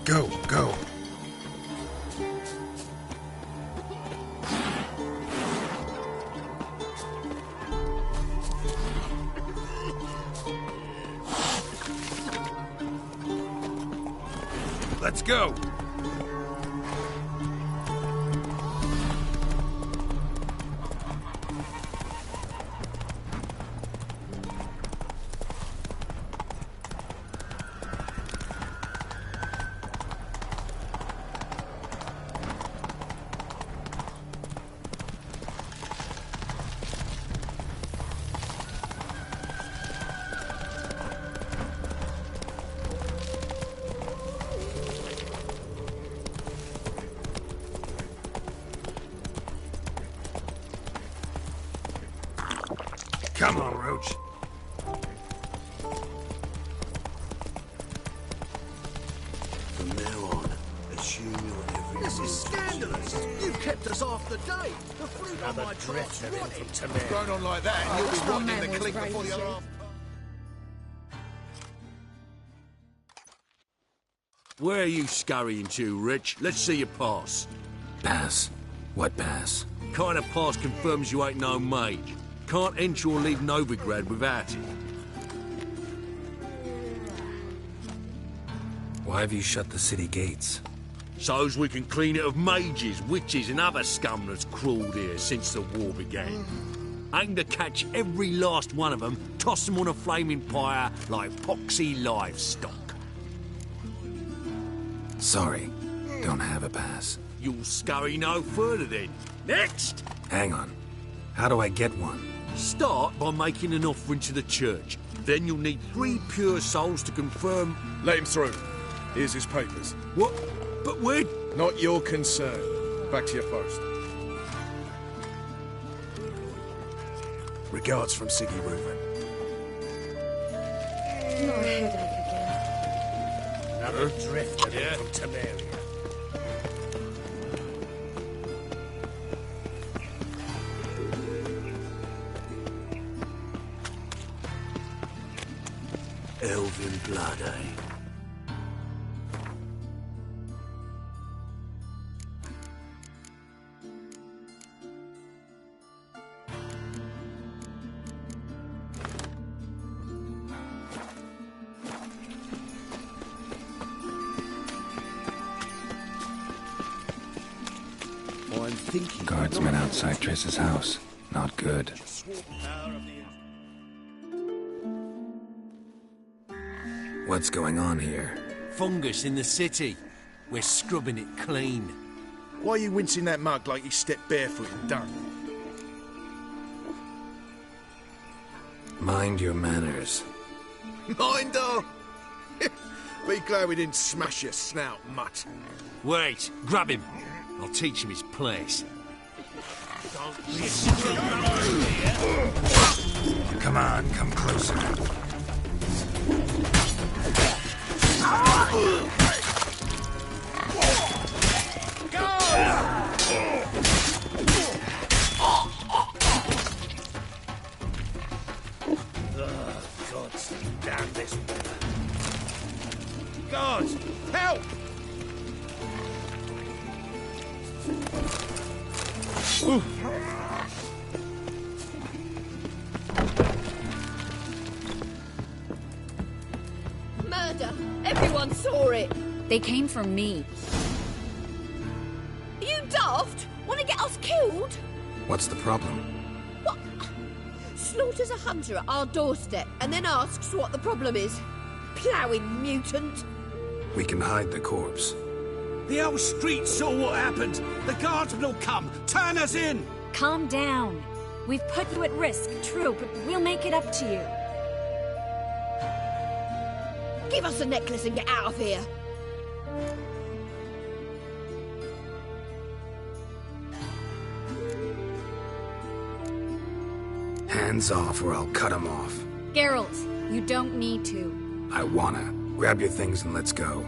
Speaker 1: Go, go. Let's go. Come on, Roach.
Speaker 8: From now on, assume your every
Speaker 10: This is scandalous. You've kept us half the day. The fruit on my trot's rotting.
Speaker 16: Going on like that, and you'll be rotting in the click before the other half.
Speaker 23: Where are you scurrying to, Rich? Let's see your pass.
Speaker 1: Pass? What pass?
Speaker 23: Kind of pass confirms you ain't no mage. Can't enter or leave Novigrad without it.
Speaker 1: Why have you shut the city gates?
Speaker 23: So's we can clean it of mages, witches and other scum that's crawled here since the war began. Aim to catch every last one of them, toss them on a flaming pyre like poxy livestock.
Speaker 1: Sorry, don't have a pass.
Speaker 23: You'll scurry no further then. Next!
Speaker 1: Hang on. How do I get one?
Speaker 23: Start by making an offering to the church. Then you'll need 3 pure souls to confirm...
Speaker 16: Let him through. Here's his papers.
Speaker 23: What? But where...
Speaker 16: Not your concern. Back to your post.
Speaker 10: Regards from Siggy Reuven.
Speaker 21: Not a headache again.
Speaker 8: Another drift from Temeria. in blood, eh?
Speaker 5: I'm thinking.
Speaker 1: Guardsmen outside Triss's house. Not good. What's going on here?
Speaker 11: Fungus in the city. We're scrubbing it clean.
Speaker 16: Why are you wincing that mug like you stepped barefoot in dung?
Speaker 1: Mind your manners.
Speaker 16: Mind her? Be glad we didn't smash your snout, mutt.
Speaker 11: Wait, grab him. I'll teach him his place.
Speaker 1: Come on, come closer.
Speaker 16: Gods, damn this weather. Guards, help!
Speaker 12: Murder! Everyone saw it!
Speaker 19: They came for me.
Speaker 12: Are you daft? Want to get us killed?
Speaker 1: What's the problem?
Speaker 12: What? Slaughters a hunter at our doorstep and then asks what the problem is. Ploughing mutant.
Speaker 1: We can hide the corpse.
Speaker 9: The whole street saw what happened. The guardsmen will come. Turn us in.
Speaker 19: Calm down. We've put you at risk, true, but we'll make it up to you.
Speaker 12: Give us the necklace and get out of here.
Speaker 1: Hands off or I'll cut them off.
Speaker 19: Geralt, you don't need to.
Speaker 1: I wanna. Grab your things and let's go.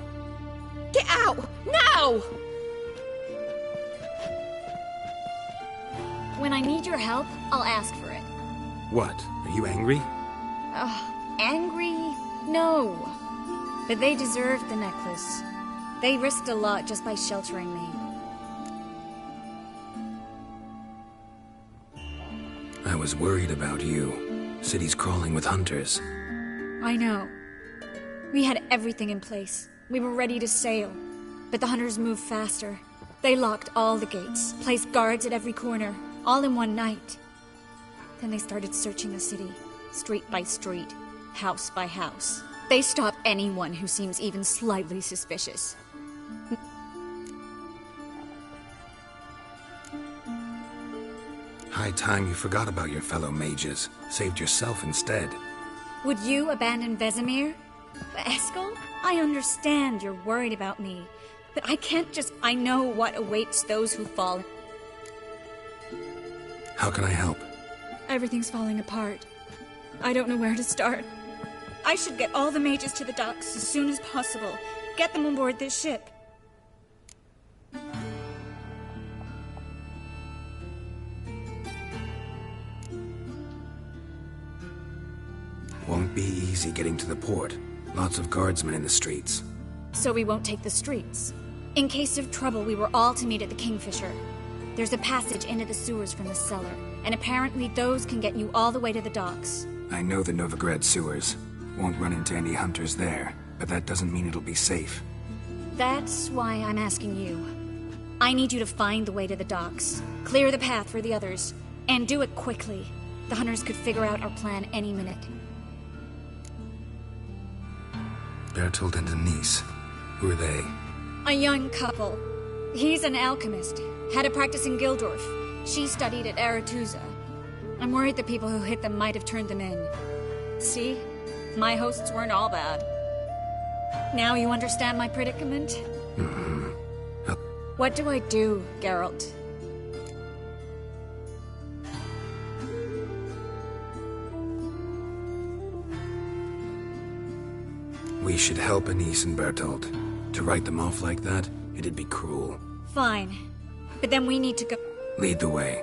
Speaker 12: Get out! Now!
Speaker 19: When I need your help, I'll ask for it.
Speaker 1: What? Are you angry?
Speaker 19: Angry? No. But they deserved the necklace. They risked a lot just by sheltering me.
Speaker 1: I was worried about you. City's crawling with hunters.
Speaker 19: I know. We had everything in place. We were ready to sail. But the hunters moved faster. They locked all the gates, placed guards at every corner, all in one night. Then they started searching the city, street by street, house by house. They stop anyone who seems even slightly suspicious.
Speaker 1: High time you forgot about your fellow mages. Saved yourself instead.
Speaker 19: Would you abandon Vesemir? Eskel, I understand you're worried about me, but I can't just... I know what awaits those who fall.
Speaker 1: How can I help?
Speaker 19: Everything's falling apart. I don't know where to start. I should get all the mages to the docks as soon as possible. Get them on board this ship.
Speaker 1: Won't be easy getting to the port. Lots of guardsmen in the streets.
Speaker 19: So we won't take the streets. In case of trouble, we were all to meet at the Kingfisher. There's a passage into the sewers from the cellar, and apparently those can get you all the way to the docks.
Speaker 1: I know the Novigrad sewers. Won't run into any hunters there, but that doesn't mean it'll be safe.
Speaker 19: That's why I'm asking you. I need you to find the way to the docks, clear the path for the others, and do it quickly. The hunters could figure out our plan any minute.
Speaker 1: Bertolt and Denise. Who are they?
Speaker 19: A young couple. He's an alchemist. Had a practice in Gildorf. She studied at Aretuza. I'm worried the people who hit them might have turned them in. See? My hosts weren't all bad. Now you understand my predicament? What do I do, Geralt?
Speaker 1: We should help Anise and Bertolt. To write them off like that, it'd be cruel.
Speaker 19: Fine. But then we need to go...
Speaker 1: Lead the way.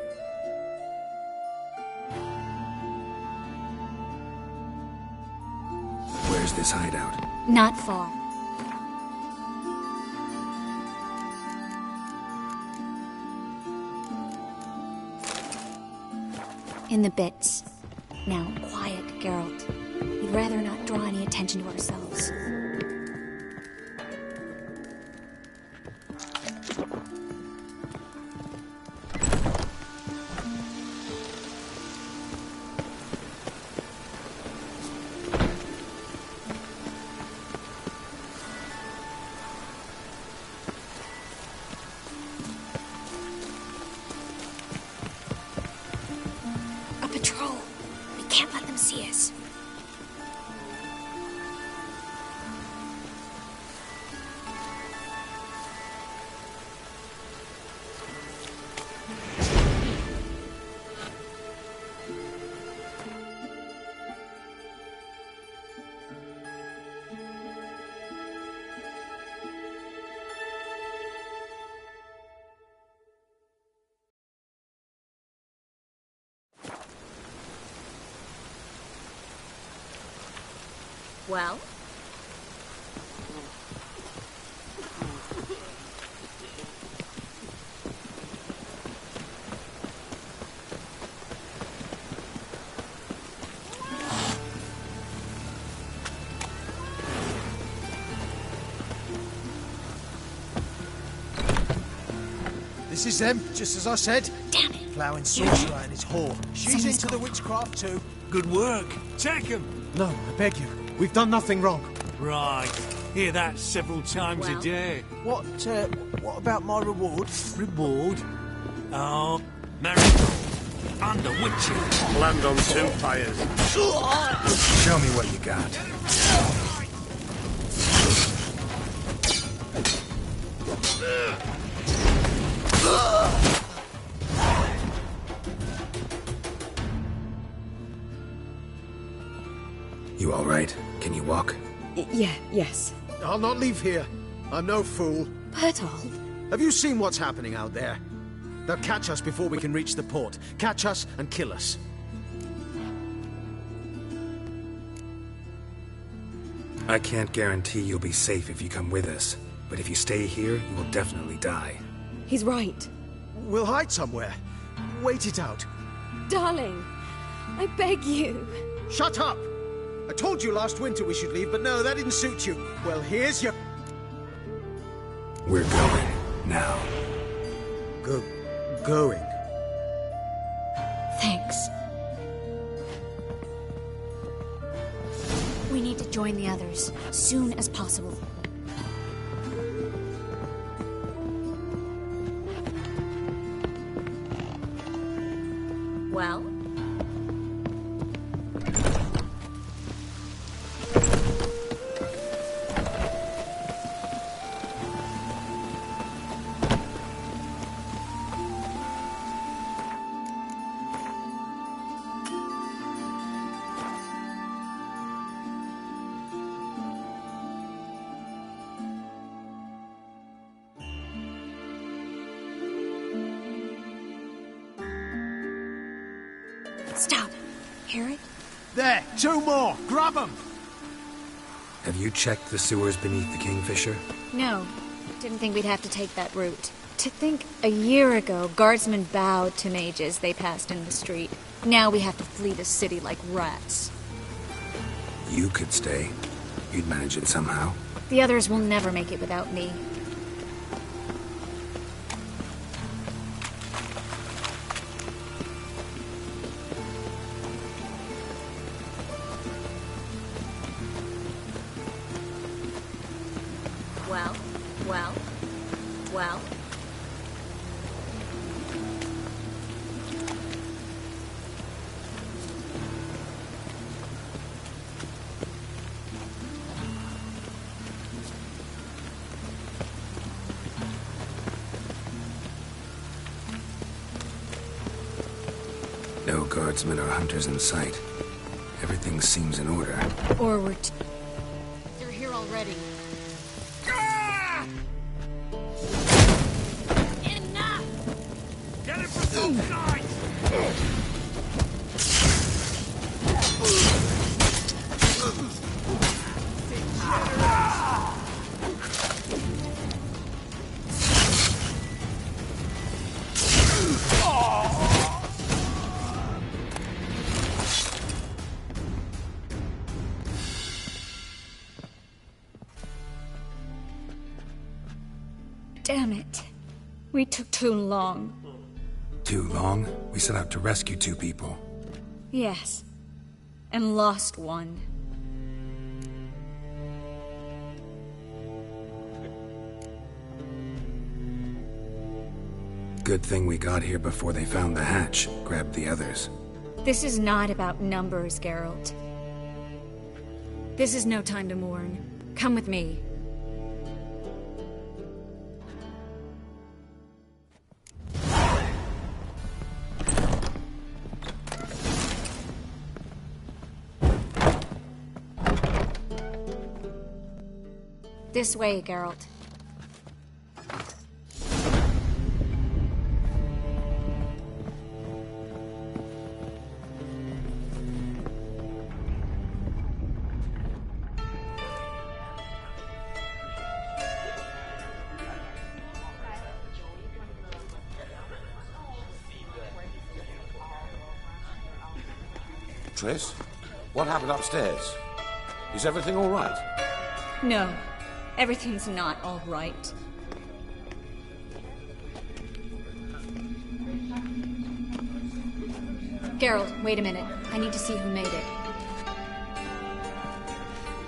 Speaker 1: Where's Where's this hideout?
Speaker 19: Not far. In the bits. Now, quiet, Geralt. We'd rather not draw any attention to ourselves. Well?
Speaker 10: This is them, just as I said.
Speaker 19: Damn it.
Speaker 10: Ploughing sorcerer and his whore. She's into the witchcraft too.
Speaker 23: Good work. Take him.
Speaker 10: No, I beg you. We've done nothing wrong.
Speaker 23: Right. Hear that several times
Speaker 10: Well.
Speaker 23: a day.
Speaker 10: What about my reward?
Speaker 23: Reward? Oh, Marigold. And the witches.
Speaker 8: Land on two fires.
Speaker 1: Show me what you got. You all right? Can you walk?
Speaker 21: Yes.
Speaker 10: I'll not leave here. I'm no fool.
Speaker 21: Bertold.
Speaker 10: Have you seen what's happening out there? They'll catch us before we can reach the port. Catch us and kill us.
Speaker 1: I can't guarantee you'll be safe if you come with us, but if you stay here, you will definitely die.
Speaker 21: He's right.
Speaker 10: We'll hide somewhere. Wait it out.
Speaker 21: Darling, I beg you.
Speaker 10: Shut up! I told you last winter we should leave, but no, that didn't suit you. Well, here's your...
Speaker 1: We're going. Now.
Speaker 10: Going?
Speaker 19: Thanks. We need to join the others, soon as possible. Well? Stop. Hear it?
Speaker 10: There! 2 more! Grab them!
Speaker 1: Have you checked the sewers beneath the Kingfisher?
Speaker 19: No. Didn't think we'd have to take that route. To think a year ago, guardsmen bowed to mages they passed in the street. Now we have to flee the city like rats.
Speaker 1: You could stay. You'd manage it somehow.
Speaker 19: The others will never make it without me. Well.
Speaker 1: No guardsmen or hunters in sight. Everything seems in order.
Speaker 19: Forward.
Speaker 12: They're here already.
Speaker 23: Get it from both sides!
Speaker 19: Damn it. We took too long.
Speaker 1: Too long? We set out to rescue 2 people.
Speaker 19: Yes. And lost one.
Speaker 1: Good thing we got here before they found the hatch, grabbed the others.
Speaker 19: This is not about numbers, Geralt. This is no time to mourn. Come with me. This way, Geralt.
Speaker 17: Triss, what happened upstairs? Is everything all right?
Speaker 19: No, everything's not all right. Geralt, wait a minute. I need to see who made it.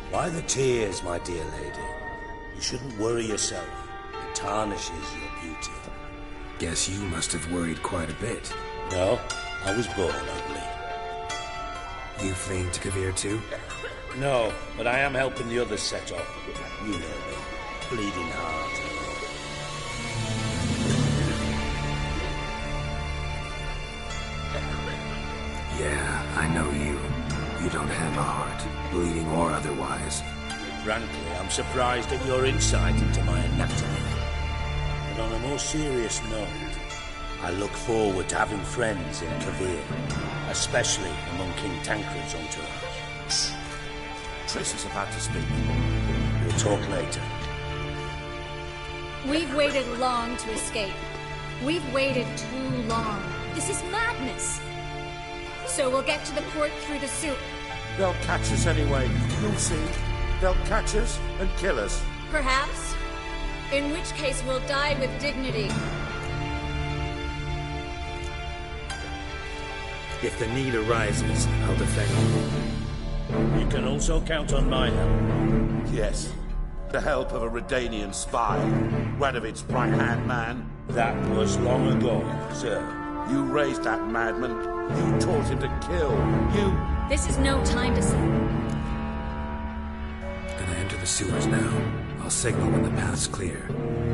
Speaker 4: Why the tears, my dear lady? You shouldn't worry yourself. It tarnishes your beauty.
Speaker 1: Guess you must have worried quite a bit.
Speaker 4: No, I was born ugly.
Speaker 1: You fleeing to Kovir too?
Speaker 4: No, but I am helping the others set off. You know me. Bleeding heart.
Speaker 1: Yeah, I know you. You don't have a heart, bleeding or otherwise.
Speaker 4: Frankly, I'm surprised at your insight into my anatomy. But on a more serious note, I look forward to having friends in Kovir, especially among King Tancred's entourage.
Speaker 17: Triss is about to speak.
Speaker 4: We'll talk later.
Speaker 19: We've waited long to escape. We've waited too long. This is madness. So we'll get to the port through the soup.
Speaker 17: They'll catch us anyway. You'll see. They'll catch us and kill us.
Speaker 19: Perhaps. In which case we'll die with dignity.
Speaker 4: If the need arises, I'll defend you. You can also count on my help.
Speaker 17: Yes. The help of a Redanian spy. Radovid's right-hand man.
Speaker 4: That was long ago, sir.
Speaker 17: You raised that madman. You taught him to kill. You...
Speaker 19: This is no time to say.
Speaker 1: Gonna enter the sewers now. I'll signal when the path's clear.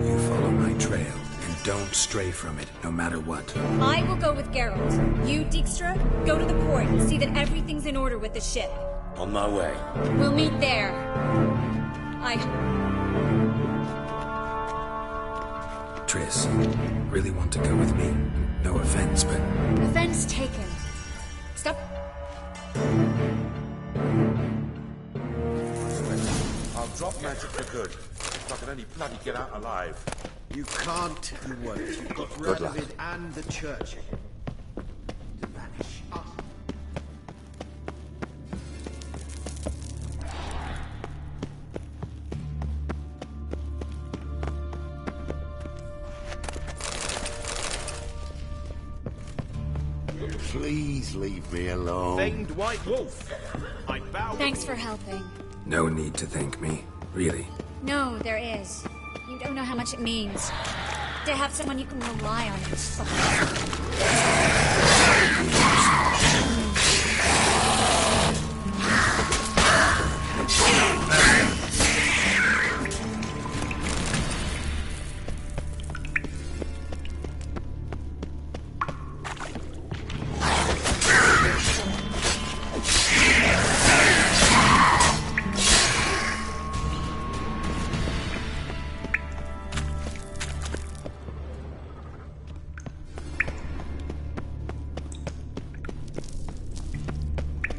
Speaker 1: You follow my trail, and don't stray from it, no matter what.
Speaker 19: I will go with Geralt. You, Dijkstra, go to the port and see that everything's in order with the ship.
Speaker 4: On my way.
Speaker 19: We'll meet there.
Speaker 1: Triss, really want to go with me? No offense, but...
Speaker 19: Offense taken. Stop.
Speaker 17: I'll drop magic for good. If I can only bloody get out alive.
Speaker 10: You can't, you won't. You've got
Speaker 17: Good luck.
Speaker 10: Radovid and the church to vanish.
Speaker 17: Please leave me alone.
Speaker 10: Fanged White Wolf. I bow.
Speaker 19: Thanks for helping.
Speaker 1: No need to thank me. Really.
Speaker 19: No, there is. You don't know how much it means. To have someone you can rely on.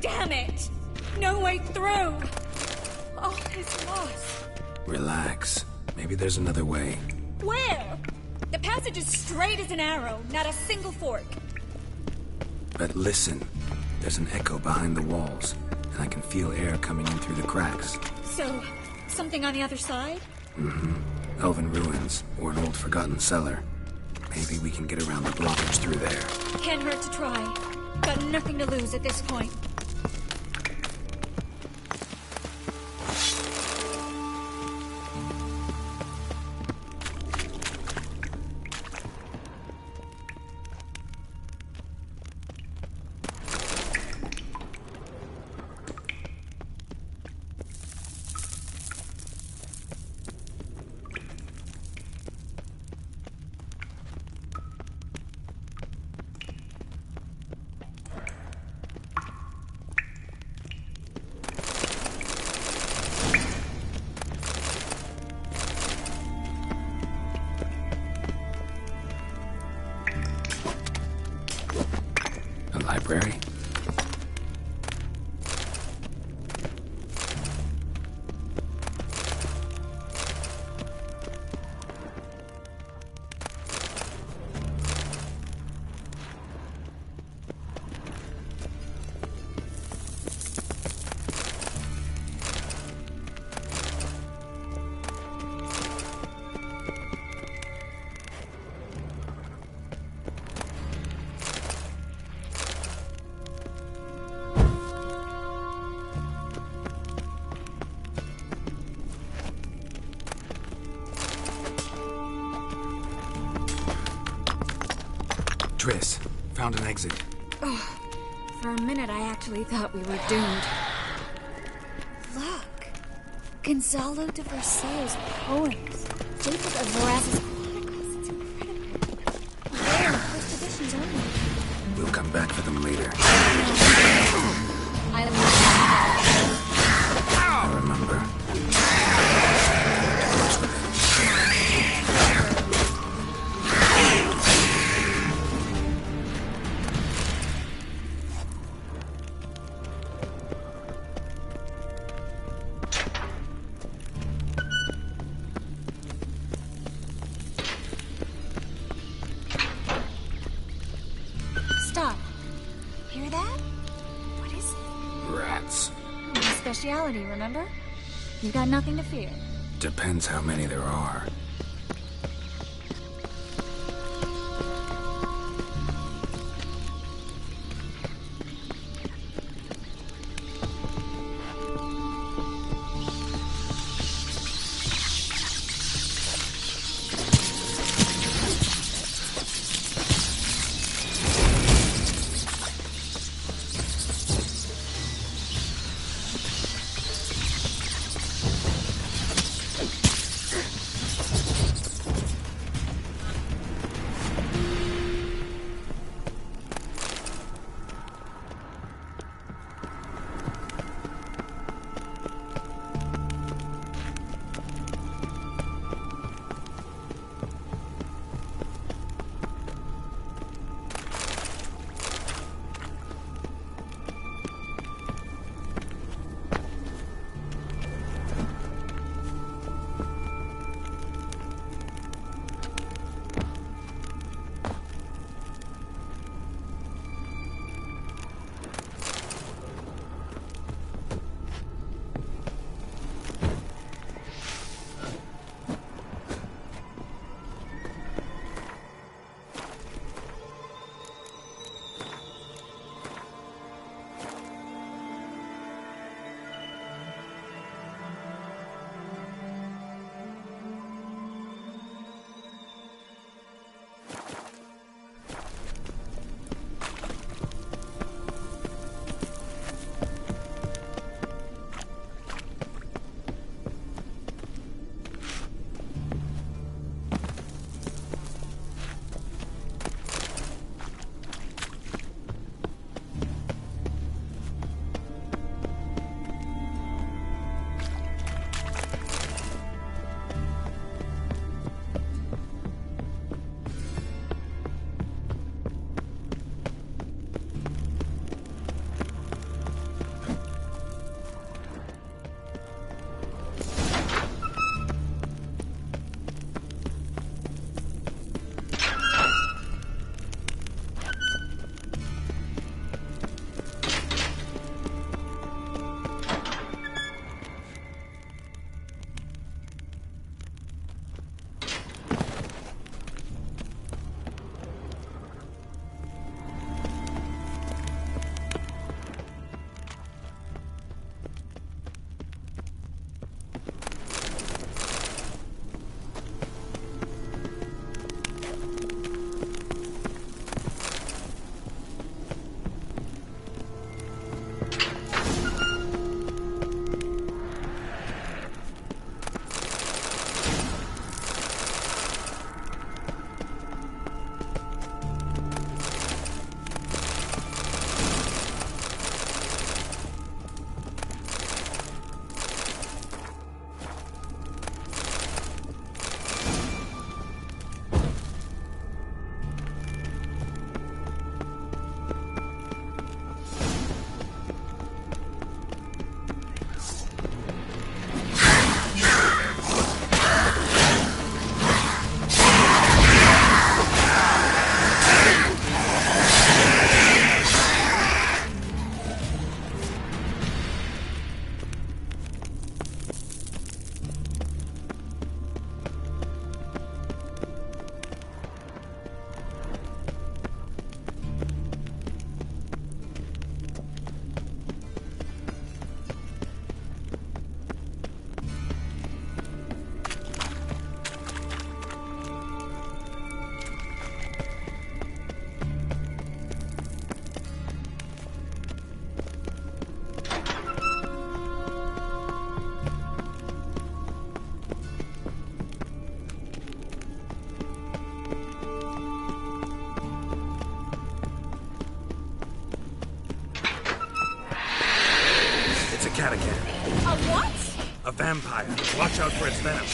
Speaker 19: Damn it! No way through! All is lost.
Speaker 1: Relax. Maybe there's another way.
Speaker 19: Where? The passage is straight as an arrow, not a single fork.
Speaker 1: But listen. There's an echo behind the walls, and I can feel air coming in through the cracks.
Speaker 19: So, something on the other side?
Speaker 1: Mm-hmm. Elven ruins, or an old forgotten cellar. Maybe we can get around the blockage through there.
Speaker 19: Can't hurt to try. Got nothing to lose at this point.
Speaker 1: Library? Triss, found an exit.
Speaker 19: Oh, for a minute I actually thought we were doomed. Look! Gonzalo de Versailles' poems. Jacob of Voraz's chronicles. It's incredible. Rare, first editions only.
Speaker 1: We'll come back for them later. I remember.
Speaker 19: Stop. Hear that? What is it?
Speaker 1: Rats.
Speaker 19: My speciality, remember? You've got nothing to fear.
Speaker 1: Depends how many there are.
Speaker 15: vampire. Watch out for its venom.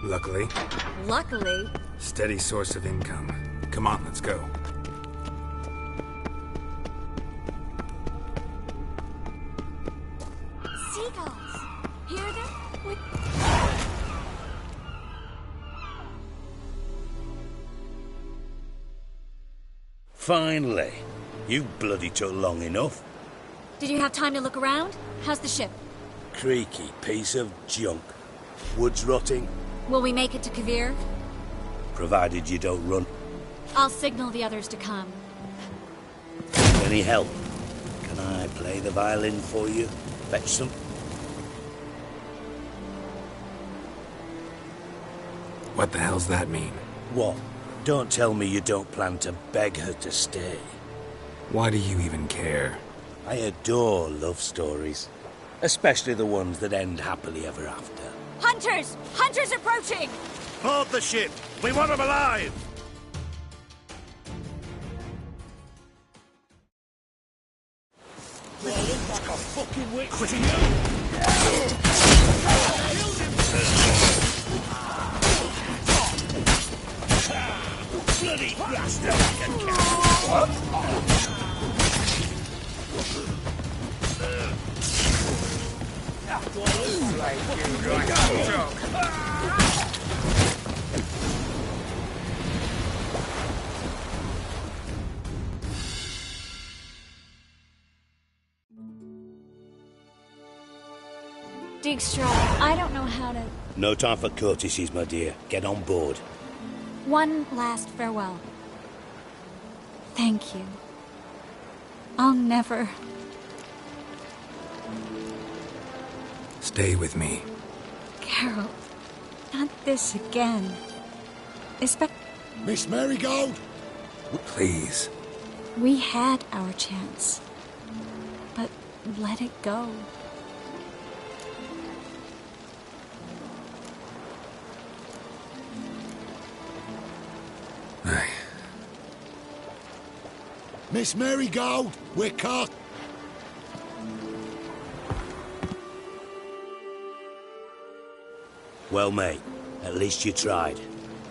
Speaker 1: Luckily.
Speaker 19: Luckily.
Speaker 1: Steady source of income. Come on, let's go.
Speaker 19: Seagulls. Hear them?
Speaker 4: Finally. You bloody took long enough.
Speaker 19: Did you have time to look around? How's the ship?
Speaker 4: Creaky piece of junk. Woods rotting.
Speaker 19: Will we make it to Kavir?
Speaker 4: Provided you don't run.
Speaker 19: I'll signal the others to come.
Speaker 4: Any help? Can I play the violin for you? Fetch some?
Speaker 1: What the hell's that mean?
Speaker 4: What? Don't tell me you don't plan to beg her to stay.
Speaker 1: Why do you even care?
Speaker 4: I adore love stories. Especially the ones that end happily ever after.
Speaker 19: Hunters! Hunters approaching!
Speaker 9: Board the ship! We want them alive!
Speaker 4: It's got fucking witch. Bloody bastard!
Speaker 19: Dijkstra, I don't know how to...
Speaker 4: No time for courtesies, my dear. Get on board.
Speaker 19: One last farewell. Thank you. I'll never...
Speaker 1: Stay with me.
Speaker 19: Carol, not this again.
Speaker 5: Miss Marigold?
Speaker 1: Please.
Speaker 19: We had our chance. But let it go.
Speaker 5: Miss Marigold, we're caught.
Speaker 4: Well, mate, at least you tried.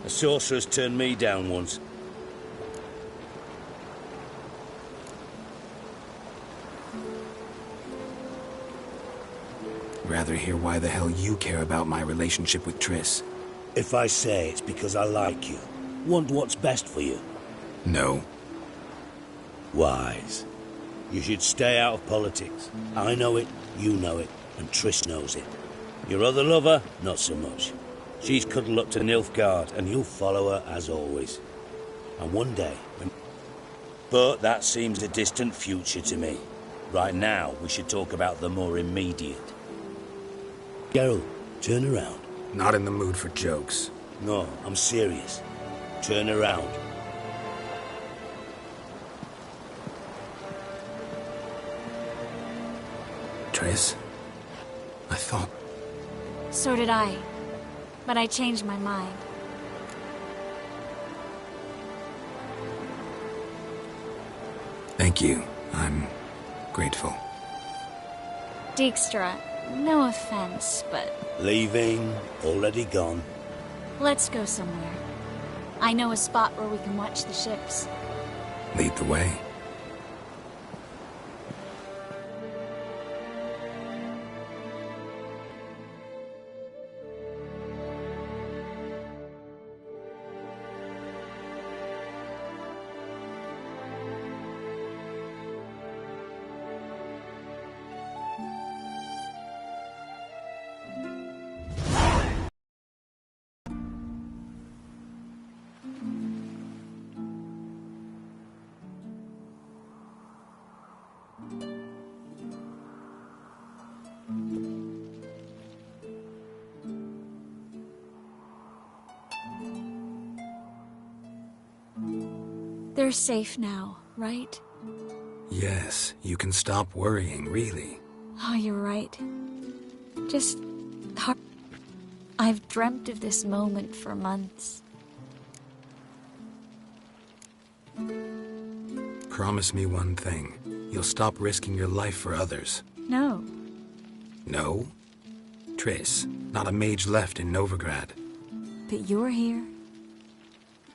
Speaker 4: A sorcerer's turned me down once.
Speaker 1: Rather hear why the hell you care about my relationship with Triss.
Speaker 4: If I say it's because I like you, want what's best for you.
Speaker 1: No.
Speaker 4: Wise. You should stay out of politics. I know it, you know it, and Triss knows it. Your other lover, not so much. She's cuddled up to Nilfgaard, and you'll follow her as always. And one day... But that seems a distant future to me. Right now, we should talk about the more immediate. Geralt, turn around.
Speaker 1: Not in the mood for jokes.
Speaker 4: No, I'm serious. Turn around.
Speaker 1: Triss? I thought...
Speaker 19: So did I. But I changed my mind.
Speaker 1: Thank you. I'm grateful.
Speaker 19: Dijkstra, no offense, but...
Speaker 4: Leaving, already gone.
Speaker 19: Let's go somewhere. I know a spot where we can watch the ships.
Speaker 1: Lead the way.
Speaker 19: They're safe now, right?
Speaker 1: Yes, you can stop worrying, really.
Speaker 19: Oh, you're right. Just hard. I've dreamt of this moment for months.
Speaker 1: Promise me one thing. You'll stop risking your life for others.
Speaker 19: No.
Speaker 1: No? Triss, not a mage left in Novigrad.
Speaker 19: But you're here.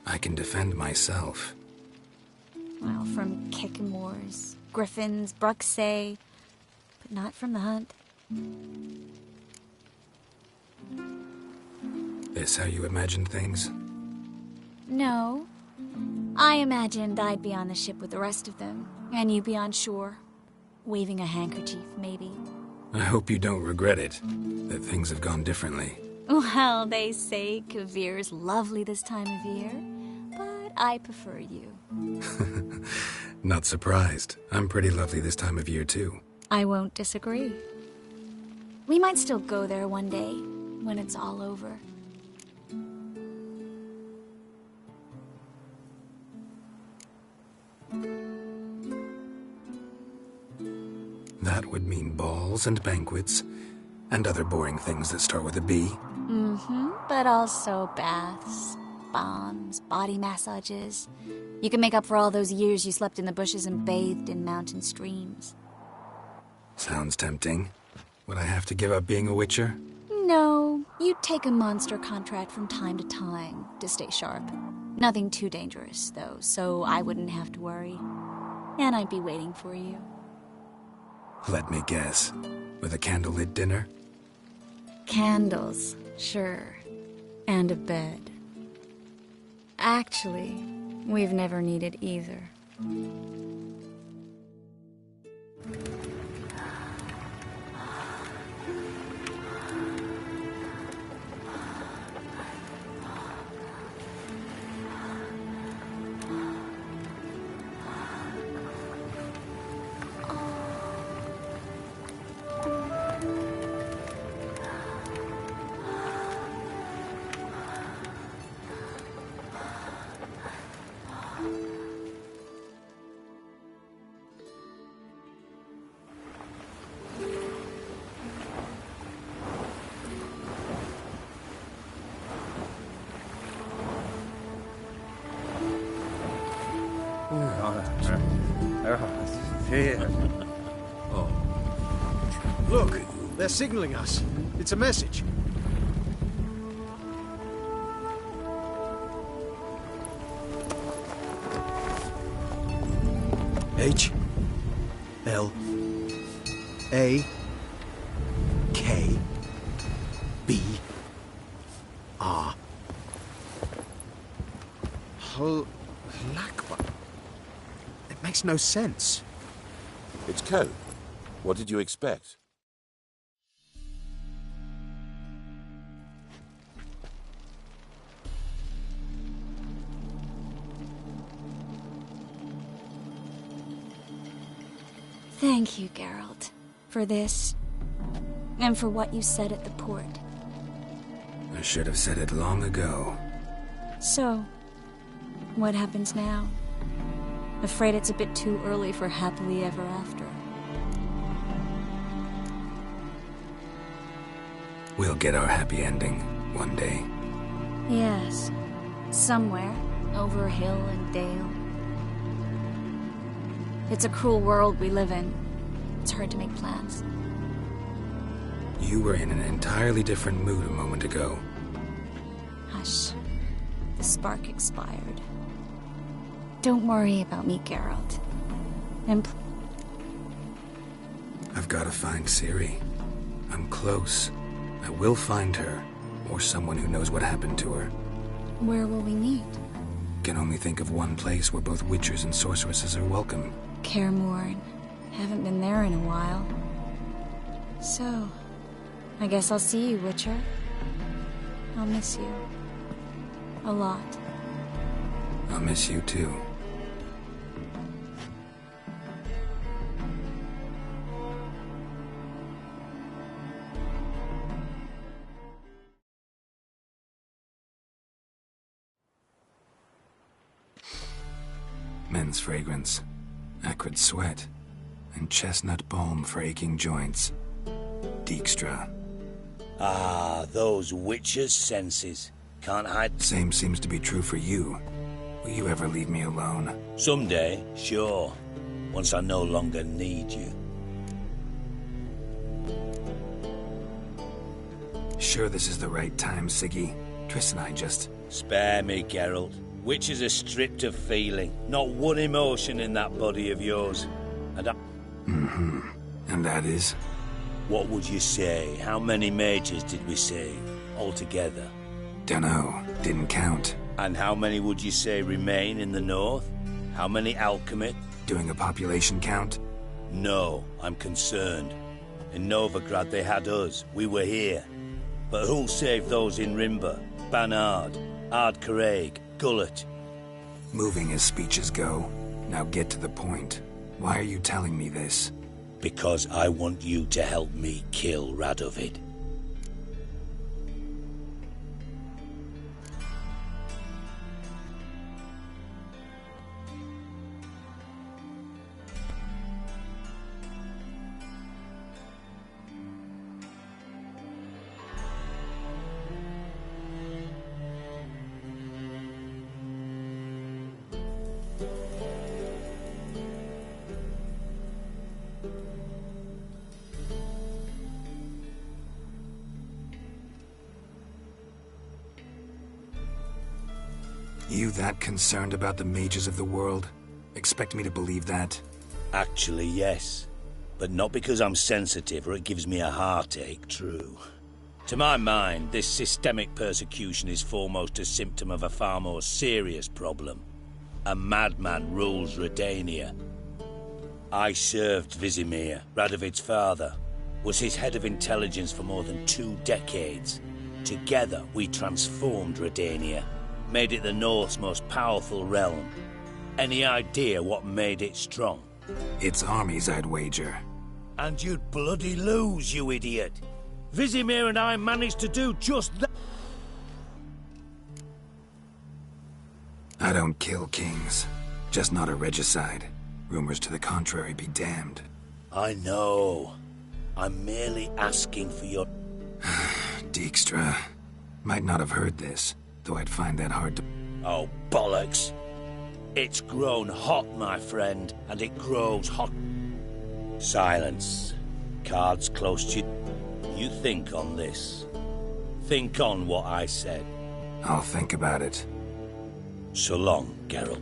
Speaker 1: I can defend myself.
Speaker 19: Well, from Kickamores, Griffins, Bruxay, but not from the hunt.
Speaker 1: This how you imagined things?
Speaker 19: No. I imagined I'd be on the ship with the rest of them, and you'd be on shore, waving a handkerchief, maybe.
Speaker 1: I hope you don't regret it, that things have gone differently.
Speaker 19: Well, they say Kavir's lovely this time of year, but I prefer you.
Speaker 1: Not surprised. I'm pretty lovely this time of year, too.
Speaker 19: I won't disagree. We might still go there one day, when it's all over.
Speaker 1: That would mean balls and banquets, and other boring things that start with a B.
Speaker 19: Mm-hmm, but also baths, bombs, body massages. You can make up for all those years you slept in the bushes and bathed in mountain streams.
Speaker 1: Sounds tempting. Would I have to give up being a witcher?
Speaker 19: No, you'd take a monster contract from time to time to stay sharp. Nothing too dangerous, though, so I wouldn't have to worry. And I'd be waiting for you.
Speaker 1: Let me guess. With a candlelit dinner?
Speaker 19: Candles, sure. And a bed. Actually, we've never needed either.
Speaker 20: Look, they're signaling us. It's a message. H L A K B R Hlakbar. It makes no sense.
Speaker 17: It's code. What did you expect?
Speaker 19: Thank you, Geralt, for this, and for what you said at the port.
Speaker 1: I should have said it long ago.
Speaker 19: So, what happens now? Afraid it's a bit too early for happily ever after.
Speaker 1: We'll get our happy ending one day.
Speaker 19: Yes, somewhere, over hill and dale. It's a cruel world we live in. It's hard to make plans.
Speaker 1: You were in an entirely different mood a moment ago.
Speaker 19: Hush. The spark expired. Don't worry about me, Geralt.
Speaker 1: I've got to find Ciri. I'm close. I will find her, or someone who knows what happened to her.
Speaker 19: Where will we meet?
Speaker 1: Can only think of one place where both witchers and sorceresses are welcome.
Speaker 19: Kaer Morhen. Haven't been there in a while. So, I guess I'll see you, Witcher. I'll miss you. A lot.
Speaker 1: I'll miss you too. intense fragrance, acrid sweat, and chestnut balm for aching joints. Dijkstra.
Speaker 4: Ah, those witches' senses. Can't hide.
Speaker 1: Same seems to be true for you. Will you ever leave me alone?
Speaker 4: Someday, sure. Once I no longer need you.
Speaker 1: Sure this is the right time, Siggy? Triss and I just...
Speaker 4: Spare me, Geralt. Witches are stripped of feeling. Not one emotion in that body of yours. And I...
Speaker 1: Mm-hmm. And that is?
Speaker 4: What would you say? How many mages did we save altogether?
Speaker 1: Dunno. Didn't count.
Speaker 4: And how many would you say remain in the north? How many alchemy?
Speaker 1: Doing a population count?
Speaker 4: No, I'm concerned. In Novigrad they had us. We were here. But who'll save those in Rimba? Banard, Ardcaraig, Gullet?
Speaker 1: Moving as speeches go. Now get to the point. Why are you telling me this?
Speaker 4: Because I want you to help me kill Radovid.
Speaker 1: You that concerned about the mages of the world? Expect me to believe that?
Speaker 4: Actually, yes. But not because I'm sensitive or it gives me a heartache, true. To my mind, this systemic persecution is foremost a symptom of a far more serious problem. A madman rules Redania. I served Vizimir, Radovid's father, was his head of intelligence for more than 2 decades. Together, we transformed Redania. Made it the North's most powerful realm. Any idea what made it strong?
Speaker 1: Its armies, I'd wager.
Speaker 4: And you'd bloody lose, you idiot. Vizimir and I managed to do just that.
Speaker 1: I don't kill kings. Just not a regicide. Rumors to the contrary be damned.
Speaker 4: I know. I'm merely asking for your...
Speaker 1: Dijkstra. Might not have heard this. Though I'd find that hard to...
Speaker 4: Oh, bollocks. It's grown hot, my friend, and it grows hot. Silence. Cards close to you. You think on this. Think on what I said.
Speaker 1: I'll think about it.
Speaker 4: So long, Geralt.